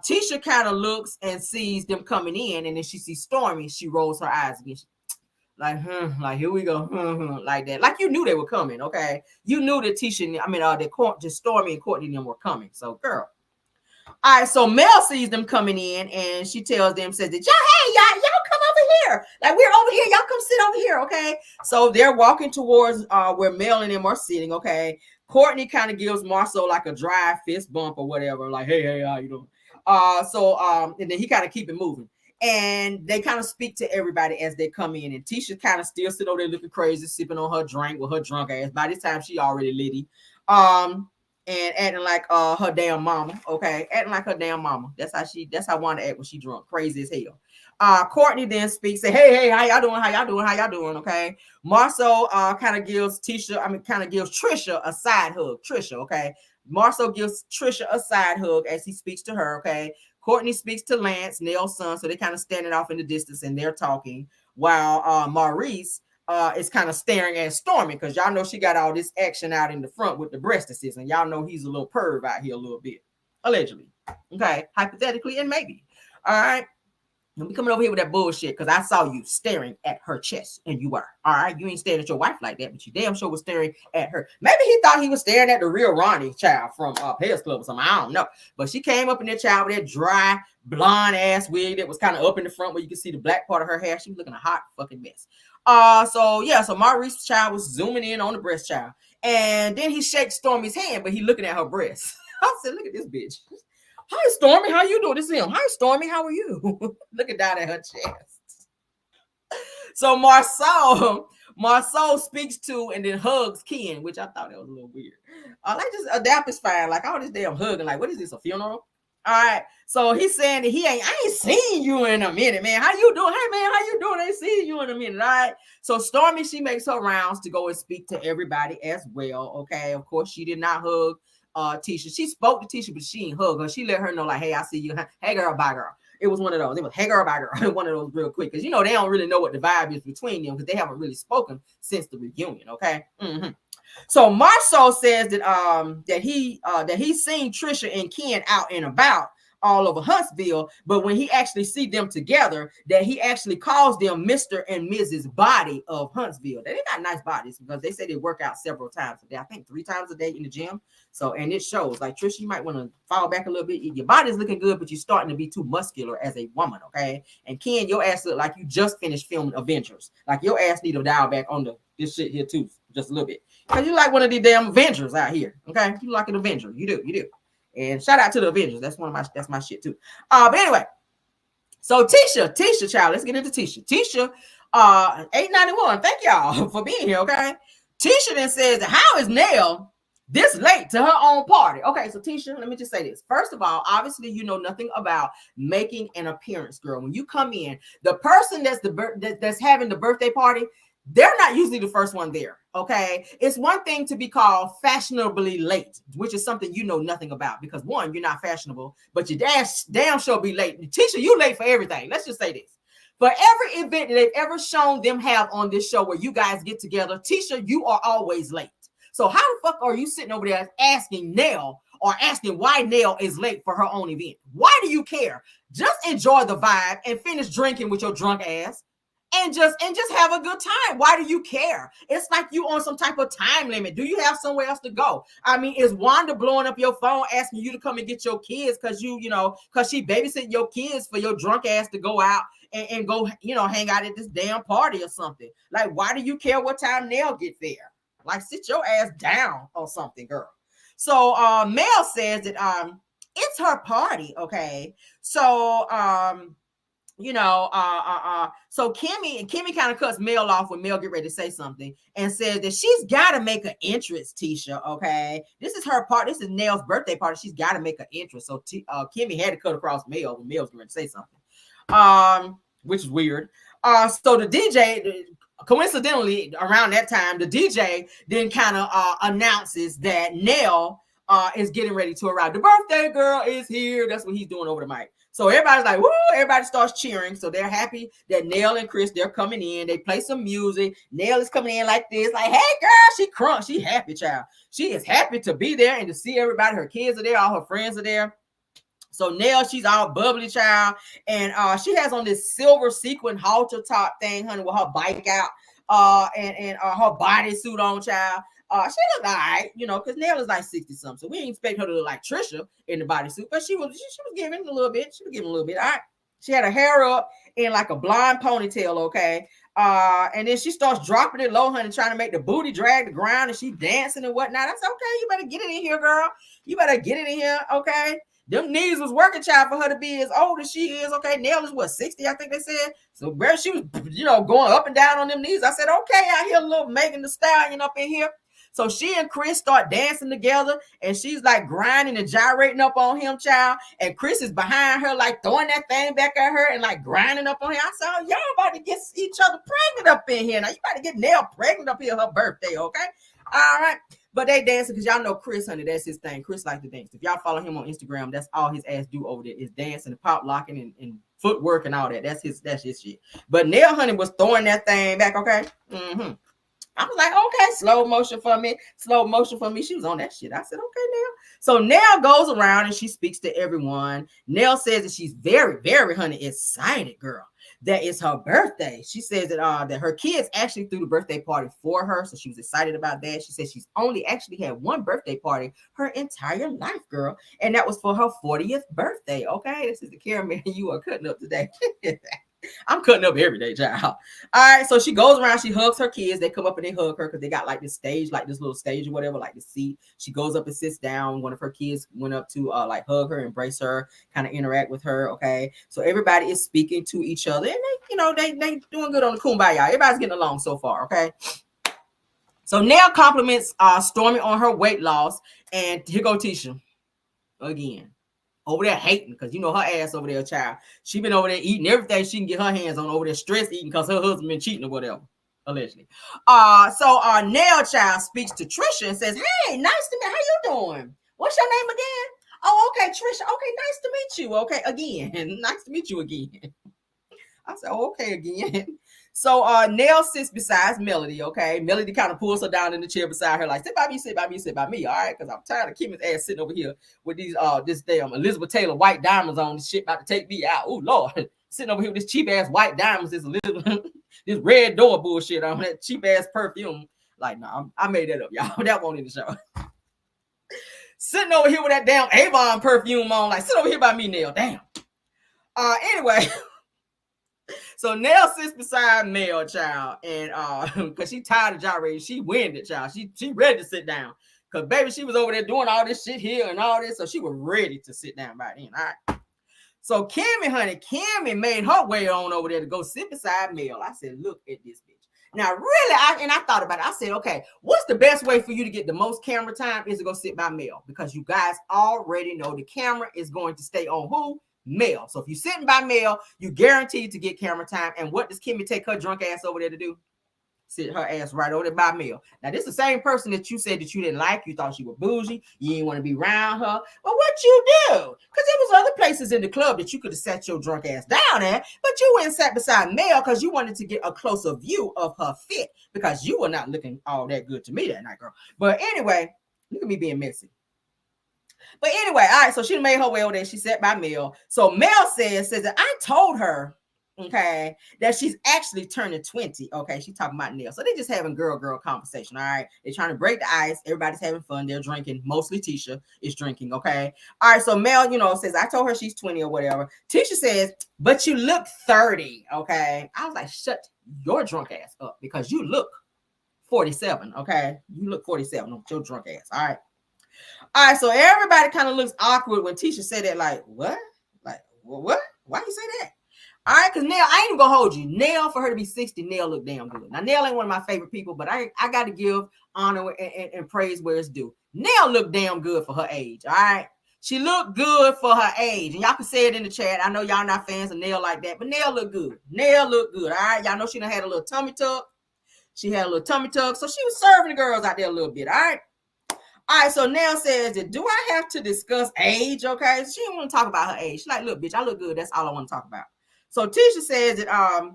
Tisha kind of looks and sees them coming in, and then she sees Stormy. She rolls her eyes again. Like here we go, like that. Like you knew they were coming. Okay. You knew that Tisha, just Stormy and Courtney and them were coming. So girl. All right, so Mel sees them coming in, and she tells them, says that y'all come over here. Like, we're over here. Y'all come sit over here, okay? So they're walking towards where Mel and them are sitting, okay? Courtney kind of gives Marceau like a dry fist bump or whatever, like, hey, how you doing? And then he kind of keep it moving. And they kind of speak to everybody as they come in. And Tisha kind of still sit over there looking crazy, sipping on her drink with her drunk ass. By this time, she already litty. And acting like her damn mama, okay? Acting like her damn mama. That's how Wanda act when she drunk, crazy as hell. Courtney then speaks, say, hey, how y'all doing? How y'all doing? Okay. Marceau kind of gives Trisha a side hug. Trisha, okay. Marceau gives Trisha a side hug as he speaks to her, okay. Courtney speaks to Lance, Nell's son, so they kind of standing off in the distance and they're talking, while Maurice is kind of staring at Stormy, because y'all know she got all this action out in the front with the breastises, and y'all know he's a little perv out here a little bit, allegedly. Okay, hypothetically, and maybe. All right. Don't be coming over here with that bullshit, because I saw you staring at her chest, and you were. All right, you ain't staring at your wife like that, but you damn sure was staring at her. Maybe he thought he was staring at the real Ronnie child from Players Club or something. I don't know. But she came up in that child with that dry, blonde ass wig that was kind of up in the front where you can see the black part of her hair. She was looking a hot fucking mess. So Maurice's child was zooming in on the breast child. And then he shakes Stormy's hand, but he looking at her breast. I said, look at this bitch. Hi, Stormy. How you doing? This is him. Hi, Stormy. How are you? Looking down at her chest. So Marceau speaks to and then hugs Ken, which I thought that was a little weird. Like, just adapt is fine. Like, all this damn hugging. Like, what is this, a funeral? All right. So he's saying that I ain't seen you in a minute, man. How you doing? Hey, man, how you doing? I ain't seen you in a minute. All right. So Stormy, she makes her rounds to go and speak to everybody as well. Okay. Of course, she did not hug Tisha. She spoke to Tisha, but she didn't hug her. She let her know, like, hey, I see you. Hey, girl, bye, girl. It was one of those. It was hey, girl, bye, girl. One of those real quick. Because, they don't really know what the vibe is between them, because they haven't really spoken since the reunion. Okay. Mm-hmm. So Marceau says that he's seen Trisha and Ken out and about all over Huntsville, but when he actually see them together, that he actually calls them Mr. and Mrs. Body of Huntsville. They got nice bodies, because they say they work out several times a day. I think 3 times a day in the gym. So, and it shows. Like, Trisha, you might want to fall back a little bit. Your body's looking good, but you're starting to be too muscular as a woman, okay? And Ken, your ass look like you just finished filming Avengers. Like, your ass need to dial back on this shit here too, just a little bit. Because you like one of these damn Avengers out here, okay? You like an Avenger. You do. And shout out to the Avengers. That's my shit too. But anyway, so Tisha, child, let's get into Tisha. Tisha, 891. Thank y'all for being here. Okay. Tisha then says, how is Nell this late to her own party? Okay, so Tisha, let me just say this. First of all, obviously, you know nothing about making an appearance, girl. When you come in, the person that's having the birthday party, they're not usually the first one there. Okay. It's one thing to be called fashionably late, which is something you know nothing about, because one, you're not fashionable, but you damn sure be late. Tisha, you late for everything. Let's just say this. For every event that they've ever shown them have on this show where you guys get together, Tisha, you are always late. So how the fuck are you sitting over there asking Nell, or asking why Nell is late for her own event? Why do you care? Just enjoy the vibe and finish drinking with your drunk ass. And just have a good time. Why do you care? It's like you on some type of time limit. Do you have somewhere else to go? I mean, is Wanda blowing up your phone asking you to come and get your kids because because she babysitting your kids for your drunk ass to go out and go, hang out at this damn party or something? Like, why do you care what time Nell get there? Like, sit your ass down or something, girl. So Mel says that it's her party, okay? So So Kimmy kind of cuts Mel off when Mel get ready to say something and says that she's got to make an entrance, Tisha. Okay, this is her part. This is Nell's birthday party. She's got to make an entrance. So Kimmy had to cut across Mel when Mel's going to say something, which is weird. So the DJ, coincidentally, around that time, the DJ then kind of announces that Nell is getting ready to arrive. The birthday girl is here. That's what he's doing over the mic. So everybody's like, woo, everybody starts cheering. So they're happy that Nell and Chris, they're coming in. They play some music. Nell is coming in like this, like, hey, girl, she crunk. She happy, child. She is happy to be there and to see everybody. Her kids are there. All her friends are there. So Nell, she's all bubbly, child. And she has on this silver sequin halter top thing, honey, with her bike out and her bodysuit on, child. She looked all right, because Nell is like 60-something. So we didn't expect her to look like Trisha in the bodysuit, but she was giving a little bit. She was giving a little bit. All right. She had her hair up in like a blonde ponytail, okay? And then she starts dropping it low, honey, trying to make the booty drag the ground, and she dancing and whatnot. I said, okay, you better get it in here, girl. You better get it in here, okay? Them knees was working, child, for her to be as old as she is, okay? Nell is, what, 60, I think they said? So, girl, she was, going up and down on them knees. I said, okay, I hear a little Megan Thee Stallion up in here. So she and Chris start dancing together, and she's like grinding and gyrating up on him, child. And Chris is behind her, like throwing that thing back at her and like grinding up on him. I said, oh, y'all about to get each other pregnant up in here. Now you about to get Nell pregnant up here, her birthday, okay? All right. But they dancing because y'all know Chris, honey, that's his thing. Chris likes to dance. If y'all follow him on Instagram, that's all his ass do over there is dancing and pop locking and footwork and all that. That's his shit. But Nell, honey, was throwing that thing back, okay? Mm-hmm. I was like, okay, slow motion for me. She was on that shit. I said, okay, Nell. So Nell goes around and she speaks to everyone. Nell says that she's very, very, honey, excited, girl. That it's her birthday. She says that her kids actually threw the birthday party for her. So she was excited about that. She said she's only actually had one birthday party her entire life, girl. And that was for her 40th birthday. Okay, this is the caramel you are cutting up today. I'm cutting up every day, child. All right, so she goes around, she hugs her kids. They come up and they hug her because they got like this stage, like this little stage or whatever, like the seat. She goes up and sits down. One of her kids went up to like hug her, embrace her, kind of interact with her. Okay, so everybody is speaking to each other, and they doing good on the kumbaya. Everybody's getting along so far. Okay. So Nell compliments Stormy on her weight loss, and here go Tisha again. Over there hating because her ass over there, child. She been over there eating everything she can get her hands on, over there stress eating because her husband been cheating or whatever, allegedly. So Nell, child, speaks to Trisha and says, hey, nice to meet you. How you doing? What's your name again? Oh, okay, Trisha. Okay, nice to meet you. Okay, again. Nice to meet you again. I said, oh, okay, again. So Nell sits beside Melody, okay? Melody kind of pulls her down in the chair beside her, like, sit by me, sit by me, sit by me, all right? Because I'm tired of Kimmy's ass sitting over here with these this damn Elizabeth Taylor white diamonds on. This shit about to take me out. Oh, Lord. Sitting over here with this cheap-ass white diamonds, this red door bullshit on that cheap-ass perfume. Like, no, I made that up, y'all. That won't in the show. Sitting over here with that damn Avon perfume on. Like, sit over here by me, Nell. Damn. Anyway... So Nell sits beside Mel, child, and because she tired of gyrating, she winded, child. She ready to sit down. Because baby, she was over there doing all this shit here and all this, so she was ready to sit down by then. All right. So Kimmy made her way on over there to go sit beside Mel. I said, look at this bitch. Now, really, I thought about it. I said, okay, what's the best way for you to get the most camera time is to go sit by Mel, because you guys already know the camera is going to stay on who? Mel. So if you're sitting by Mel, you guaranteed to get camera time. And what does Kimmy take her drunk ass over there to do? Sit her ass right over there by Mel. Now, this is the same person that you said that you didn't like. You thought she was bougie. You didn't want to be around her. But what you do? Because there was other places in the club that you could have sat your drunk ass down at, but you went and sat beside Mel because you wanted to get a closer view of her fit, because you were not looking all that good to me that night, girl. But anyway, look at me being messy. But anyway, all right, so she made her way over there. She sat by Mel. So Mel says that I told her, okay, that she's actually turning 20. Okay, she's talking about Nell. So they're just having girl conversation, all right? They're trying to break the ice. Everybody's having fun. They're drinking. Mostly Tisha is drinking, okay? All right, so Mel, says, I told her she's 20 or whatever. Tisha says, but you look 30, okay? I was like, shut your drunk ass up, because you look 47, okay? You look 47 with your drunk ass, all right? All right, so everybody kind of looks awkward when Tisha said that, like, what? Like, what? Why you say that? All right, because Nell, I ain't even gonna hold you. Nell, for her to be 60, Nell look damn good. Now, Nell ain't one of my favorite people, but I got to give honor and praise where it's due. Nell look damn good for her age. All right. She looked good for her age. And y'all can say it in the chat. I know y'all not fans of Nell like that, but Nell look good. Nell look good. All right. Y'all know she done had a little tummy tuck. She had a little tummy tuck. So she was serving the girls out there a little bit. All right. All right, so Nell says that, do I have to discuss age? Okay, so she didn't want to talk about her age. She's like, look, bitch, I look good. That's all I want to talk about. So Tisha says that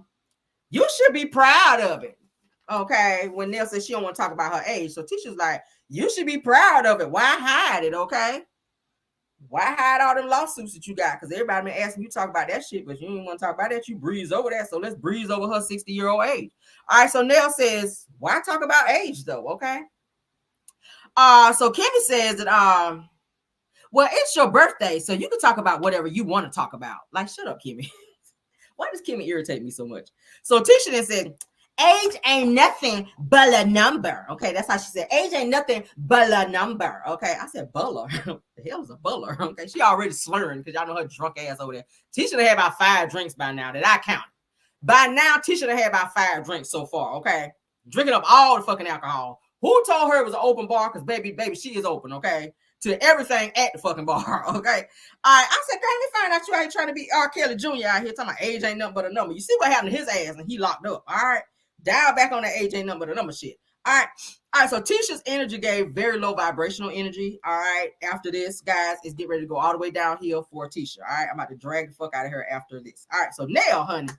you should be proud of it. Okay, when Nell says she don't want to talk about her age. So Tisha's like, you should be proud of it. Why hide it? Okay. Why hide all them lawsuits that you got? Because everybody been asking you to talk about that shit, but you didn't want to talk about that. You breeze over that. So let's breeze over her 60-year-old age. All right, so Nell says, why talk about age though? Okay. So Kimmy says that well, it's your birthday, so you can talk about whatever you want to talk about. Like, shut up, Kimmy. Why does Kimmy irritate me so much? So Tisha then said, age ain't nothing but a number. Okay, that's how she said. Age ain't nothing but a number. Okay, I said buller. The hell is a buller? Okay, she already slurring because y'all know her drunk ass over there. Tisha done had about 5 drinks by now that I counted. By now, Tisha done had about 5 drinks so far. Okay, drinking up all the fucking alcohol. Who told her it was an open bar? Because baby, she is open. Okay. To everything at the fucking bar, okay? All right, I said, girl, let me find out you ain't trying to be R. Kelly Jr. out here talking about age ain't nothing but a number. You see what happened to his ass and he locked up, all right? Dial back on that age ain't nothing but a number shit. All right, so Tisha's energy gave very low vibrational energy, all right? After this, guys, it's getting ready to go all the way downhill for Tisha, all right? I'm about to drag the fuck out of her after this. All right, so Nell, honey.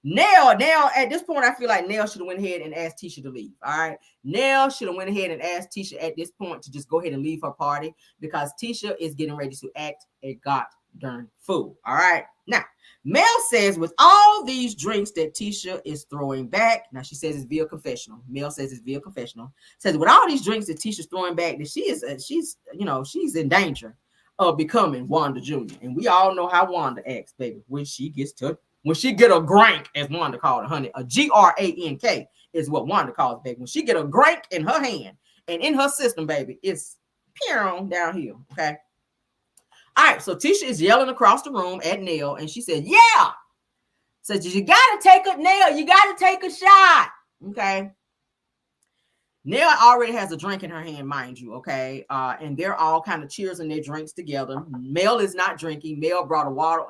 Nell, at this point, I feel like Nell should have went ahead and asked Tisha to leave. All right. Nell should have went ahead and asked Tisha at this point to just go ahead and leave her party because Tisha is getting ready to act a goddamn fool. All right. Now, Mel says with all these drinks that Tisha is throwing back, now she says it's via confessional. Mel says it's via confessional. Says with all these drinks that Tisha's throwing back, that she's in danger of becoming Wanda Jr. And we all know how Wanda acts, baby, when she gets to when she get a grank, as Wanda called it, honey, a GRANK is what Wanda calls it, baby. When she get a grank in her hand and in her system, baby, it's downhill, okay? All right, so Tisha is yelling across the room at Nell, and she said, yeah. Says, you got to take a, Nell, you got to take a shot, okay? Nell already has a drink in her hand, mind you, okay? And they're all kind of cheersing their drinks together. Mel is not drinking. Mel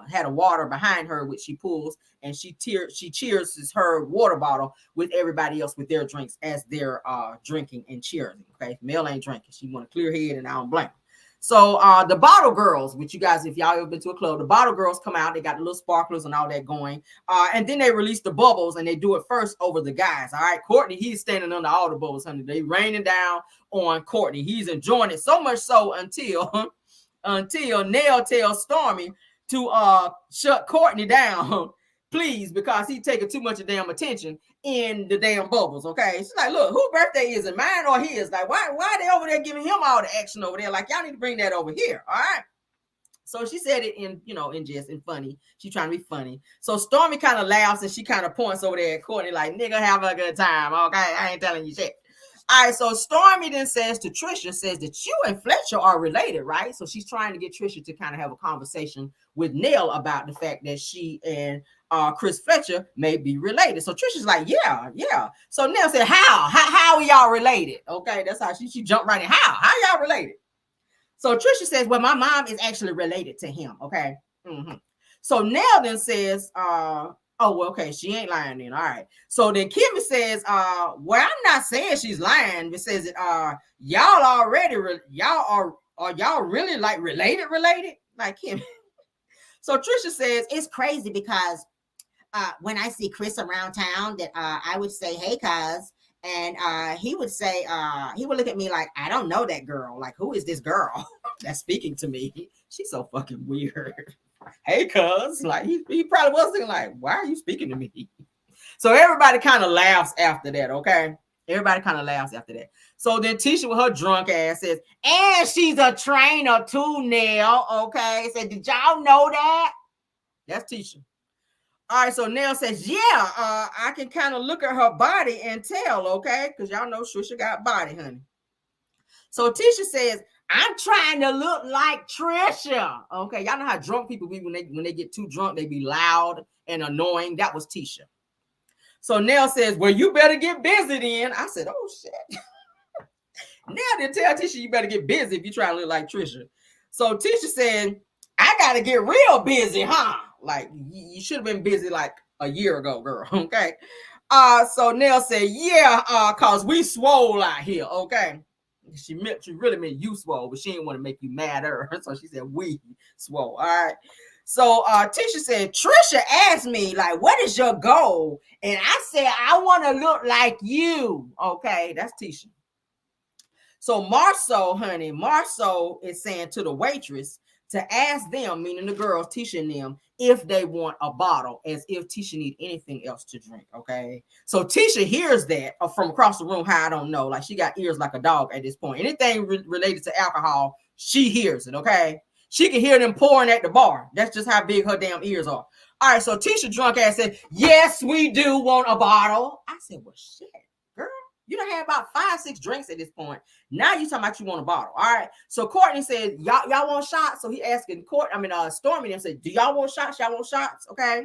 had a water behind her, which she pulls, and she cheers her water bottle with everybody else with their drinks as they're drinking and cheering, okay? Mel ain't drinking. She want a clear head, and I don't blame her. So the bottle girls, which you guys, if y'all ever been to a club, the bottle girls come out. They got the little sparklers and all that going. And then they release the bubbles, and they do it first over the guys. All right, Courtney, he's standing under all the bubbles, honey. They raining down on Courtney. He's enjoying it so much so until Nell tells Stormy to shut Courtney down, please, because he's taking too much of damn attention in the damn bubbles, okay? She's like, look, whose birthday is it, mine or his? Like, why are they over there giving him all the action over there? Like, y'all need to bring that over here, all right? So she said it in jest and funny. She's trying to be funny. So Stormy kind of laughs and she kind of points over there at Courtney like, nigga, have a good time, okay? I ain't telling you shit. All right, so Stormy then says to Trisha, says that you and Fletcher are related, right? So she's trying to get Trisha to kind of have a conversation with Nell about the fact that she and Chris Fletcher may be related. So Trisha's like, yeah. So Nell said, how are y'all related? Okay, that's how she jumped right in. How y'all related? So Trisha says, well, my mom is actually related to him, okay? Mm-hmm. So Nell then says, oh, well, okay, she ain't lying then. All right. So then Kimmy says, well, I'm not saying she's lying. It says that y'all already, y'all are y'all really like related? Like Kimmy. So Trisha says, it's crazy because when I see Chris around town that I would say, hey, cuz, and he would say, he would look at me like, I don't know that girl. Like, who is this girl that's speaking to me? She's so fucking weird. Hey, cuz, like he probably was thinking like, why are you speaking to me? So everybody kind of laughs after that, okay? Everybody kind of laughs after that. So then Tisha with her drunk ass says, and she's a trainer too, Nell, okay? Said, did y'all know that? That's Tisha. All right, so Nell says, yeah, I can kind of look at her body and tell, okay? Because y'all know Trisha got body, honey. So Tisha says, I'm trying to look like Trisha. Okay, y'all know how drunk people be when they get too drunk, they be loud and annoying. That was Tisha. So Nell says, well, you better get busy then. I said, oh shit. Nell didn't tell Tisha you better get busy if you try to look like Trisha. So Tisha said, I gotta get real busy, huh? Like you should have been busy like a year ago, girl. Okay. So Nell said, yeah, cause we swole out here, okay. She really meant you swole, but she didn't want to make you mad at her. So she said we swole. All right. So Tisha said, Trisha asked me, like, what is your goal? And I said, I want to look like you. Okay, that's Tisha. So Marceau is saying to the waitress to ask them, meaning the girls, Tisha and them, if they want a bottle, as if Tisha need anything else to drink. Okay. So Tisha hears that from across the room. How I don't know. Like she got ears like a dog at this point. Anything related to alcohol, she hears it. Okay. She can hear them pouring at the bar. That's just how big her damn ears are. All right. So Tisha drunk ass said, yes, we do want a bottle. I said, well, shit, girl. You done had about 5-6 drinks at this point. Now you talking about you want a bottle. All right. So Courtney said, y'all want shots? So he asking Stormy and said, do y'all want shots? Y'all want shots? Okay.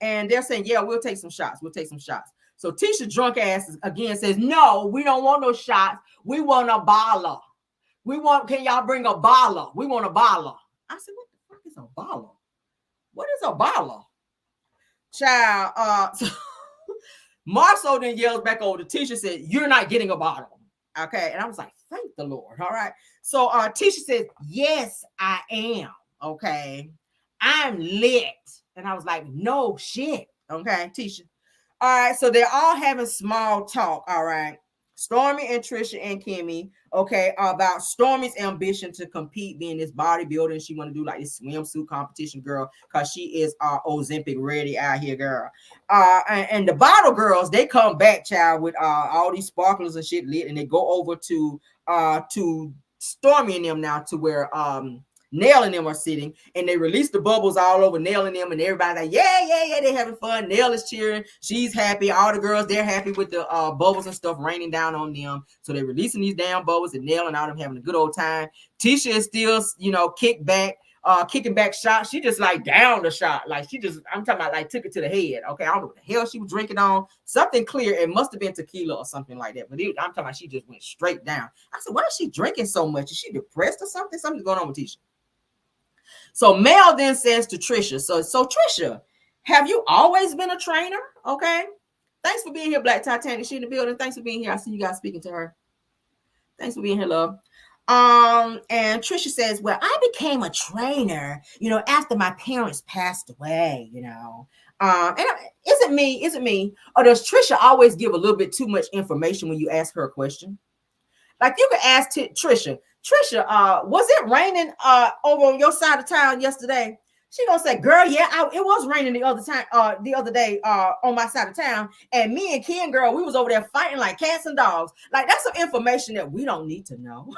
And they're saying, yeah, we'll take some shots. We'll take some shots. So Tisha drunk ass again says, no, we don't want no shots. We want a bottle. Can y'all bring a bottle? We want a bottle. I said, what the fuck is a bottle? What is a bottle? Child, Marceau then yells back over to Tisha, said, you're not getting a bottle. Okay. And I was like, thank the Lord. All right. So Tisha says, yes, I am. Okay. I'm lit. And I was like, no shit. Okay, Tisha. All right. So they're all having small talk. All right. Stormy and Trisha and Kimmy, okay, about Stormy's ambition to compete, being this bodybuilder, and she want to do like this swimsuit competition, girl, because she is Ozempic ready out here, girl. And the bottle girls, they come back, child, with all these sparklers and shit lit, and they go over to Stormy and them now, to where Nell and them are sitting, and they release the bubbles all over Nell and them, and everybody's like, yeah, they having fun. Nell is cheering, she's happy. All the girls, they're happy with the bubbles and stuff raining down on them. So they're releasing these damn bubbles, and Nell and all them having a good old time. Tisha is still, kicking back shots. She just like down the shot, like I'm talking about like took it to the head. Okay, I don't know what the hell she was drinking on. Something clear. It must have been tequila or something like that. But I'm talking about she just went straight down. I said, why is she drinking so much? Is she depressed or something? Something's going on with Tisha. So Mel then says to Trisha, so Trisha, have you always been a trainer? Okay. Thanks for being here, Black Titanic. She in the building. Thanks for being here. I see you guys speaking to her. Thanks for being here, love. And Trisha says, well, I became a trainer, after my parents passed away, and is it me? Or does Trisha always give a little bit too much information when you ask her a question? Like you could ask Trisha, was it raining over on your side of town yesterday? She gonna say, girl, yeah, it was raining the other day on my side of town, and me and Ken, girl, we was over there fighting like cats and dogs. Like that's some information that we don't need to know.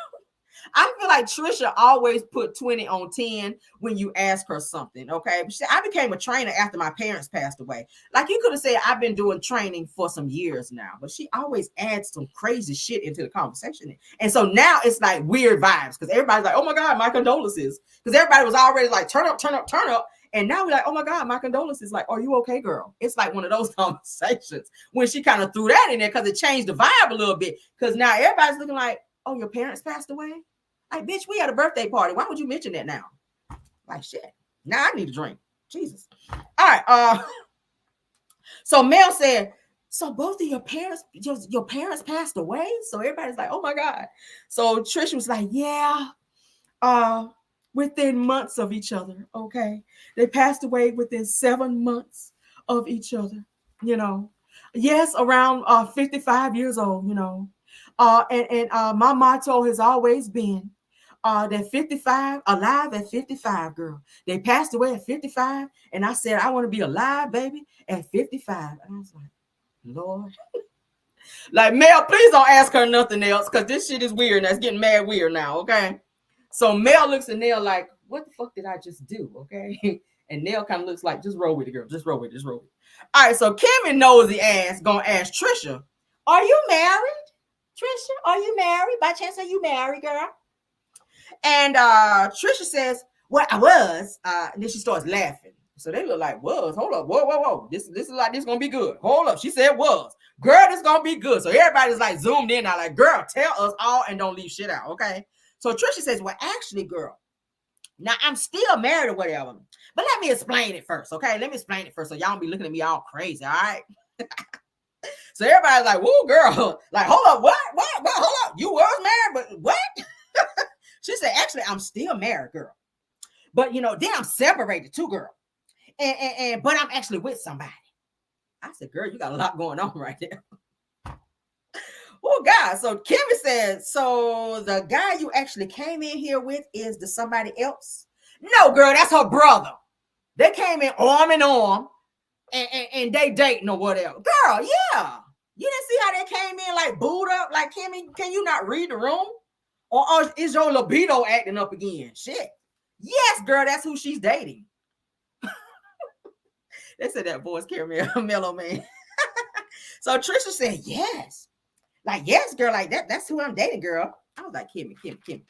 I feel like Trisha always put 20 on 10 when you ask her something, okay? But she said, I became a trainer after my parents passed away. Like you could have said, I've been doing training for some years now, but she always adds some crazy shit into the conversation. And so now it's like weird vibes because everybody's like, oh my God, my condolences. Because everybody was already like, turn up. And now we're like, oh my God, my condolences. Like, are you okay, girl? It's like one of those conversations when she kind of threw that in there because it changed the vibe a little bit. Because now everybody's looking like, oh, your parents passed away? Like, bitch, we had a birthday party. Why would you mention that now? Like, shit. Now I need a drink. Jesus. All right. So Mel said, so both of your parents passed away? So everybody's like, oh my God. So Trisha was like, yeah. Within months of each other. Okay. They passed away within 7 months of each other. Yes, around 55 years old, and my motto has always been that 55, alive at 55, girl. They passed away at 55, and I said, I want to be alive, baby, at 55. And I was like, Lord. Like, Mel, please don't ask her nothing else, because this shit is weird, and that's getting mad weird now, okay? So Mel looks at Nell like, what the fuck did I just do, okay? And Nell kind of looks like, just roll with it, girl. Just roll with it. All right, so Kimmy nosy ass gonna ask Trisha, are you married? Trisha, are you married? By chance, are you married, girl? And Trisha says, well, I was. And then she starts laughing. So they look like was. Hold up. Whoa. This is like this gonna be good. Hold up. She said was. Girl, this gonna be good. So everybody's like zoomed in now, like, girl, tell us all and don't leave shit out. Okay. So Trisha says, well, actually, girl, now I'm still married or whatever. But let me explain it first. Okay. Let me explain it first. So y'all don't be looking at me all crazy. All right. So everybody's like, woo, girl. Like, hold up, what? Hold up. You was married, but what? She said, actually, I'm still married, girl. But then I'm separated too, girl. And but I'm actually with somebody. I said, girl, you got a lot going on right there. Oh, God. So Kimmy said, so the guy you actually came in here with is the somebody else? No, girl, that's her brother. They came in arm in arm and they dating or whatever. Girl, yeah. You didn't see how they came in like booed up? Like, Kimmy, can you not read the room? Or is your libido acting up again? Shit. Yes, girl, that's who she's dating. They said that voice carry me a mellow man. So Trisha said, yes. Like, yes, girl, like that's who I'm dating, girl. I was like, Kimmy,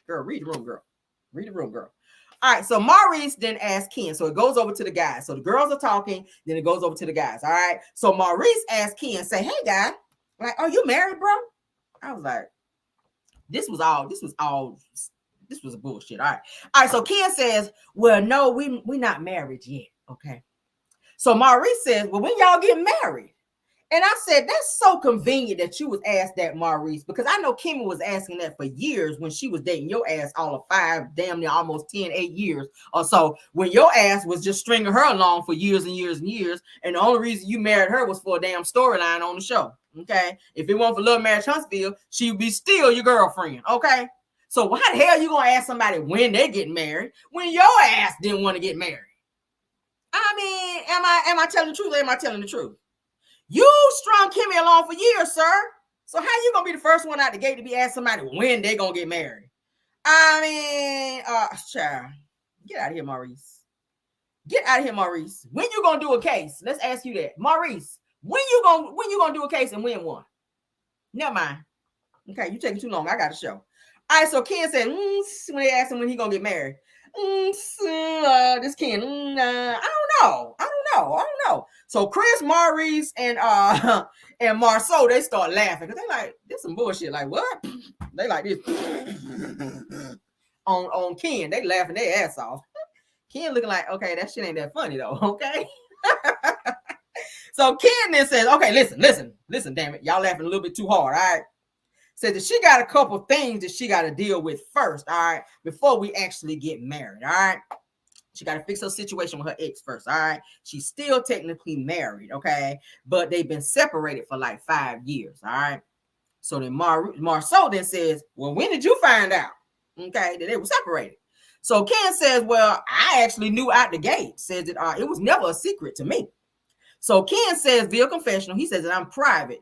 girl, read the room, girl. Read the room, girl. All right, so Maurice then asked Ken. So it goes over to the guys. So the girls are talking, then it goes over to the guys. All right. So Maurice asked Ken, say, hey, guy, like, are you married, bro? I was like, this was a bullshit. All right. So Ken says, well, no, we not married yet. Okay. So Maurice says, well, when y'all get married? And I said, that's so convenient that you was asked that, Maurice, because I know Kimmy was asking that for years when she was dating your ass all of 5, damn near almost 10, 8 years or so, when your ass was just stringing her along for years and years and years. And the only reason you married her was for a damn storyline on the show. Okay. If it weren't for Love Marriage Huntsville, she would be still your girlfriend. Okay. So why the hell you gonna ask somebody when they get married when your ass didn't want to get married? I mean, am I telling the truth or am I telling the truth? You strung Kimmy along for years, sir. So how you gonna be the first one out the gate to be asking somebody when they gonna get married? I mean, child, get out of here, Maurice. Get out of here, Maurice. When you gonna do a case? Let's ask you that, Maurice. When you gonna do a case and win one? Never mind. Okay, you taking too long. I got a show. All right, so Ken said, when they asked him when he gonna get married, this Ken, I don't know. So Chris, Maurice, and Marceau, they start laughing because they like, this some bullshit. Like, what? They like this on Ken. They laughing their ass off. Ken looking like, okay, that shit ain't that funny though. Okay. So Ken then says, okay, listen, damn it, y'all laughing a little bit too hard. All right. Said that she got a couple things that she got to deal with first, all right, before we actually get married, all right? She got to fix her situation with her ex first, all right? She's still technically married, okay? But they've been separated for like 5 years, all right? So then Marceau then says, well, when did you find out, okay, that they were separated? So Ken says, well, I actually knew out the gate, says that it was never a secret to me. So Ken says, via confessional, he says that I'm private.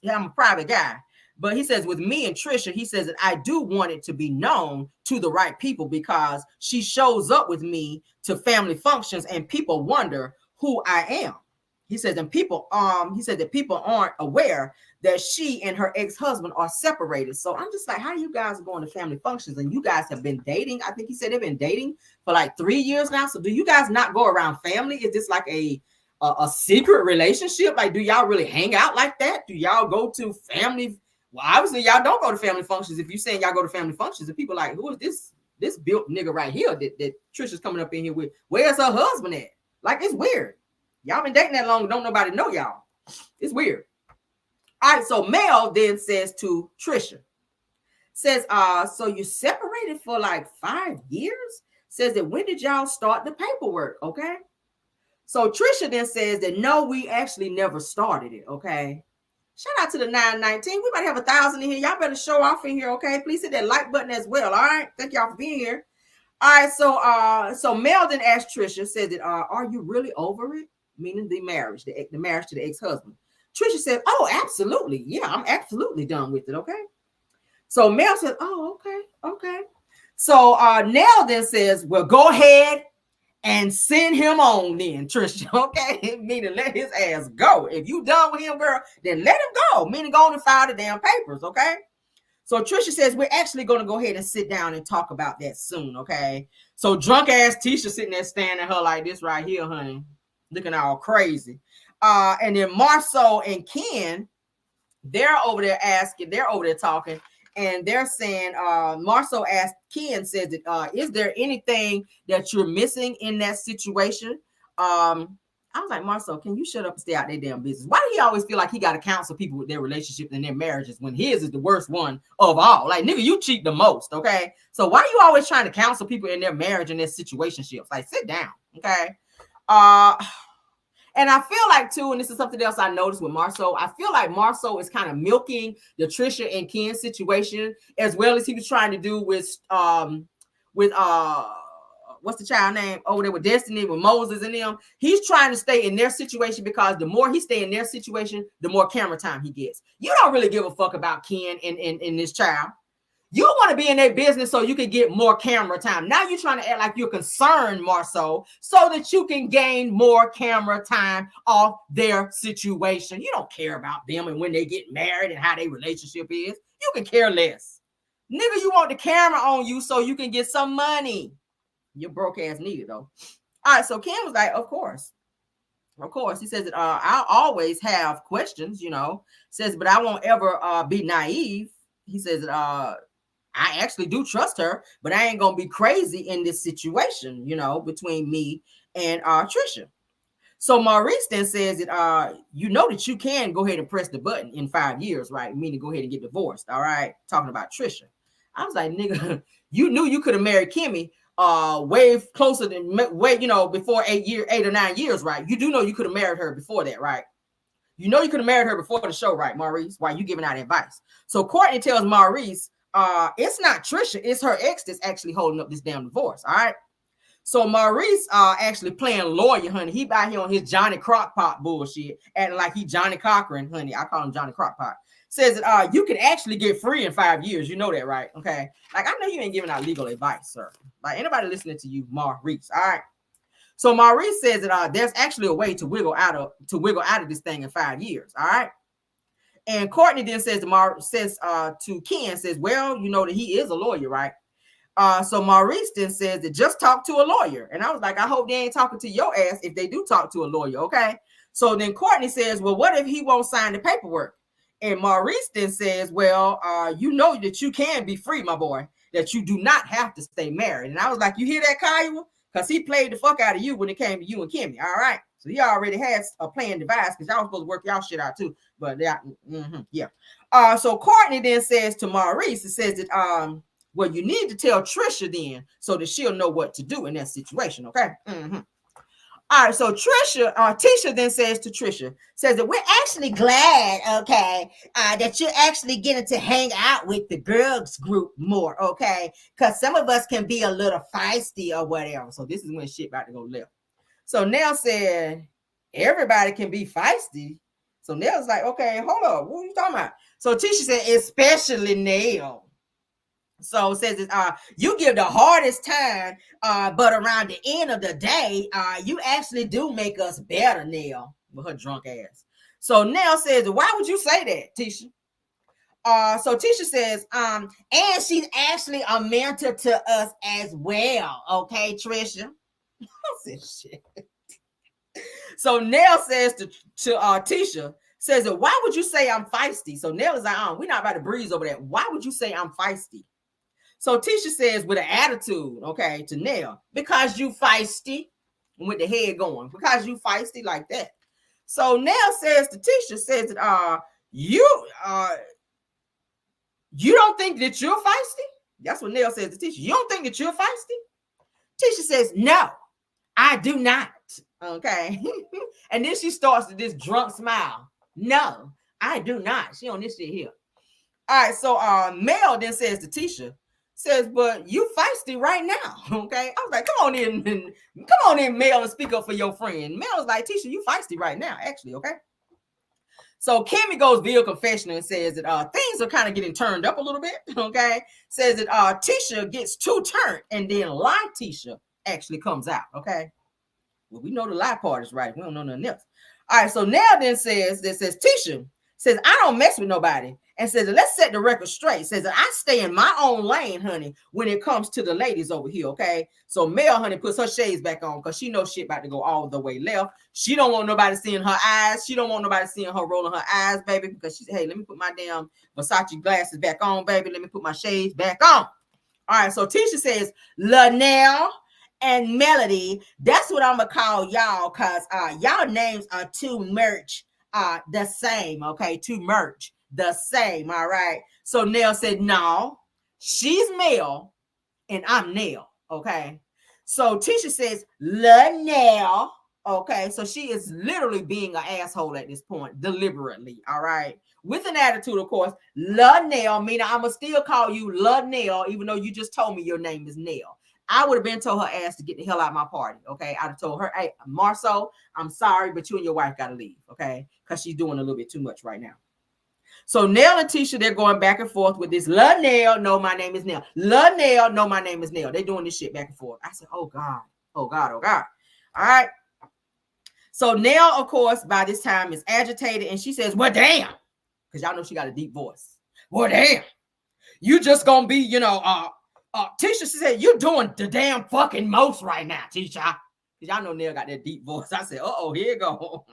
I'm a private guy. But he says with me and Trisha, he says that I do want it to be known to the right people because she shows up with me to family functions and people wonder who I am. He says, and people, he said that people aren't aware that she and her ex-husband are separated. So I'm just like, how you guys are going to family functions and you guys have been dating? I think he said they've been dating for like 3 years now. So do you guys not go around family? Is this like a secret relationship? Like, do y'all really hang out like that? Do y'all go to family? Well, obviously, y'all don't go to family functions. If you're saying y'all go to family functions, and people like, who is this built nigga right here that Trisha's coming up in here with? Where's her husband at? Like, it's weird. Y'all been dating that long, don't nobody know y'all. It's weird. All right, so Mel then says to Trisha, says, so you separated for like 5 years? Says that when did y'all start the paperwork, okay? So Trisha then says that no, we actually never started it, okay? Shout out to the 919. We might have 1,000 in here. Y'all better show off in here, okay? Please hit that like button as well, all right? Thank y'all for being here. All right, so Mel then asked Trisha, said that, are you really over it? Meaning the marriage, the marriage to the ex-husband. Trisha said, oh, absolutely. Yeah, I'm absolutely done with it, okay? So Mel said, oh, okay. So Nell then says, well, go ahead and send him on then, Trisha, okay? Meaning let his ass go. If you done with him, girl, then let him go. Meaning go on and file the damn papers, okay? So Trisha says, we're actually going to go ahead and sit down and talk about that soon, okay? So drunk ass Tisha sitting there staring at her like this right here, honey, looking all crazy. And then Marceau and Ken, they're over there talking, and they're saying, Marceau asked Ken, says that, is there anything that you're missing in that situation? I was like, Marceau, can you shut up and stay out their damn business? Why do he always feel like he got to counsel people with their relationships and their marriages when his is the worst one of all? Like, nigga, you cheat the most, okay? So why are you always trying to counsel people in their marriage and their situationships? Like, sit down, okay? And I feel like too, and this is something else I noticed with Marceau, I feel like Marceau is kind of milking the Trisha and Ken situation as well as he was trying to do with what's the child name over there with Destiny, with Moses and them. He's trying to stay in their situation because the more he stay in their situation, the more camera time he gets. You don't really give a fuck about Ken and this child. You want to be in their business so you can get more camera time. Now you're trying to act like you're concerned, Marceau, so that you can gain more camera time off their situation. You don't care about them and when they get married and how their relationship is. You can care less. Nigga, you want the camera on you so you can get some money. Your broke ass needed though. All right, so Ken was like, of course. Of course. He says that I'll always have questions, you know. Says, but I won't ever be naive. He says that I actually do trust her, but I ain't gonna be crazy in this situation, you know, between me and Trisha. So Maurice then says that you know that you can go ahead and press the button in 5 years, right? Meaning go ahead and get divorced. All right. Talking about Trisha. I was like, nigga, you knew you could have married Kimmy way closer than you know, before 8 or 9 years, right? You do know you could have married her before that, right? You know you could have married her before the show, right, Maurice? Why you giving out advice? So Courtney tells Maurice, it's not Trisha, it's her ex that's actually holding up this damn divorce. All right. So Maurice actually playing lawyer, honey. He out here on his Johnny Crockpot bullshit, acting like he Johnny Cochran, honey. I call him Johnny Crockpot. Says that you can actually get free in 5 years. You know that, right? Okay. Like, I know you ain't giving out legal advice, sir. Like, anybody listening to you, Maurice. All right. So Maurice says that there's actually a way to wiggle out of this thing in 5 years. All right. And Courtney then says to Ken, says, well, you know that he is a lawyer, right? So Maurice then says that just talk to a lawyer. And I was like, I hope they ain't talking to your ass if they do talk to a lawyer, okay? So then Courtney says, well, what if he won't sign the paperwork? And Maurice then says, well, you know that you can be free, my boy, that you do not have to stay married. And I was like, you hear that, Kyle? Because he played the fuck out of you when it came to you and Kimmy, all right? So he already has a plan devised because y'all supposed to work y'all shit out too. But yeah. So Courtney then says to Maurice, it says that well, you need to tell Trisha then so that she'll know what to do in that situation, okay? All right, so Tisha then says to Trisha, says that we're actually glad, okay, that you're actually getting to hang out with the girls group more, okay? Because some of us can be a little feisty or whatever. So this is when shit about to go left. So Nell said, everybody can be feisty. So Nell's like, okay, hold up. What are you talking about? So Tisha said, especially Nell. So it says, you give the hardest time, but around the end of the day, you actually do make us better, Nell, with her drunk ass. So Nell says, why would you say that, Tisha? So Tisha says, and she's actually a mentor to us as well. Okay, Trisha. Shit. So Nell says to Tisha, says that why would you say I'm feisty? So Nell is like, we're not about to breeze over that. Why would you say I'm feisty? So Tisha says with an attitude, okay, to Nell, because you feisty, with the head going, because you feisty like that. So Nell says to Tisha, says that you don't think that you're feisty? That's what Nell says to Tisha. You don't think that you're feisty? Tisha says, no, I do not. Okay. And then she starts to this drunk smile. No, I do not. She on this shit here. All right. So Mel then says to Tisha, says, but you feisty right now. Okay. I was like, come on in, Mel, and speak up for your friend. Mel was like, Tisha, you feisty right now, actually. Okay. So Kimmy goes via confessional and says that things are kind of getting turned up a little bit. Okay. Says that Tisha gets too turned and then lie Tisha actually comes out. Okay. Well, we know the lie part is right. We don't know nothing else. All right. So now then says Tisha says, I don't mess with nobody. and says, let's set the record straight. Says that I stay in my own lane, honey, when it comes to the ladies over here, okay? So Mel, honey, puts her shades back on because she knows shit about to go all the way left. She don't want nobody seeing her eyes. She don't want nobody seeing her rolling her eyes, baby, because she said, hey, let me put my damn Versace glasses back on, baby. Let me put my shades back on. All right, so Tisha says, Lanelle and Melody, that's what I'm gonna call y'all, cause y'all names are too merch the same, okay? Too merch the same, all right? So Nell said, no, she's Mel and I'm Nell, okay? So Tisha says, Lanelle, okay? So she is literally being an asshole at this point, deliberately, all right? With an attitude, of course. Lanelle, meaning I'm gonna still call you Lanelle, even though you just told me your name is Nell. I would have been told her ass to get the hell out of my party, okay? I'd have told her, hey, Marceau, I'm sorry, but you and your wife got to leave, okay? Because she's doing a little bit too much right now. So Nell and Tisha, they're going back and forth with this. Lanelle, no, my name is Nell. Lanelle, no, my name is Nell. They're doing this shit back and forth. I said, oh, God. Oh, God. Oh, God. All right. So Nell, of course, by this time is agitated, and she says, well, damn. Because y'all know she got a deep voice. Well, damn. You just going to be, Tisha, she said, you're doing the damn fucking most right now, Tisha. Because y'all know Nell got that deep voice. I said, uh-oh, here you go.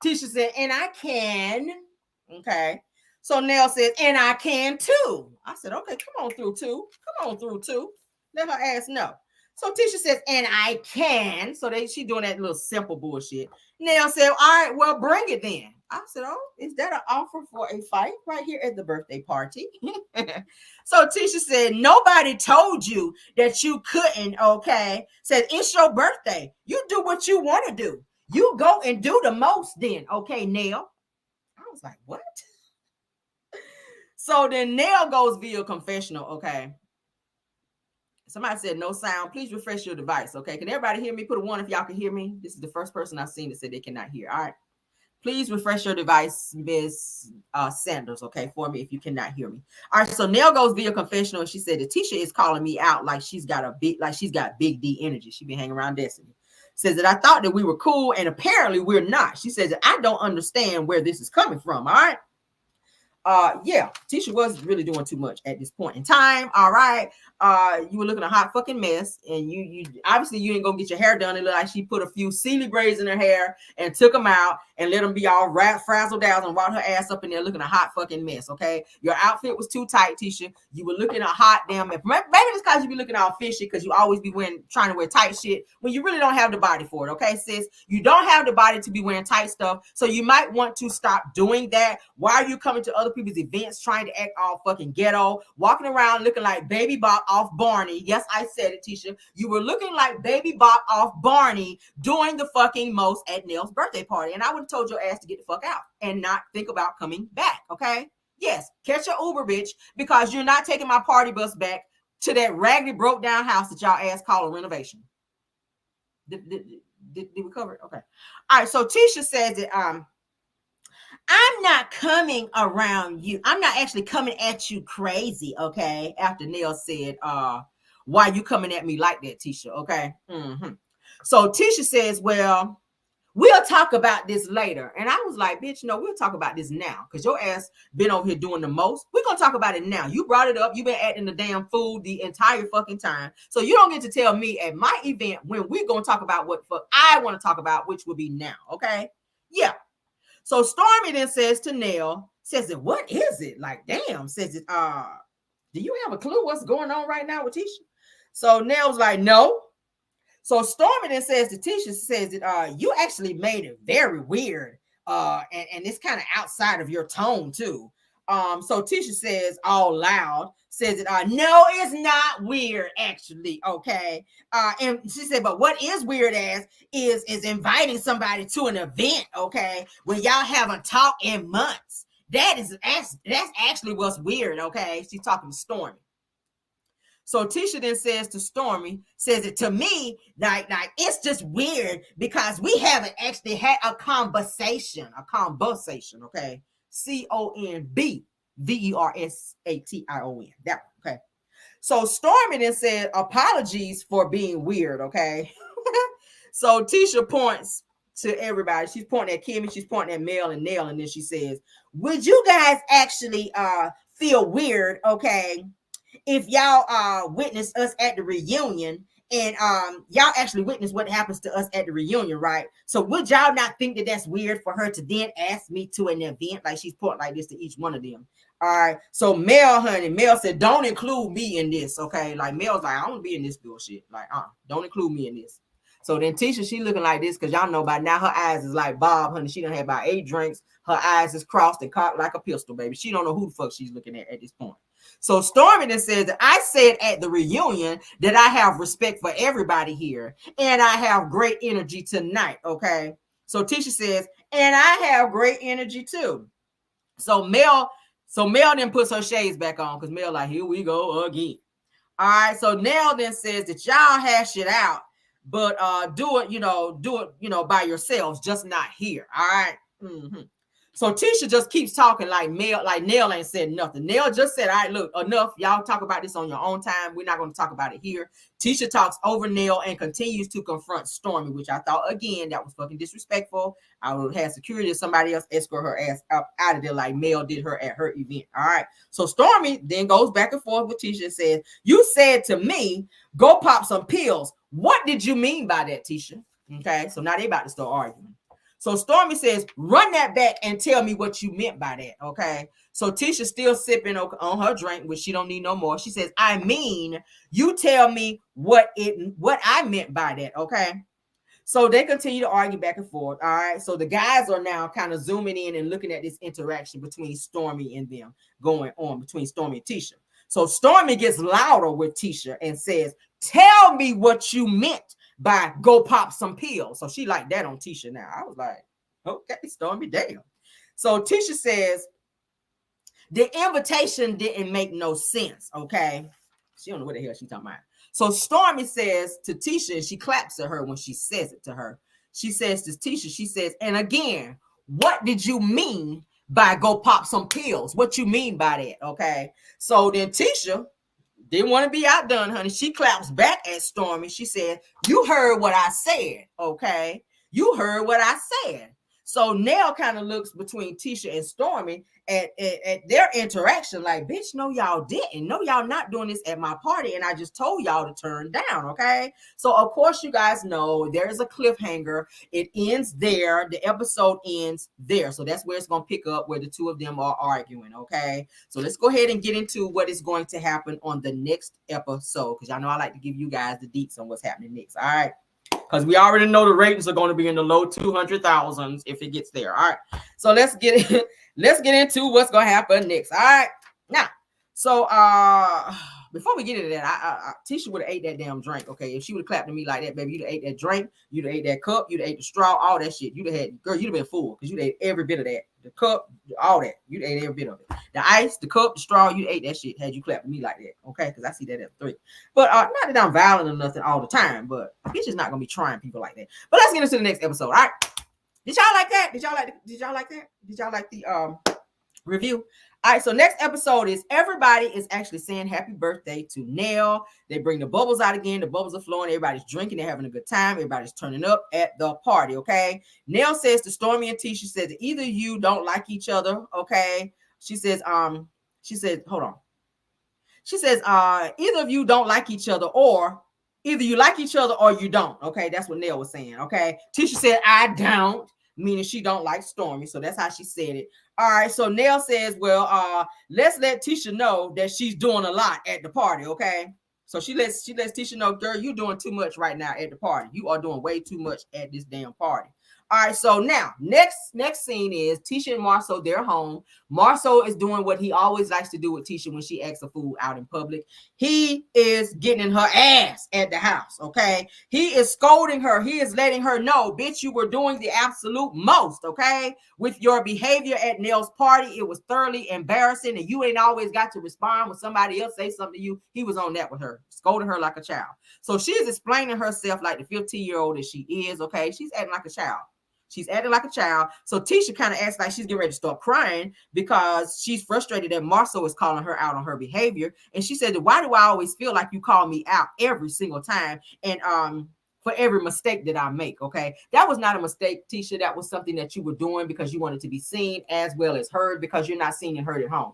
Tisha said, and I can. Okay. So Nell says, and I can too. I said, okay, come on through too. Come on through too. Let her ass know. So Tisha says, and I can. So she doing that little simple bullshit. Nell said, all right, well, bring it then. I said, oh, is that an offer for a fight right here at the birthday party? So Tisha said, nobody told you that you couldn't, okay? Said, it's your birthday. You do what you want to do. You go and do the most then, okay, Nell? I was like, what? So then Nell goes via confessional, okay? Somebody said no sound. Please refresh your device, okay? Can everybody hear me? Put a 1 if y'all can hear me. This is the first person I've seen that said they cannot hear, all right? Please refresh your device, Miss Sanders, okay, for me if you cannot hear me. All right, so Nell goes via confessional, and she said that Tisha is calling me out like she's got big D energy. She been hanging around Destiny. Says that I thought that we were cool, and apparently we're not. She says that I don't understand where this is coming from, all right? Yeah, Tisha was really doing too much at this point in time. All right. You were looking a hot fucking mess, and you obviously you didn't go get your hair done. It looked like she put a few Sealy braids in her hair and took them out and let them be all frazzled down and brought her ass up in there looking a hot fucking mess. Okay, your outfit was too tight, Tisha. You were looking a hot damn mess. Maybe it's because you be looking all fishy because you always be trying to wear tight shit when you really don't have the body for it. Okay, sis, you don't have the body to be wearing tight stuff, so you might want to stop doing that. Why are you coming to other people's events trying to act all fucking ghetto, walking around looking like Baby Bop off Barney? Yes, I said it, Tisha. You were looking like Baby Bop off Barney doing the fucking most at Nell's birthday party, and I would have told your ass to get the fuck out and not think about coming back, okay? Yes, catch your Uber, bitch, because you're not taking my party bus back to that raggedy, broke down house that y'all ass call a renovation. Did we cover it? Okay. All right, so Tisha says that I'm not coming around you. I'm not actually coming at you crazy, okay? After Nell said, why you coming at me like that, Tisha, okay? Mm-hmm. So Tisha says, well, we'll talk about this later. And I was like, bitch, no, we'll talk about this now. Because your ass been over here doing the most. We're going to talk about it now. You brought it up. You've been acting the damn fool the entire fucking time. So you don't get to tell me at my event when we're going to talk about what fuck I want to talk about, which will be now, okay? Yeah. So Stormy then says to Nell, says it, what is it? Like, damn, says it, do you have a clue what's going on right now with Tisha? So Nell's like, no. So Stormy then says to Tisha, says that you actually made it very weird. And it's kind of outside of your tone too. So Tisha says all loud, says that no, it's not weird, actually. Okay. And she said, but what is weird as is inviting somebody to an event, okay, when y'all haven't talked in months. That's actually what's weird, okay? She's talking to Stormy. So Tisha then says to Stormy, says it to me, like it's just weird because we haven't actually had a conversation, okay? CONBVERSATION. That one, okay? So Stormy then said, apologies for being weird, okay? So Tisha points to everybody. She's pointing at Kimmy, she's pointing at Mel and Nell, and then she says, would you guys actually feel weird, okay, if y'all witness us at the reunion and y'all actually witness what happens to us at the reunion, right? So would y'all not think that that's weird for her to then ask me to an event? Like she's pointing like this to each one of them. All right. So Mel, honey, Mel said, don't include me in this. Okay. Like Mel's like, I don't be in this bullshit. Like, don't include me in this. So then Tisha, she looking like this because y'all know by now her eyes is like Bob, honey. She done had about 8 drinks. Her eyes is crossed and cocked like a pistol, baby. She don't know who the fuck she's looking at this point. So Stormy then says that I said at the reunion that I have respect for everybody here and I have great energy tonight. Okay. So Tisha says, and I have great energy too. So Mel then puts her shades back on because Mel like, here we go again. All right. So Nell then says that y'all hash it out, but do it, by yourselves, just not here. All right. Mm-hmm. So Tisha just keeps talking like Nell ain't said nothing. Nell just said, all right, look, enough. Y'all talk about this on your own time. We're not going to talk about it here. Tisha talks over Nell and continues to confront Stormy, which I thought, again, that was fucking disrespectful. I would have security or somebody else escort her ass out of there like Mel did her at her event. All right. So Stormy then goes back and forth with Tisha and says, you said to me, go pop some pills. What did you mean by that, Tisha? Okay. So now they about to start arguing. So Stormy says, run that back and tell me what you meant by that, okay? So Tisha's still sipping on her drink, which she don't need no more. She says, I mean, you tell me what I meant by that, okay? So they continue to argue back and forth, all right? So the guys are now kind of zooming in and looking at this interaction between Stormy and them going on, between Stormy and Tisha. So Stormy gets louder with Tisha and says, tell me what you meant by go pop some pills. So she like that on Tisha now. I was like, okay, Stormy, damn. So Tisha says, the invitation didn't make no sense, okay? She don't know what the hell she talking about. So Stormy says to Tisha, and she claps at her when she says it to her. She says to Tisha, she says, and again, what did you mean by go pop some pills? What you mean by that, okay? So then Tisha didn't want to be outdone, honey. She claps back at Stormy. She said, you heard what I said, okay? You heard what I said. So Nell kind of looks between Tisha and Stormy at their interaction like, bitch, no, y'all didn't. No, y'all not doing this at my party, and I just told y'all to turn down, okay? So, of course, you guys know there is a cliffhanger. It ends there. The episode ends there. So that's where it's going to pick up, where the two of them are arguing, okay? So let's go ahead and get into what is going to happen on the next episode, because y'all know I like to give you guys the deets on what's happening next, all right? Because we already know the ratings are going to be in the low 200,000s if it gets there. All right. So let's get into what's going to happen next. All right. Now, so before we get into that, Tisha would have ate that damn drink. Okay. If she would have clapped at me like that, baby, you'd have ate that drink. You'd have ate that cup. You'd have ate the straw, all that shit. You'd have been full because you'd ate every bit of that. The cup, all that. You'd ate every bit of it. The ice, the cup, the straw, you ate that shit had you clapped at me like that. Okay. Because I see that at 3. But not that I'm violent or nothing all the time, but bitch is not going to be trying people like that. But let's get into the next episode. All right. Did y'all like that? Did y'all like that? Did y'all like the review? All right, so next episode is everybody is actually saying happy birthday to Nell. They bring the bubbles out again. The bubbles are flowing. Everybody's drinking. They're having a good time. Everybody's turning up at the party, okay? Nell says to Stormy and Tisha, says, either you don't like each other, okay? She says, hold on. She says, either of you don't like each other, or either you like each other or you don't, okay? That's what Nell was saying, okay? Tisha said, I don't, meaning she don't like Stormy, so that's how she said it. All right, so Nell says, well, let's let Tisha know that she's doing a lot at the party, okay? So she lets Tisha know, girl, you're doing too much right now at the party. You are doing way too much at this damn party. All right, so now next scene is Tisha and Marceau. They're home. Marceau is doing what he always likes to do with Tisha when she asks for food out in public. He is getting in her ass at the house, okay? He is scolding her. He is letting her know, bitch, you were doing the absolute most, okay? With your behavior at Nell's party, it was thoroughly embarrassing, and you ain't always got to respond when somebody else say something to you. He was on that with her, scolding her like a child. So she's explaining herself like the 15-year-old that she is, okay? She's acting like a child. She's acting like a child. So Tisha kind of acts like she's getting ready to start crying because she's frustrated that Marceau is calling her out on her behavior. And she said, why do I always feel like you call me out every single time? And for every mistake that I make. Okay, that was not a mistake, Tisha. That was something that you were doing because you wanted to be seen as well as heard, because you're not seen and heard at home.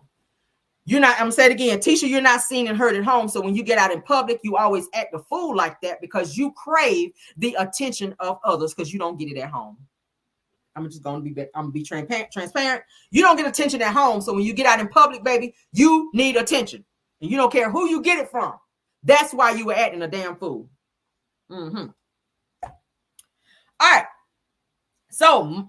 You're not, I'm gonna say it again, Tisha, you're not seen and heard at home. So when you get out in public, you always act a fool like that because you crave the attention of others because you don't get it at home. I'm gonna be transparent. You don't get attention at home. So when you get out in public, baby, you need attention. And you don't care who you get it from. That's why you were acting a damn fool. Mm-hmm. All right. So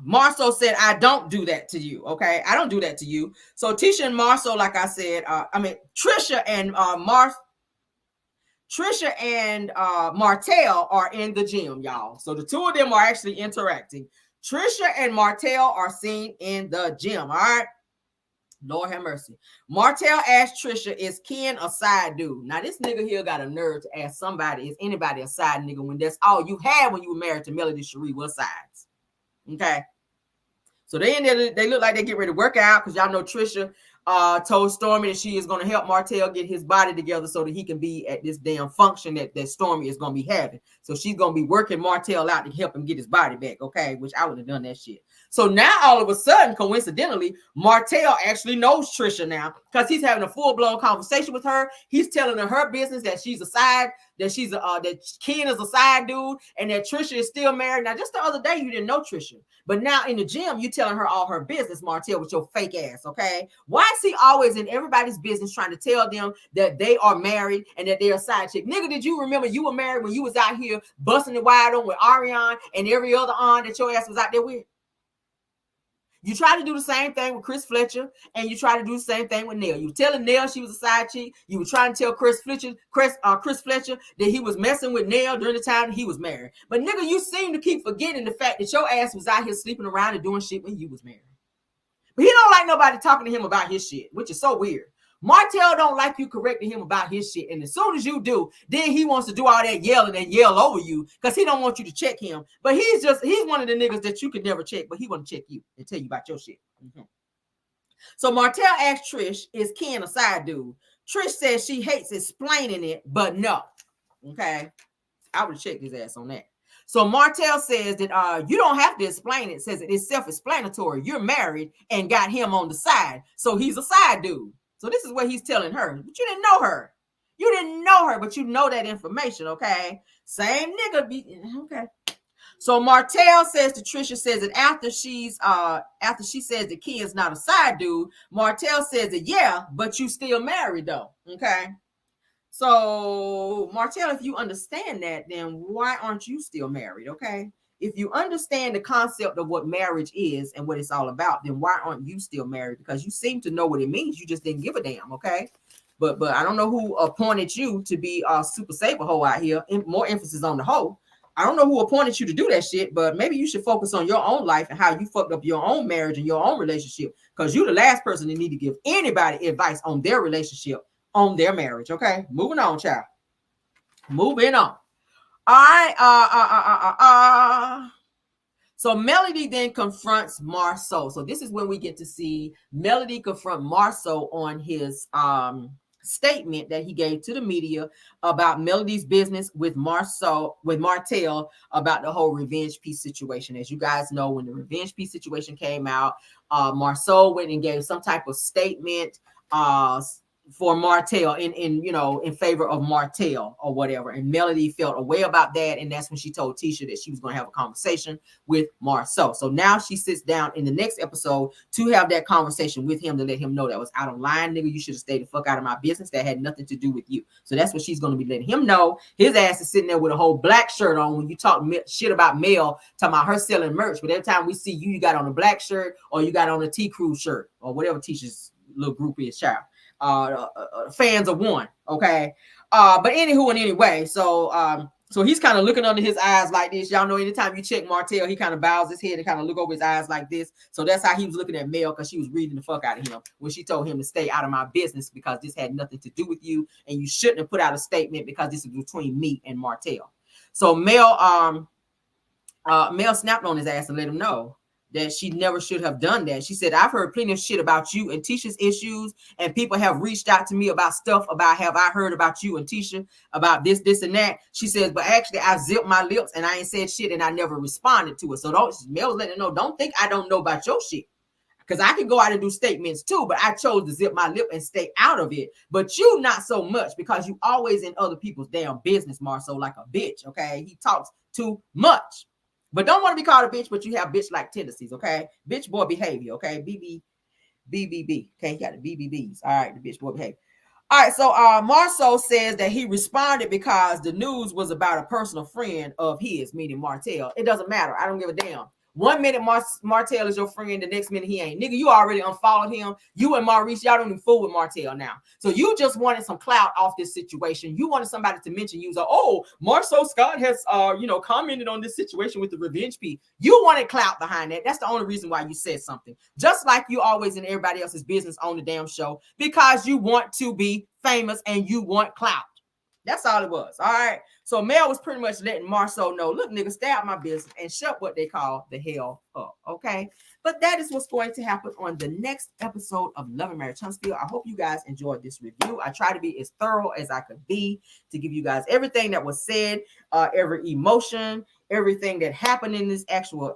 Marceau said, I don't do that to you. Okay, I don't do that to you. So Tisha and Marceau, like I said, Trisha and Martell are in the gym, y'all. So the two of them are actually interacting. Trisha and Martell are seen in the gym. All right. Lord have mercy. Martell asked Trisha, is Ken a side dude? Now, this nigga here got a nerve to ask somebody, is anybody a side nigga, when that's all you had when you were married to Melody Cherie was sides. Okay. So they in there, they look like they get ready to work out because y'all know Trisha told Stormy that she is going to help Martell get his body together so that he can be at this damn function that Stormy is going to be having. So she's going to be working Martell out to help him get his body back, okay? Which I would have done that shit. So now all of a sudden, coincidentally, Martell actually knows Trisha now because he's having a full-blown conversation with her. He's telling her business, that she's a side, that Ken is a side dude, and that Trisha is still married. Now, just the other day, you didn't know Trisha. But now in the gym, you telling her all her business, Martell, with your fake ass, okay? Why is he always in everybody's business trying to tell them that they are married and that they're a side chick? Nigga, did you remember you were married when you was out here busting it wide on with Ariane and every other aunt that your ass was out there with? You try to do the same thing with Chris Fletcher, and you try to do the same thing with Nell. You were telling Nell she was a side chick. You were trying to tell Chris Fletcher that he was messing with Nell during the time that he was married. But nigga, you seem to keep forgetting the fact that your ass was out here sleeping around and doing shit when you was married. But he don't like nobody talking to him about his shit, which is so weird. Martell don't like you correcting him about his shit. And as soon as you do, then he wants to do all that yelling and yell over you because he don't want you to check him. But he's one of the niggas that you could never check, but he want to check you and tell you about your shit. Mm-hmm. So Martell asked Trish, is Ken a side dude? Trish says she hates explaining it, but no. Okay. I would have checked his ass on that. So Martell says that you don't have to explain it. Says it is self-explanatory. You're married and got him on the side. So he's a side dude. So this is what he's telling her. But you didn't know her. You didn't know her, but you know that information, okay? Same nigga. Okay. So Martell says to Trisha, says that after she says that Ken's not a side dude, Martell says that, yeah, but you still married though, okay? So Martell, if you understand that, then why aren't you still married, okay? If you understand the concept of what marriage is and what it's all about, then why aren't you still married? Because you seem to know what it means. You just didn't give a damn, okay? But I don't know who appointed you to be a super saver hoe out here. More emphasis on the hoe. I don't know who appointed you to do that shit, but maybe you should focus on your own life and how you fucked up your own marriage and your own relationship, because you're the last person that need to give anybody advice on their relationship, on their marriage, okay? Moving on, child. Moving on. All right. So Melody then confronts Marceau. So this is when we get to see Melody confront Marceau on his statement that he gave to the media about Melody's business with Martell about the whole revenge piece situation. As you guys know, when the revenge piece situation came out, Marceau went and gave some type of statement for Martell in favor of Martell or whatever. And Melody felt a way about that. And that's when she told Tisha that she was going to have a conversation with Marceau. So now she sits down in the next episode to have that conversation with him to let him know that was out of line, nigga. You should have stayed the fuck out of my business. That had nothing to do with you. So that's what she's going to be letting him know. His ass is sitting there with a whole black shirt on when you talk shit about Mel, talking about her selling merch. But every time we see you, you got on a black shirt or you got on a T-Crew shirt or whatever Tisha's little group is, child. Fans of one, okay. But anywho and anyway, so he's kind of looking under his eyes like this. Y'all know anytime you check Martell, he kind of bows his head and kind of look over his eyes like this. So that's how he was looking at Mel, because she was reading the fuck out of him when she told him to stay out of my business because this had nothing to do with you and you shouldn't have put out a statement because this is between me and Martell. So Mel snapped on his ass and let him know, that she never should have done that. She said, I've heard plenty of shit about you and Tisha's issues, and people have reached out to me about stuff about have I heard about you and Tisha about this, and that. She says, but actually I zipped my lips and I ain't said shit and I never responded to it. So don't, Mel was letting her know, don't think I don't know about your shit. Because I can go out and do statements too, but I chose to zip my lip and stay out of it. But you not so much, because you always in other people's damn business, Marceau, like a bitch, okay? He talks too much. But don't want to be called a bitch, but you have bitch-like tendencies, okay? Bitch boy behavior, okay? BBB. Okay, you got the BBBs. All right, the bitch boy behavior. All right, so Marceau says that he responded because the news was about a personal friend of his, meaning Martell. It doesn't matter. I don't give a damn. 1 minute Martell is your friend, the next minute he ain't. Nigga, you already unfollowed him. You and Maurice, y'all don't even fool with Martell now. So you just wanted some clout off this situation. You wanted somebody to mention you. So, oh, Marceau Scott has, commented on this situation with the revenge piece. You wanted clout behind that. That's the only reason why you said something. Just like you always in everybody else's business on the damn show, because you want to be famous and you want clout. That's all it was. All right. So Mel was pretty much letting Marceau know, look, nigga, stay out my business and shut what they call the hell up. Okay. But that is what's going to happen on the next episode of Love and Marriage Huntsville. I hope you guys enjoyed this review. I try to be as thorough as I could be to give you guys everything that was said, every emotion, everything that happened in this actual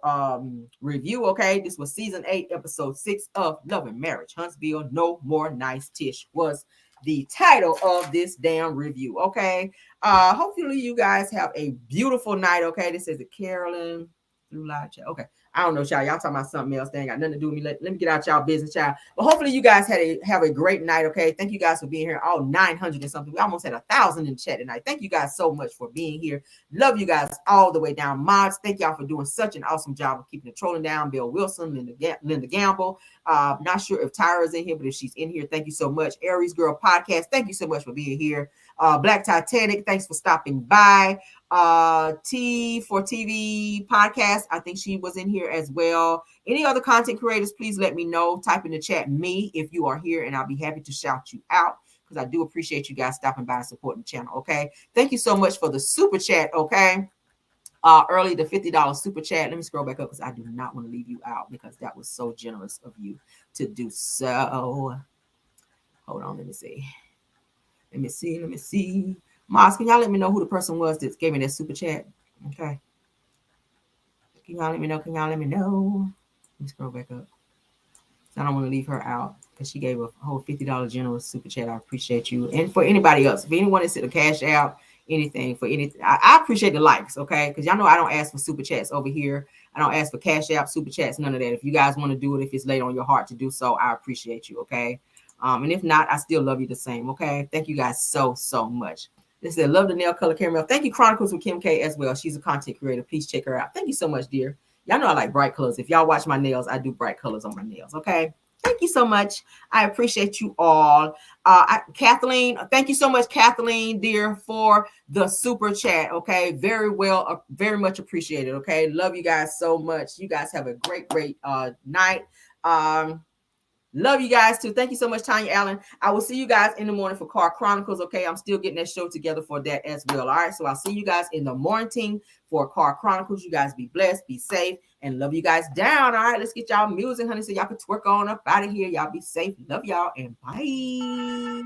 review. Okay. This was season 8, episode 6 of Love and Marriage Huntsville. No More Nice Tish was the title of this damn review. Okay. Hopefully you guys have a beautiful night. Okay. This is a Carolyn through live chat. Okay. I don't know, y'all. Y'all talking about something else. They ain't got nothing to do with me. Let me get out y'all business, child. But hopefully you guys have a great night. Okay. Thank you guys for being here. All 900 and something. We almost had 1,000 in the chat tonight. Thank you guys so much for being here. Love you guys all the way down. Mods, thank y'all for doing such an awesome job of keeping the trolling down. Bill Wilson, Linda Gamble. Not sure if Tyra's in here, but if she's in here, thank you so much. Aries Girl Podcast, thank you so much for being here. Black Titanic, thanks for stopping by. T for TV podcast, I think she was in here as well. Any other content creators, please let me know. Type in the chat me if you are here, and I'll be happy to shout you out, because I do appreciate you guys stopping by and supporting the channel. Okay, thank you so much for the super chat. Okay, early the $50 super chat. Let me scroll back up, because I do not want to leave you out, because that was so generous of you to do so. Hold on, let me see. Moss, can y'all let me know who the person was that gave me that super chat? Okay. Can y'all let me know? Let me scroll back up. I don't want to leave her out, because she gave a whole $50 generous super chat. I appreciate you. And for anybody else, if anyone is to cash out anything for anything, I appreciate the likes, okay? Because y'all know I don't ask for super chats over here. I don't ask for cash out, super chats, none of that. If you guys want to do it, if it's laid on your heart to do so, I appreciate you, okay? And if not, I still love you the same, okay? Thank you guys so much. This is love the nail color caramel. Thank you, Chronicles with Kim K as well. She's a content creator. Please check her out. Thank you so much, dear. Y'all know I like bright colors. If y'all watch my nails, I do bright colors on my nails. Okay. Thank you so much. I appreciate you all. Kathleen, thank you so much, Kathleen, dear, for the super chat. Okay. Very well, very much appreciated. Okay. Love you guys so much. You guys have a great night. Love you guys too. Thank you so much, Tanya Allen. I will see you guys in the morning for Car Chronicles. Okay, I'm still getting that show together for that as well. All right, so I'll see you guys in the morning for Car Chronicles. You guys be blessed, be safe, and love you guys down. All right, let's get y'all music, honey, so y'all can twerk on up out of here. Y'all be safe. Love y'all, and bye.